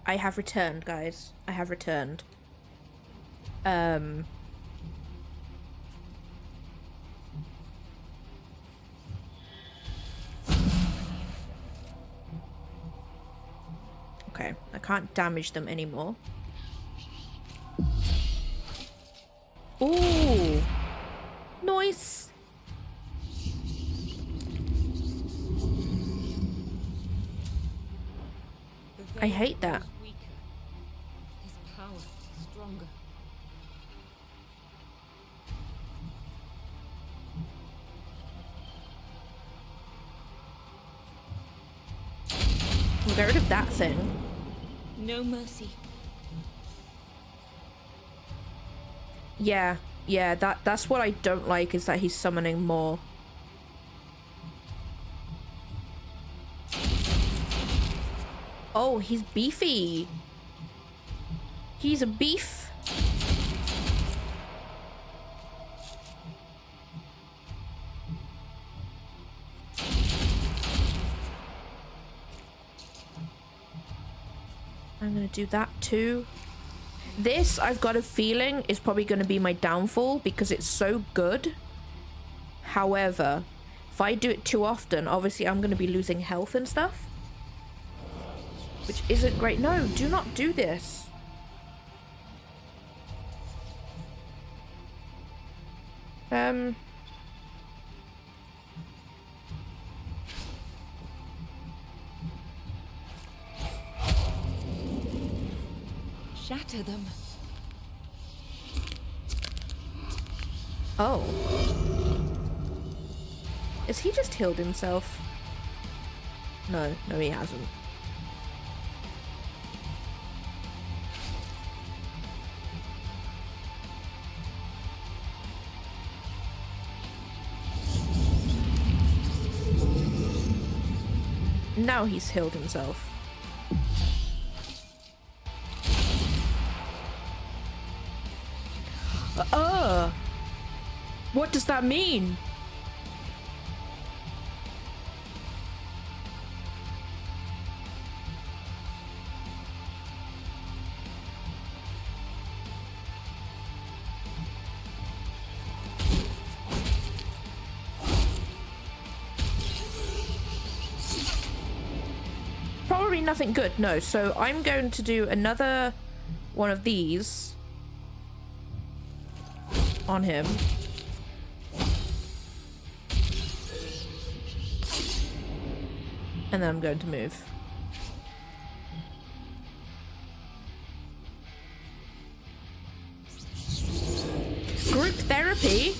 I have returned, guys. I have returned. Okay, I can't damage them anymore. Ooh, nice. I hate that. Weaker. His power stronger. We'll get rid of that thing. No mercy. Yeah, that's what I don't like, is that he's summoning more. Oh, he's beefy. He's a beef. I'm gonna do that too. This, I've got a feeling, is probably going to be my downfall because it's so good. However, if I do it too often, obviously I'm going to be losing health and stuff, which isn't great. No, do not do this. Shatter them. Oh. Has he just healed himself? No, he hasn't. Now he's healed himself. What does that mean? Probably nothing good, no. So I'm going to do another one of these on him. And then I'm going to move. Group therapy?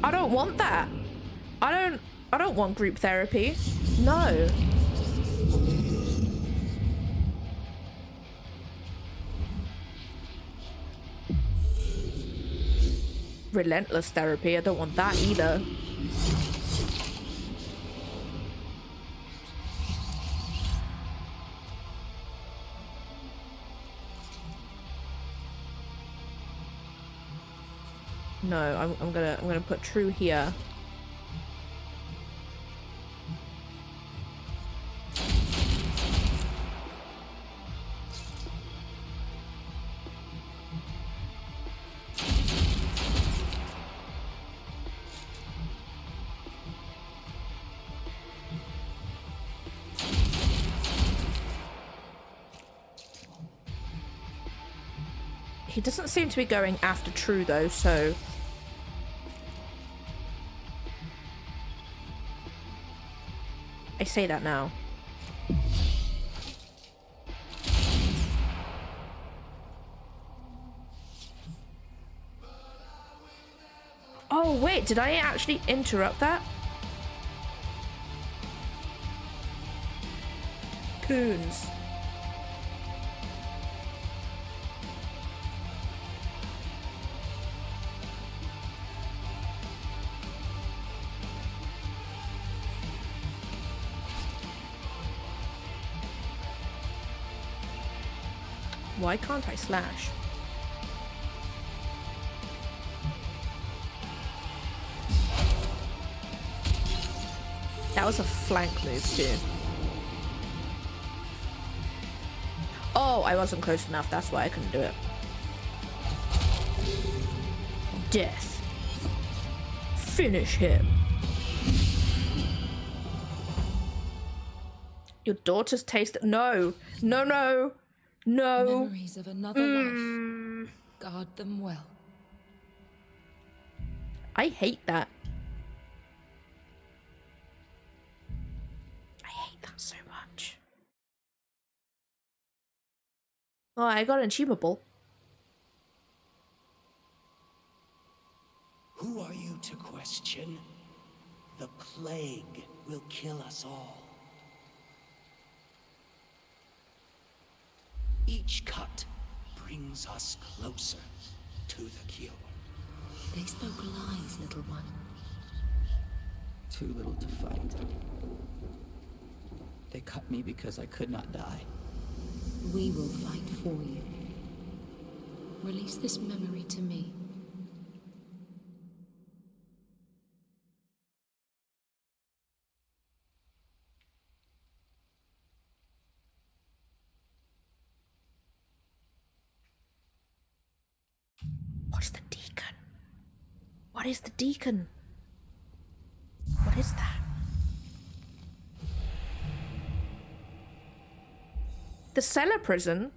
I don't want that. I don't want group therapy. No. Relentless therapy. I don't want that either. No, I'm gonna put true here. He doesn't seem to be going after true though, so I say that now. Oh wait, did I actually interrupt that? Coons. Why can't I slash? That was a flank move too. Oh, I wasn't close enough. That's why I couldn't do it. Death. Finish him. Your daughter's taste. No. No, no. No. Memories of another life. Guard them well. I hate that. I hate that so much. Oh, I got an achievable. Who are you to question? The plague will kill us all. Each cut brings us closer to the cure. They spoke lies, little one. Too little to fight. They cut me because I could not die. We will fight for you. Release this memory to me. What's the deacon? What is the deacon? What is that? The cellar prison?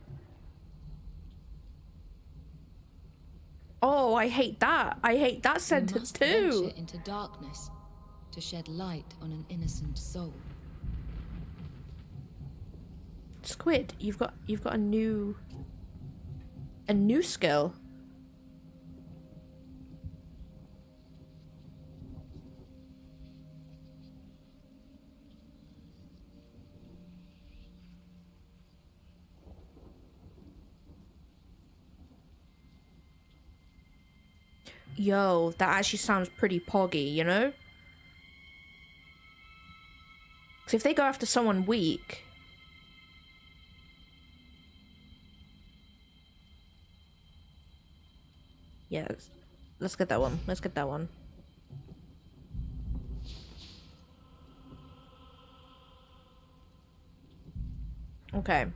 Oh, I hate that. I hate that sentence You must too. venture into darkness to shed light on an innocent soul. Squid, you've got a new skill. Yo, that actually sounds pretty poggy, you know? Because if they go after someone weak... Yeah, let's get that one. Let's get that one. Okay.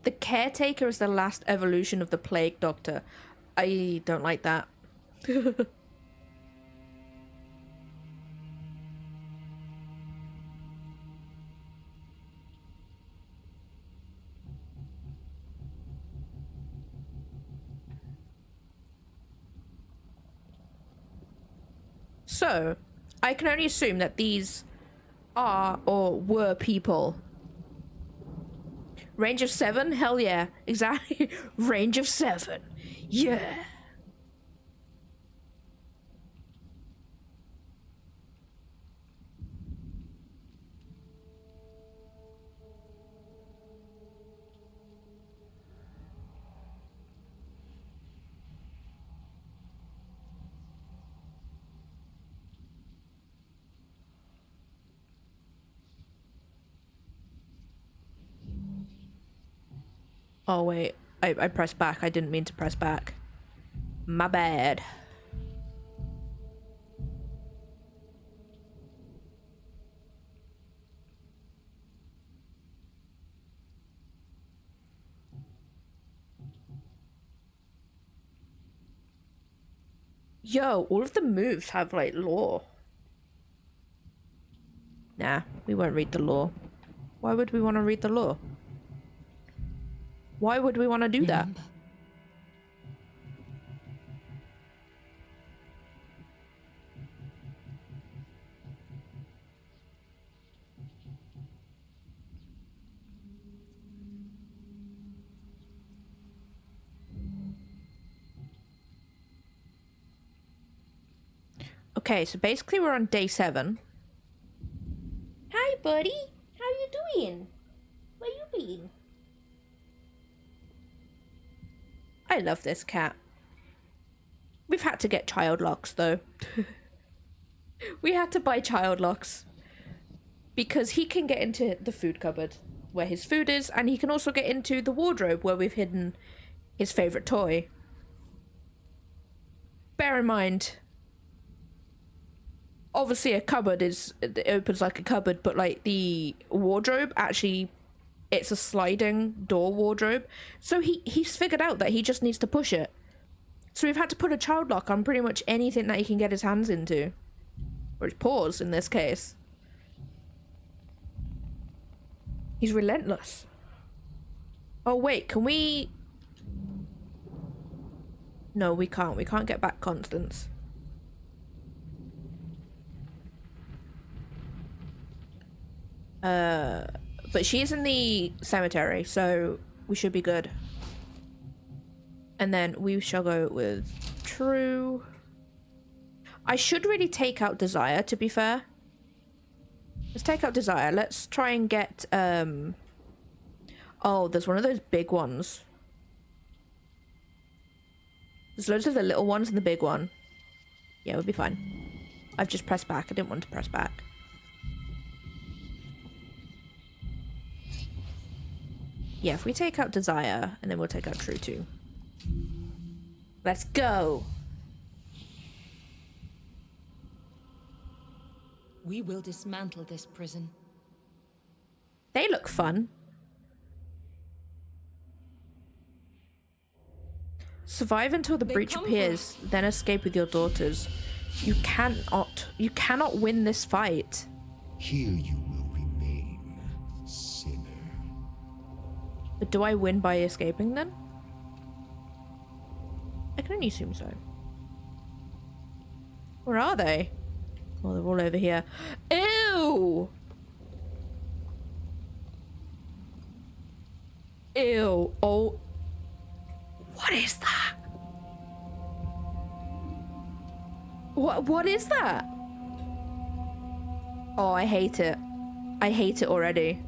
The caretaker is the last evolution of the plague doctor. I don't like that. So, I can only assume that these are or were people. Range of 7? Hell yeah. Exactly. Range of 7. Yeah. Oh, wait. I pressed back. I didn't mean to press back. My bad. Yo, all of the moves have, like, lore. Nah, we won't read the lore. Why would we want to read the lore? Why would we want to do that? Remember, Okay, so basically we're on day 7. Hi, buddy. How you doing? Where you been? I love this cat. We've had to get child locks, though. We had to buy child locks. Because he can get into the food cupboard, where his food is, and he can also get into the wardrobe, where we've hidden his favourite toy. Bear in mind, obviously a cupboard it opens like a cupboard, but like the wardrobe actually, it's a sliding door wardrobe. So he's figured out that he just needs to push it. So we've had to put a child lock on pretty much anything that he can get his hands into. Or his paws, in this case. He's relentless. Oh, wait, can we... No, we can't. We can't get back Constance. But she is in the cemetery, so we should be good. And then we shall go with True. I should really take out Desire, to be fair. Let's take out Desire. Let's try and get, oh, there's one of those big ones. There's loads of the little ones and the big one. Yeah, we'll be fine. I've just pressed back. I didn't want to press back. Yeah, if we take out Desire, and then we'll take out True too. Let's go! We will dismantle this prison. They look fun. Survive until the breach appears, then escape with your daughters. You cannot win this fight. Here you will remain, sinner. But do I win by escaping then? I can only assume so. Where are they? Oh, they're all over here. Ew! Ew. Oh. What is that? What is that? Oh, I hate it. I hate it already.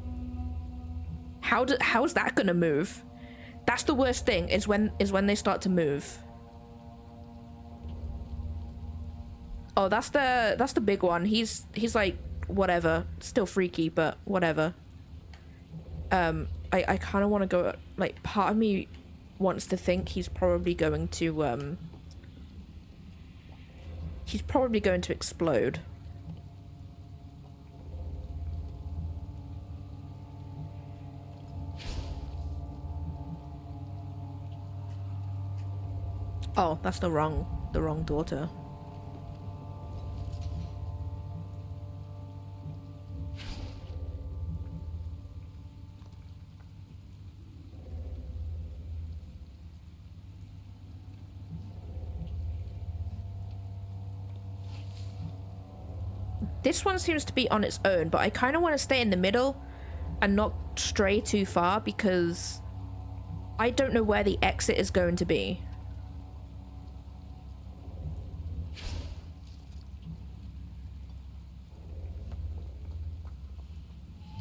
How's that gonna move? That's the worst thing, is when they start to move. Oh, that's the big one. He's like whatever, still freaky, but whatever. I kind of want to go, like, part of me wants to think he's probably going to explode. Oh, that's the wrong daughter. This one seems to be on its own, but I kind of want to stay in the middle and not stray too far because I don't know where the exit is going to be.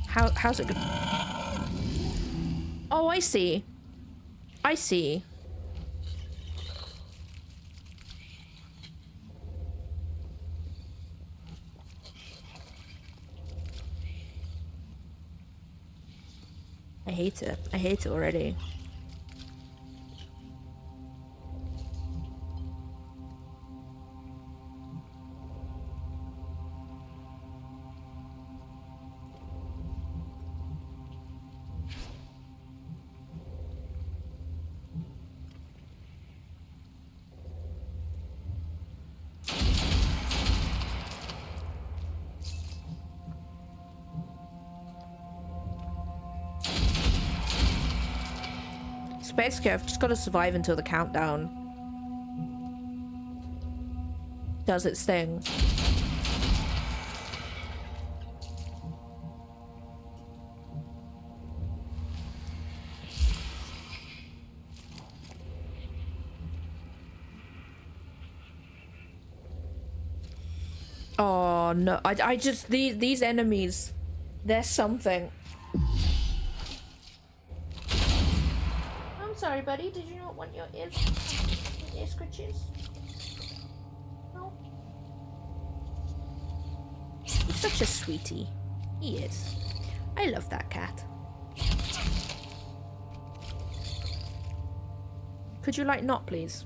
How's it going? Oh, I see. I see. I hate it. I hate it already. Basically, I've just got to survive until the countdown does its thing. Oh no, I just, these enemies, they're something. Sorry, buddy. Did you not want your ear scratches? No. He's such a sweetie. He is. I love that cat. Could you like not, please?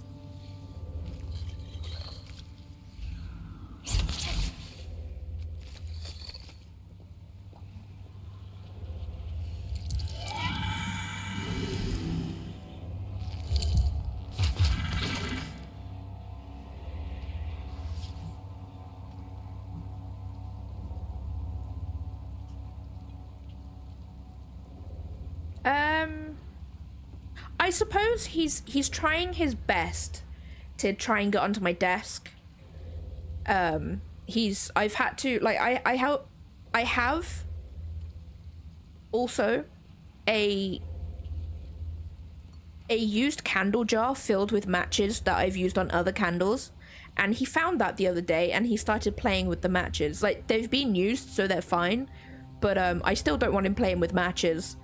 I suppose he's trying his best to try and get onto my desk. I've had to, like, I have also a used candle jar filled with matches that I've used on other candles, and he found that the other day and he started playing with the matches. Like, they've been used, so they're fine, but I still don't want him playing with matches.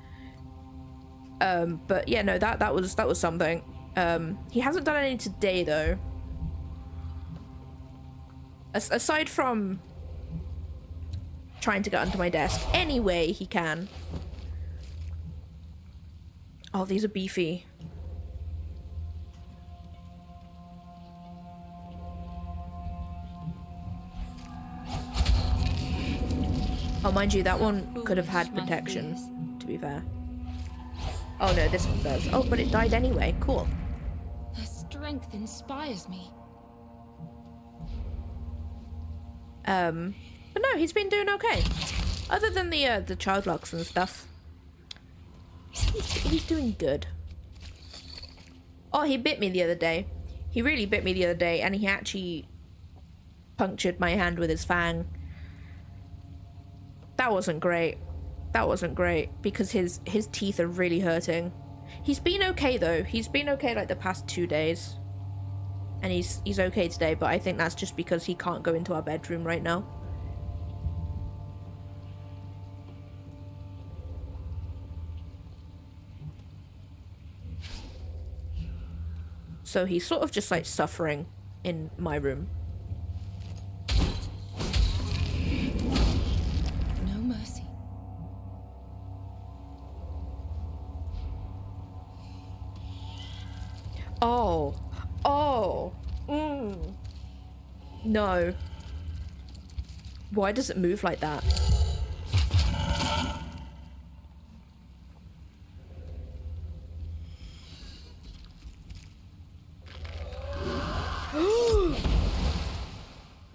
But yeah, no, that was something. He hasn't done any today though. Aside from trying to get onto my desk any way he can. Oh, these are beefy. Oh, mind you, that one could have had protection, to be fair. Oh no, this one does. Oh, but it died anyway. Cool. Her strength inspires me. But no, he's been doing okay. Other than the child locks and stuff. He's doing good. Oh, he bit me the other day. He really bit me the other day, and he actually punctured my hand with his fang. That wasn't great. That wasn't great, because his teeth are really hurting. He's been okay though. He's been okay like the past 2 days. And he's okay today, but I think that's just because he can't go into our bedroom right now. So he's sort of just like suffering in my room. No mercy. Oh. Oh. No. Why does it move like that?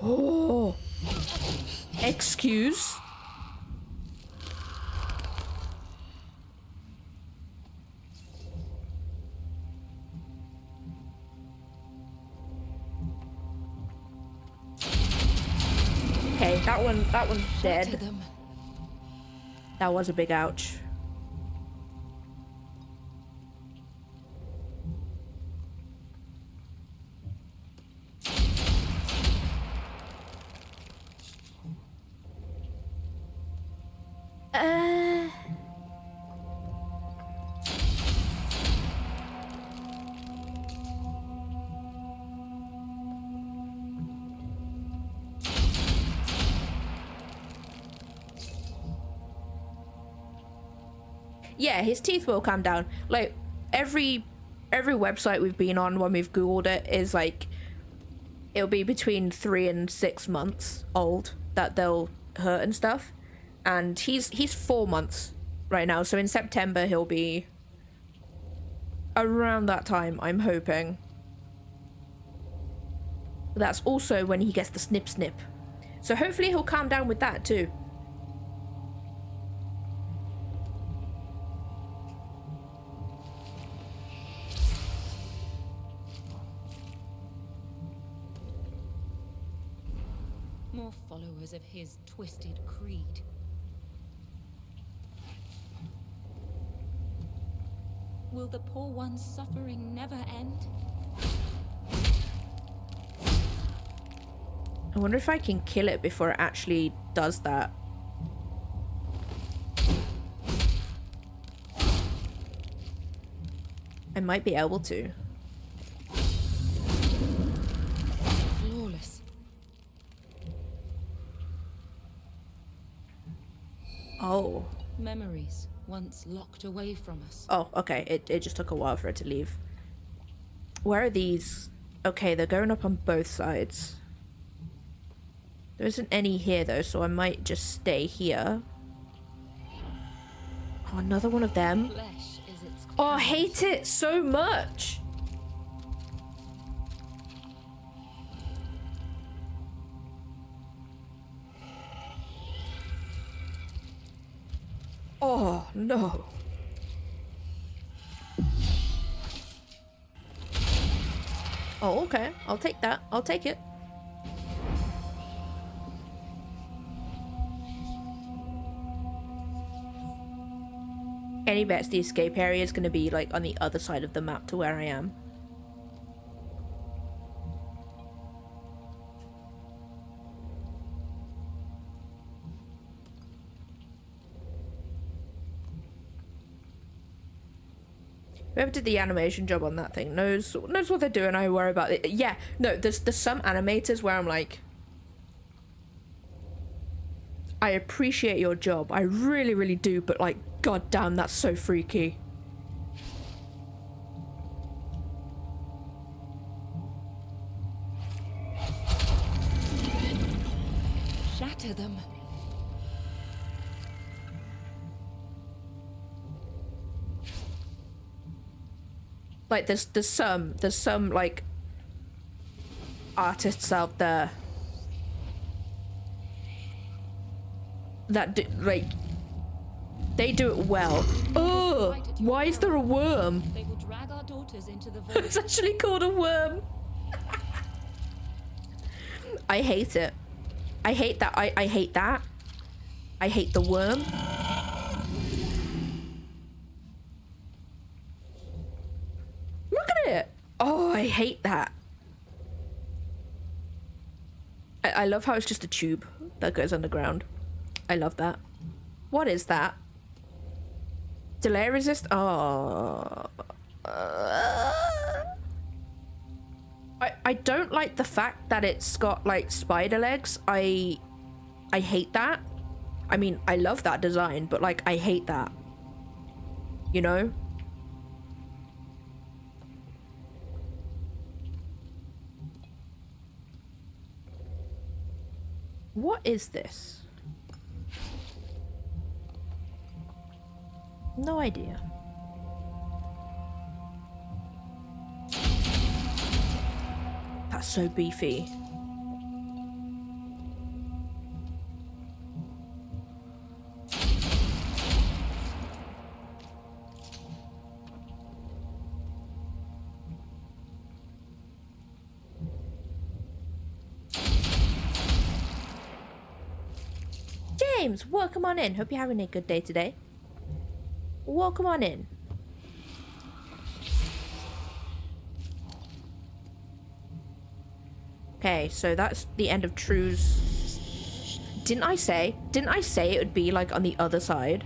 Oh. Excuse? Okay, that one's Shatter dead. them. That was a big ouch. Yeah, his teeth will calm down. Like, every website we've been on when we've Googled it is like, it'll be between 3 and 6 months old that they'll hurt and stuff. And he's 4 months right now, so in September he'll be around that time, I'm hoping. That's also when he gets the snip snip. So hopefully he'll calm down with that too. More followers of his twisted creed. Will the poor one's suffering never end? I wonder if I can kill it before it actually does that. I might be able to. Flawless. Oh. Memories once locked away from us. Oh, okay. It just took a while for it to leave. Where are these? Okay, they're going up on both sides. There isn't any here though, so I might just stay here. Oh, another one of them. Flesh is its Oh, I hate it so much. Oh, no. Oh, okay. I'll take that. I'll take it. Any bets the escape area is going to be like on the other side of the map to where I am? Whoever did the animation job on that thing knows what they're doing. I worry about it. Yeah, no, there's some animators where I'm like, I appreciate your job. I really, really do, but like, god damn, that's so freaky. Shatter them. Like there's some like artists out there that do, like, they do it well. Oh, why is there a worm? They will drag our daughters into the It's void. actually called a worm. I hate it. I hate that. I hate that. I hate the worm. Look at it. Oh, I hate that. I love how it's just a tube that goes underground. I love that. What is that? Delay resist? Oh. I don't like the fact that it's got like spider legs. I hate that. I mean, I love that design, but like I hate that. You know? What is this? No idea. That's so beefy. James, welcome on in. Hope you're having a good day today. Welcome on in. Okay, so that's the end of True's. Didn't I say it would be like on the other side?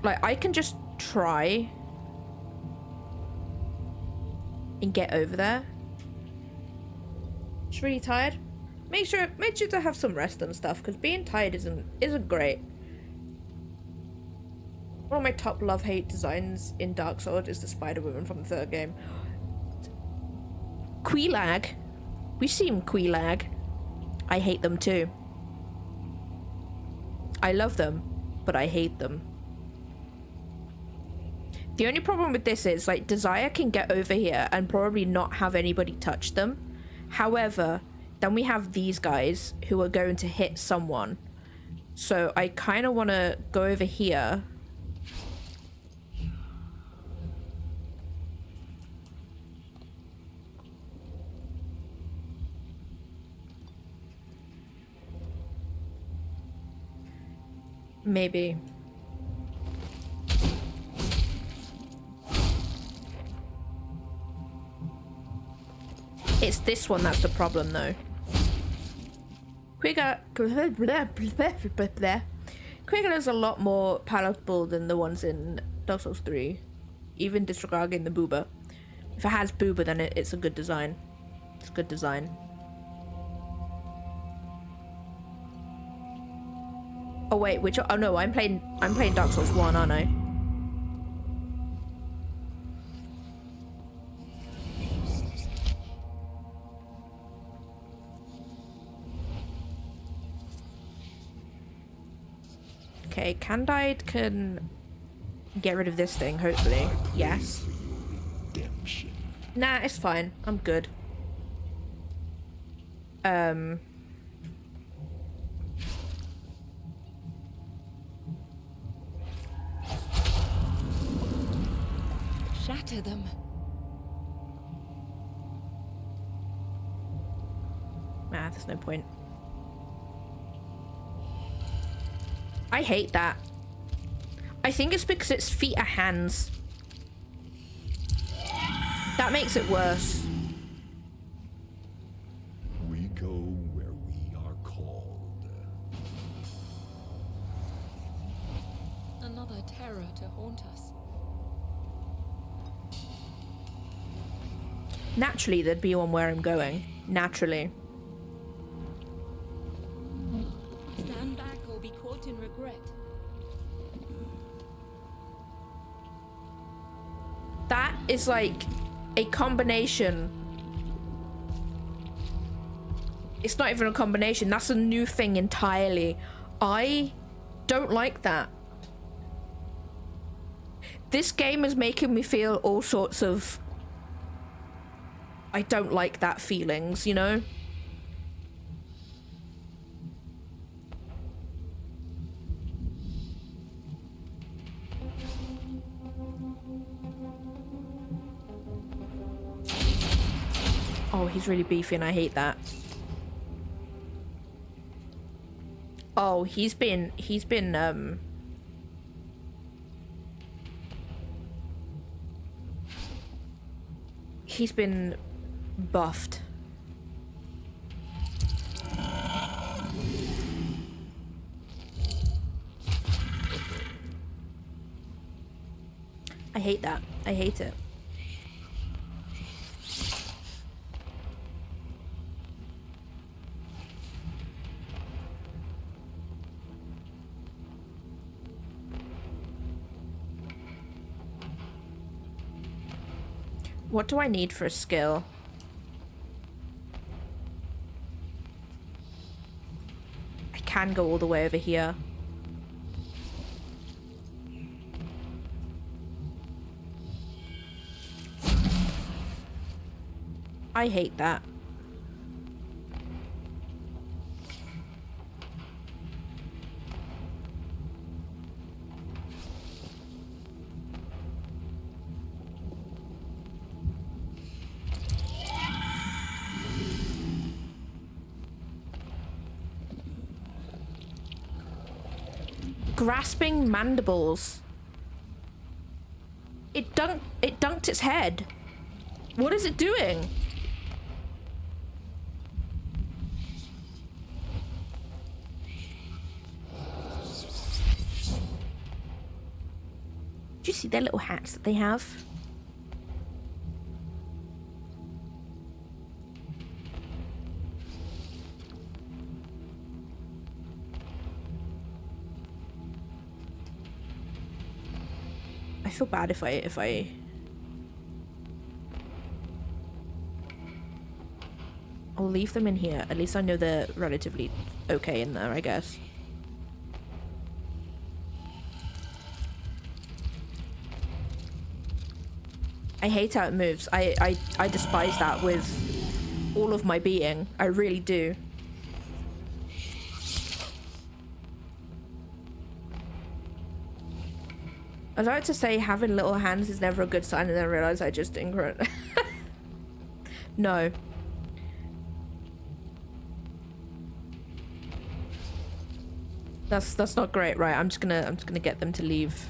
Like, I can just try and get over there. Just really tired. Make sure to have some rest and stuff, because being tired isn't great. One of my top love-hate designs in Dark Souls is the Spider-Woman from the third game. Queelag. We've seen Queelag. I hate them too. I love them, but I hate them. The only problem with this is, like, Desire can get over here and probably not have anybody touch them. However, then we have these guys who are going to hit someone. So I kind of want to go over here. Maybe. It's this one that's the problem, though. Quicker is a lot more palatable than the ones in Dark Souls 3. Even disregarding the booba. If it has booba, then it's a good design. It's a good design. Oh wait, which? Oh no, I'm playing Dark Souls 1, aren't I? Okay, Candide can get rid of this thing, hopefully. Yes. Redemption. Nah, it's fine. I'm good. Shatter them. Nah, there's no point. I hate that. I think it's because its feet are hands. That makes it worse. We go where we are called. Another terror to haunt us. Naturally, there'd be one where I'm going. Naturally. Stand back or be caught in regret. That is like a combination. It's not even a combination. That's a new thing entirely. I don't like that. This game is making me feel all sorts of... I don't like that feelings, you know? Oh, he's really beefy and I hate that. Oh, he's been He's been buffed. I hate that. I hate it. What do I need for a skill? I can go all the way over here. I hate that. Grasping mandibles. It dunked its head. What is it doing? Do you see their little hats that they have? I feel bad if I I'll leave them in here. At least I know they're relatively okay in there, I guess. I hate how it moves. I despise that with all of my being. I really do. I was about to say having little hands is never a good sign, and then I realized I just ignorant. No. That's not great, right? I'm just gonna get them to leave.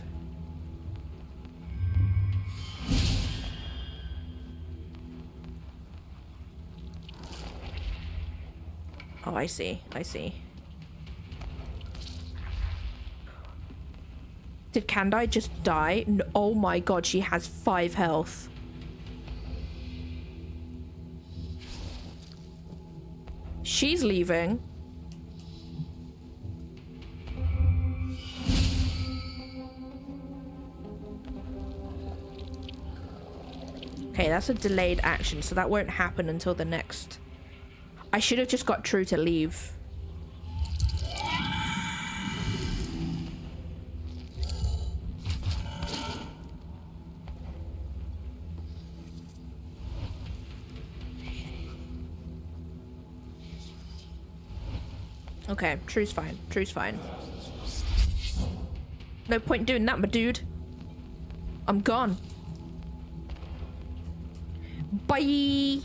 Oh, I see. I see. Did Kandai just die? No, oh my god, she has 5 health. She's leaving. Okay, that's a delayed action, so that won't happen until the next. I should have just got True to leave. Okay, True's fine. True's fine. No point in doing that, my dude. I'm gone. Bye.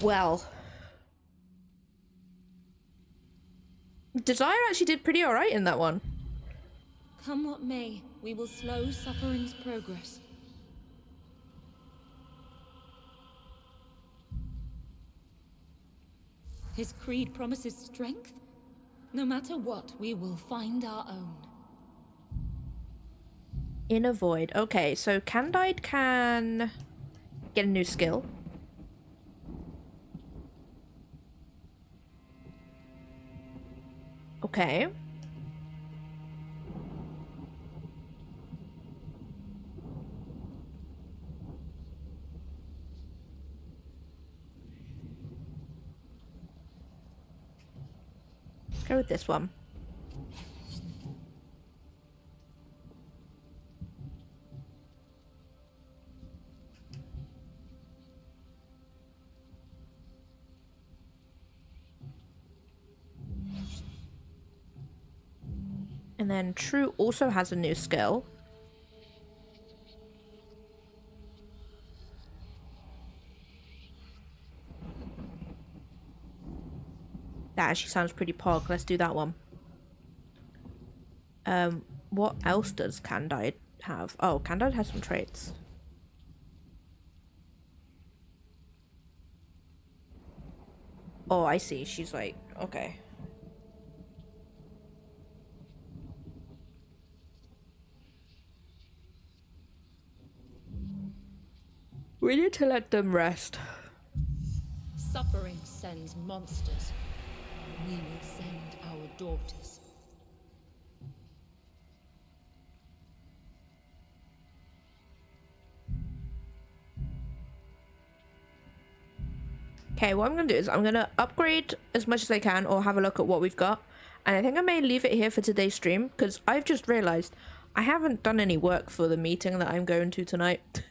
Well, Desire actually did pretty alright in that one. Come what may, we will slow suffering's progress. His creed promises strength. No matter what, we will find our own. Inner Void. Okay, so Candide can get a new skill. Okay. Let's go with this one. And then True also has a new skill. That actually sounds pretty pog. Let's do that one. What else does Candide have? Oh, Candide has some traits. Oh, I see. She's like, okay. We need to let them rest. Suffering sends monsters. We will send our daughters. Okay, what I'm going to do is I'm going to upgrade as much as I can or have a look at what we've got. And I think I may leave it here for today's stream because I've just realized I haven't done any work for the meeting that I'm going to tonight.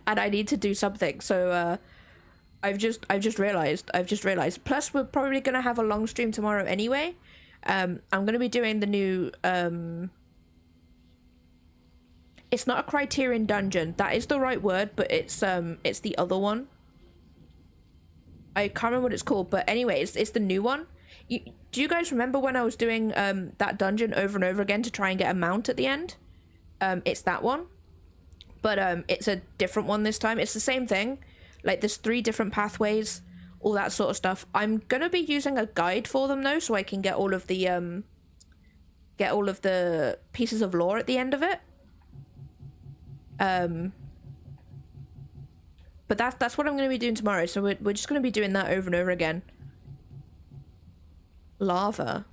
And I need to do something. So I've just realized. Plus we're probably going to have a long stream tomorrow anyway. I'm going to be doing the new it's not a Criterion dungeon. That is the right word, but it's the other one. I can't remember what it's called, but anyway, it's the new one. Do you guys remember when I was doing that dungeon over and over again to try and get a mount at the end? It's that one, but it's a different one this time. It's the same thing, like there's 3 different pathways, all that sort of stuff. I'm gonna be using a guide for them though, so I can get all of the pieces of lore at the end of it. But that's what I'm going to be doing tomorrow. So we're just going to be doing that over and over again. Lava.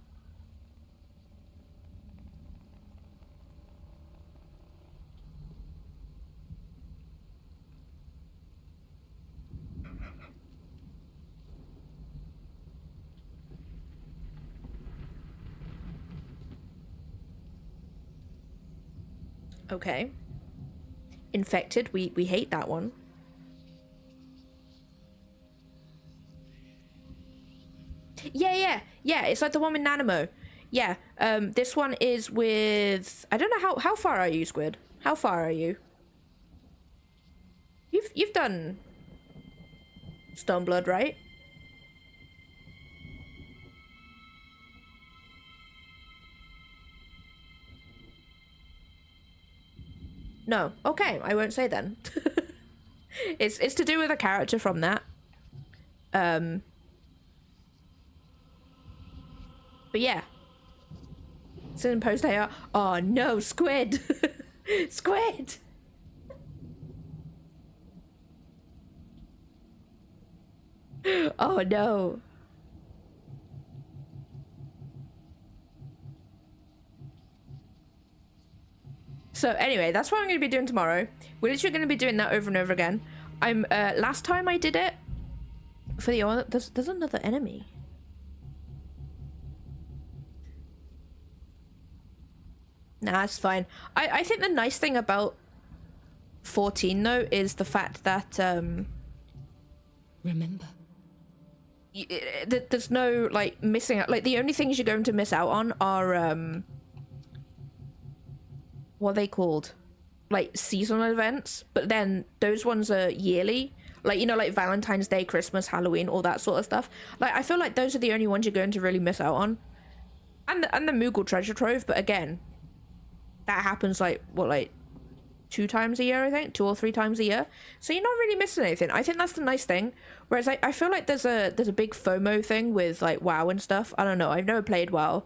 Okay. Infected. We hate that one. Yeah, it's like the one with Nanimo. Yeah, this one is with, I don't know how far are you, Squid? How far are you? You've done Stormblood, right? No. Okay, I won't say then. It's to do with a character from that. But yeah. It's in post AR. Oh no, Squid! Squid! Oh no. So anyway, that's what I'm going to be doing tomorrow. We're literally going to be doing that over and over again. Last time I did it for the there's another enemy. Nah, it's fine. I think the nice thing about 14 though is the fact that Remember, there's no like missing out. Like the only things you're going to miss out on are what are they called? Like seasonal events, but then those ones are yearly. Like, you know, like Valentine's Day, Christmas, Halloween, all that sort of stuff. Like, I feel like those are the only ones you're going to really miss out on. And the Moogle treasure trove, but again, that happens like, what, like 2 times a year, I think, 2 or 3 times a year. So you're not really missing anything. I think that's the nice thing. Whereas I feel like there's a big FOMO thing with like WoW and stuff. I don't know. I've never played WoW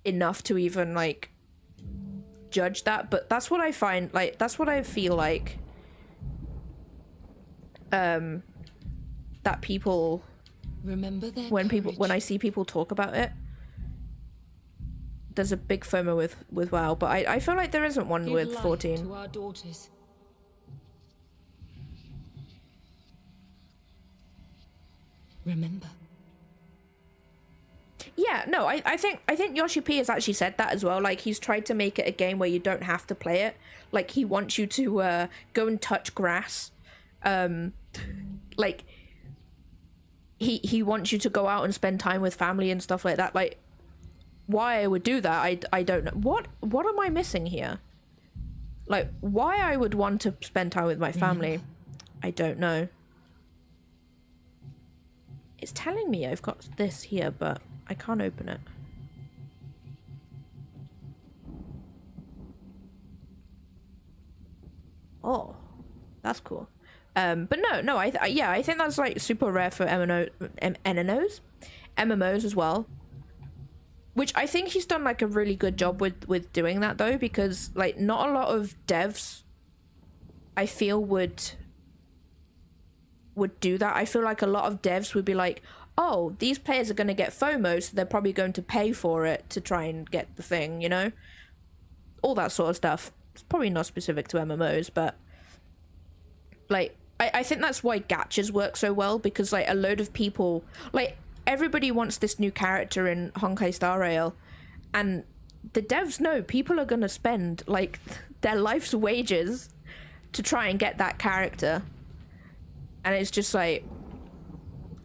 enough to even like judge that, but that's what I find, like, that's what I feel like that people, Remember their when I see people talk about it, there's a big FOMO with WoW, but I feel like there isn't one with 14. To our daughters. Remember. Yeah, no, I think Yoshi P has actually said that as well. Like, he's tried to make it a game where you don't have to play it. Like, he wants you to go and touch grass. Like, he wants you to go out and spend time with family and stuff like that. Like, why I would do that, I don't know. What am I missing here? Like, why I would want to spend time with my family, I don't know. It's telling me I've got this here, but I can't open it. Oh, that's cool. But no, I think that's like super rare for MMOs as well. Which I think he's done like a really good job with doing that though, because like not a lot of devs, I feel, would do that. I feel like a lot of devs would be like, oh, these players are going to get FOMO, so they're probably going to pay for it to try and get the thing, you know? All that sort of stuff. It's probably not specific to MMOs, but like, I think that's why gachas work so well, because like a load of people, like, everybody wants this new character in Honkai Star Rail, and the devs know people are going to spend like their life's wages to try and get that character. And it's just like,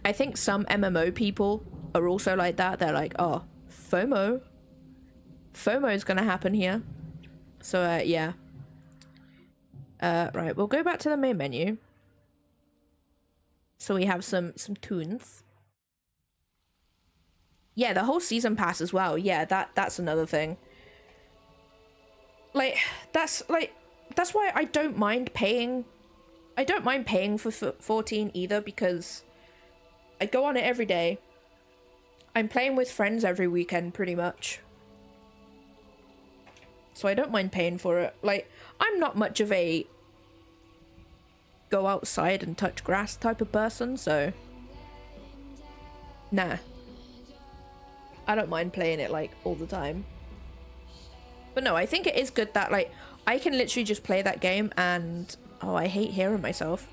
I think some MMO people are also like that. They're like, oh, FOMO is gonna happen here. So yeah, right, we'll go back to the main menu, so we have some tunes. Yeah, the whole season pass as well. Yeah, that's another thing. Like, that's why I don't mind paying for 14 either, because I go on it every day. I'm playing with friends every weekend pretty much, so I don't mind paying for it. Like, I'm not much of a go outside and touch grass type of person, so nah, I don't mind playing it like all the time. But no, I think it is good that like I can literally just play that game and, oh, I hate hearing myself.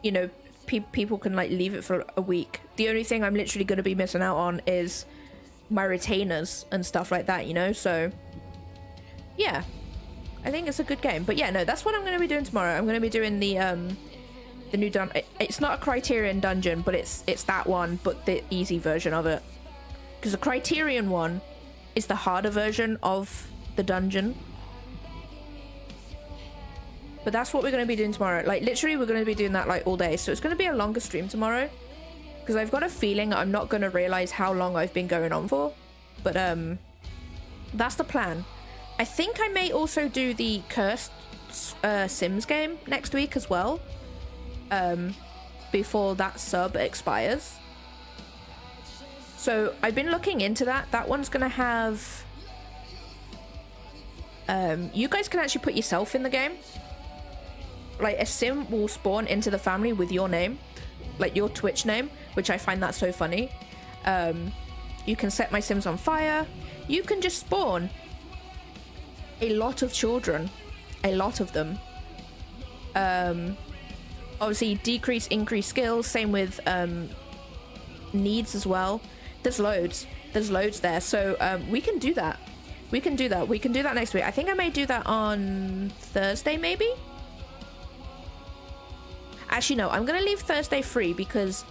You know, people can like leave it for a week. The only thing I'm literally going to be missing out on is my retainers and stuff like that, you know? So yeah, I think it's a good game. But yeah, no, that's what I'm going to be doing tomorrow. I'm going to be doing the new dungeon. It's not a Criterion dungeon, but it's that one, but the easy version of it. Because the Criterion one is the harder version of the dungeon. But that's what we're going to be doing tomorrow. Like, literally, we're going to be doing that, like, all day. So it's going to be a longer stream tomorrow. Because I've got a feeling I'm not going to realize how long I've been going on for. But, that's the plan. I think I may also do the Cursed Sims game next week as well. Before that sub expires. So I've been looking into that. That one's going to have... you guys can actually put yourself in the game. Like, a sim will spawn into the family with your name, like your Twitch name, which I find that so funny. You can set my sims on fire. You can just spawn a lot of children, a lot of them. Obviously decrease, increase skills, same with needs as well. There's loads there, so we can do that. We can do that next week. I think I may do that on Thursday, maybe. Actually, no, I'm gonna leave Thursday free because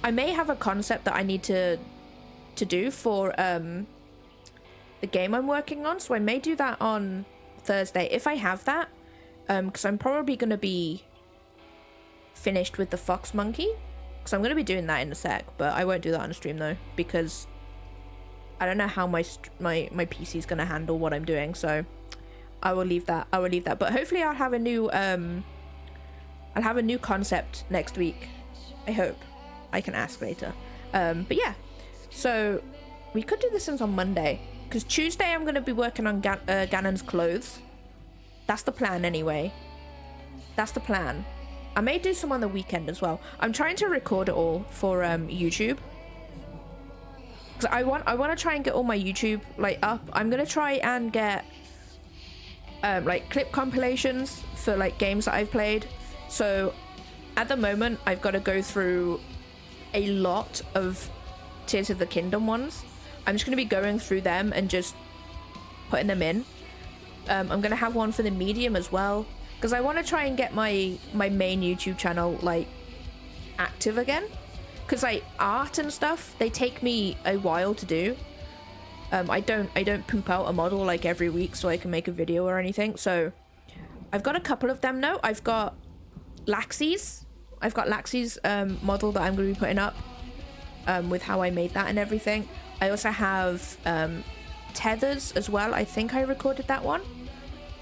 I may have a concept that I need to do for the game I'm working on, so I may do that on Thursday. If I have that, because I'm probably going to be finished with the fox monkey, because I'm going to be doing that in a sec, but I won't do that on stream though, because I don't know how my PC is going to handle what I'm doing, so I will leave that. But hopefully I'll have a new concept next week. I hope. I can ask later. But yeah, so we could do this on Monday, because Tuesday I'm going to be working on Ganon's clothes. That's the plan anyway. That's the plan. I may do some on the weekend as well. I'm trying to record it all for YouTube, because I want to try and get all my YouTube like up. I'm gonna try and get like clip compilations for like games that I've played. So at the moment I've got to go through a lot of Tears of the Kingdom ones. I'm just gonna be going through them and just putting them in. I'm gonna have one for the medium as well, because I want to try and get my main YouTube channel like active again, because like art and stuff, they take me a while to do. I don't poop out a model like every week so I can make a video or anything. So I've got a couple of them now. I've got Laxie's model that I'm going to be putting up with how I made that and everything. I also have Tethers as well. I think I recorded that one.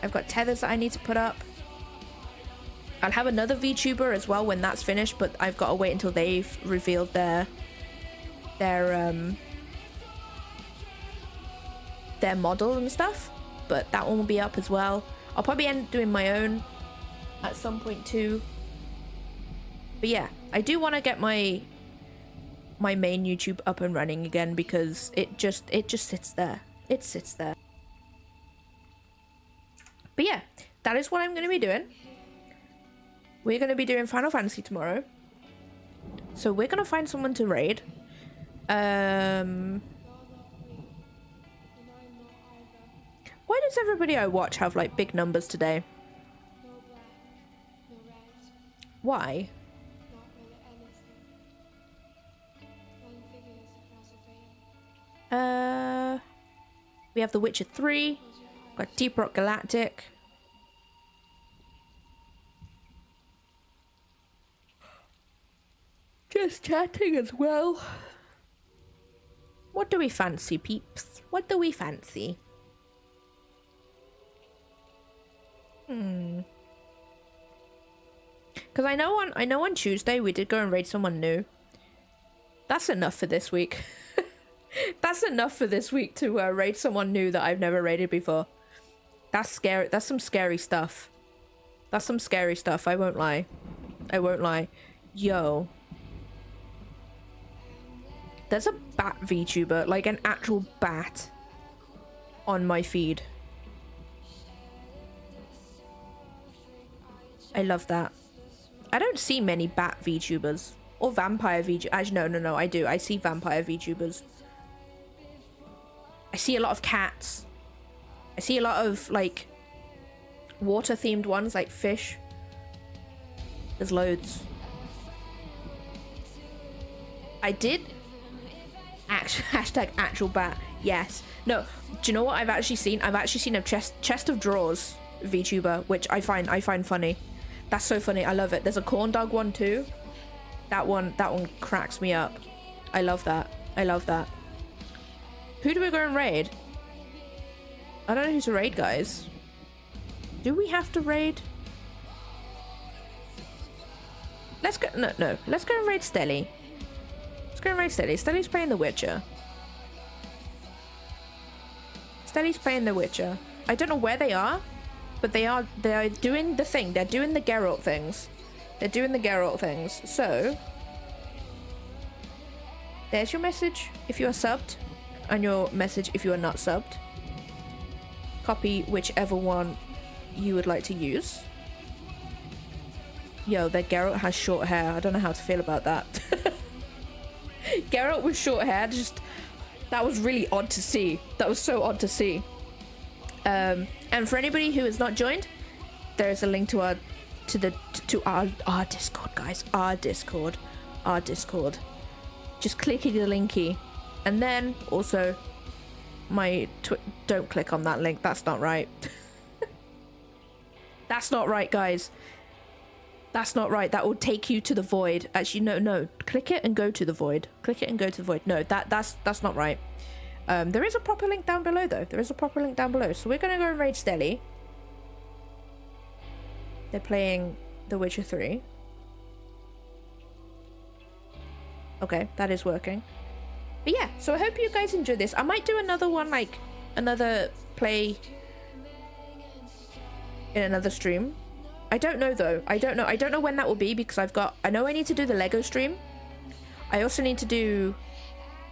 I've got Tethers that I need to put up. I'll have another VTuber as well when that's finished, but I've got to wait until they've revealed their model and stuff. But that one will be up as well. I'll probably end up doing my own at some point too. But yeah, I do want to get my main YouTube up and running again, because it just sits there. It sits there. But yeah, that is what I'm going to be doing. We're going to be doing Final Fantasy tomorrow. So we're going to find someone to raid. Why does everybody I watch have like big numbers today? Why? We have The Witcher 3. Got Deep Rock Galactic. Just chatting as well. What do we fancy, peeps? What do we fancy? Because I know on Tuesday we did go and raid someone new. That's enough for this week. That's enough for this week to raid someone new that I've never raided before. That's scary. That's some scary stuff. That's some scary stuff. I won't lie. I won't lie. Yo. There's a bat VTuber, like an actual bat, on my feed. I love that. I don't see many bat VTubers. Or vampire VTubers. Actually, no, I do. I see vampire VTubers. I see a lot of cats. I see a lot of, like, water-themed ones, like fish. There's loads. I did... Hashtag actual bat. Yes. No, do you know what I've actually seen? I've actually seen a chest of drawers VTuber, which I find funny. That's so funny. I love it. There's a corn dog one too. That one cracks me up. I love that. I love that. Who do we go and raid? I don't know who to raid, guys. Do we have to raid? Let's go. No. Let's go and raid Stelly. Let's go and raid Stelly. Stelly's playing The Witcher. Stelly's playing The Witcher. I don't know where they are, but they are doing the thing. They're doing the Geralt things. They're doing the Geralt things. So there's your message if you are subbed, and your message if you are not subbed. Copy whichever one you would like to use. Yo, that Geralt has short hair. I don't know how to feel about that. Geralt with short hair, that was really odd to see. That was so odd to see. And for anybody who has not joined, there is a link to our Discord, guys. Our Discord. Just clicking the linky, and then also my don't click on that link. That's not right. That's not right, guys. That's not right. That will take you to the void. Actually, no. Click it and go to the void. Click it and go to the void. No, that's not right. There is a proper link down below, though. There is a proper link down below. So we're going to go and raid Stelly. They're playing The Witcher 3. Okay, that is working. But yeah, so I hope you guys enjoyed this. I might do another one, like, another play in another stream. I don't know, though. I don't know when that will be, because I know I need to do the Lego stream. I also need to do...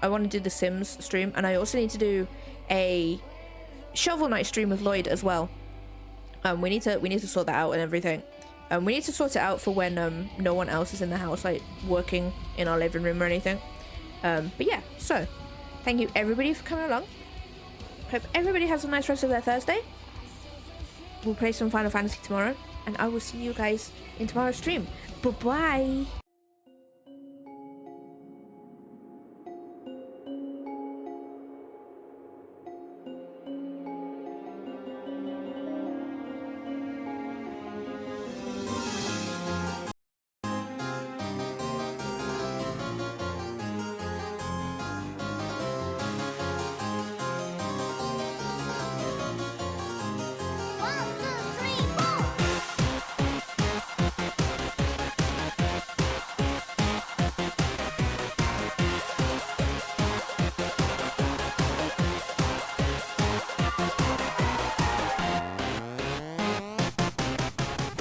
I want to do the Sims stream, and I also need to do a Shovel Knight stream with Lloyd as well. We need to sort that out and everything. We need to sort it out for when no one else is in the house, like working in our living room or anything. But yeah, so thank you everybody for coming along. Hope everybody has a nice rest of their Thursday. We'll play some Final Fantasy tomorrow, and I will see you guys in tomorrow's stream. Bye bye.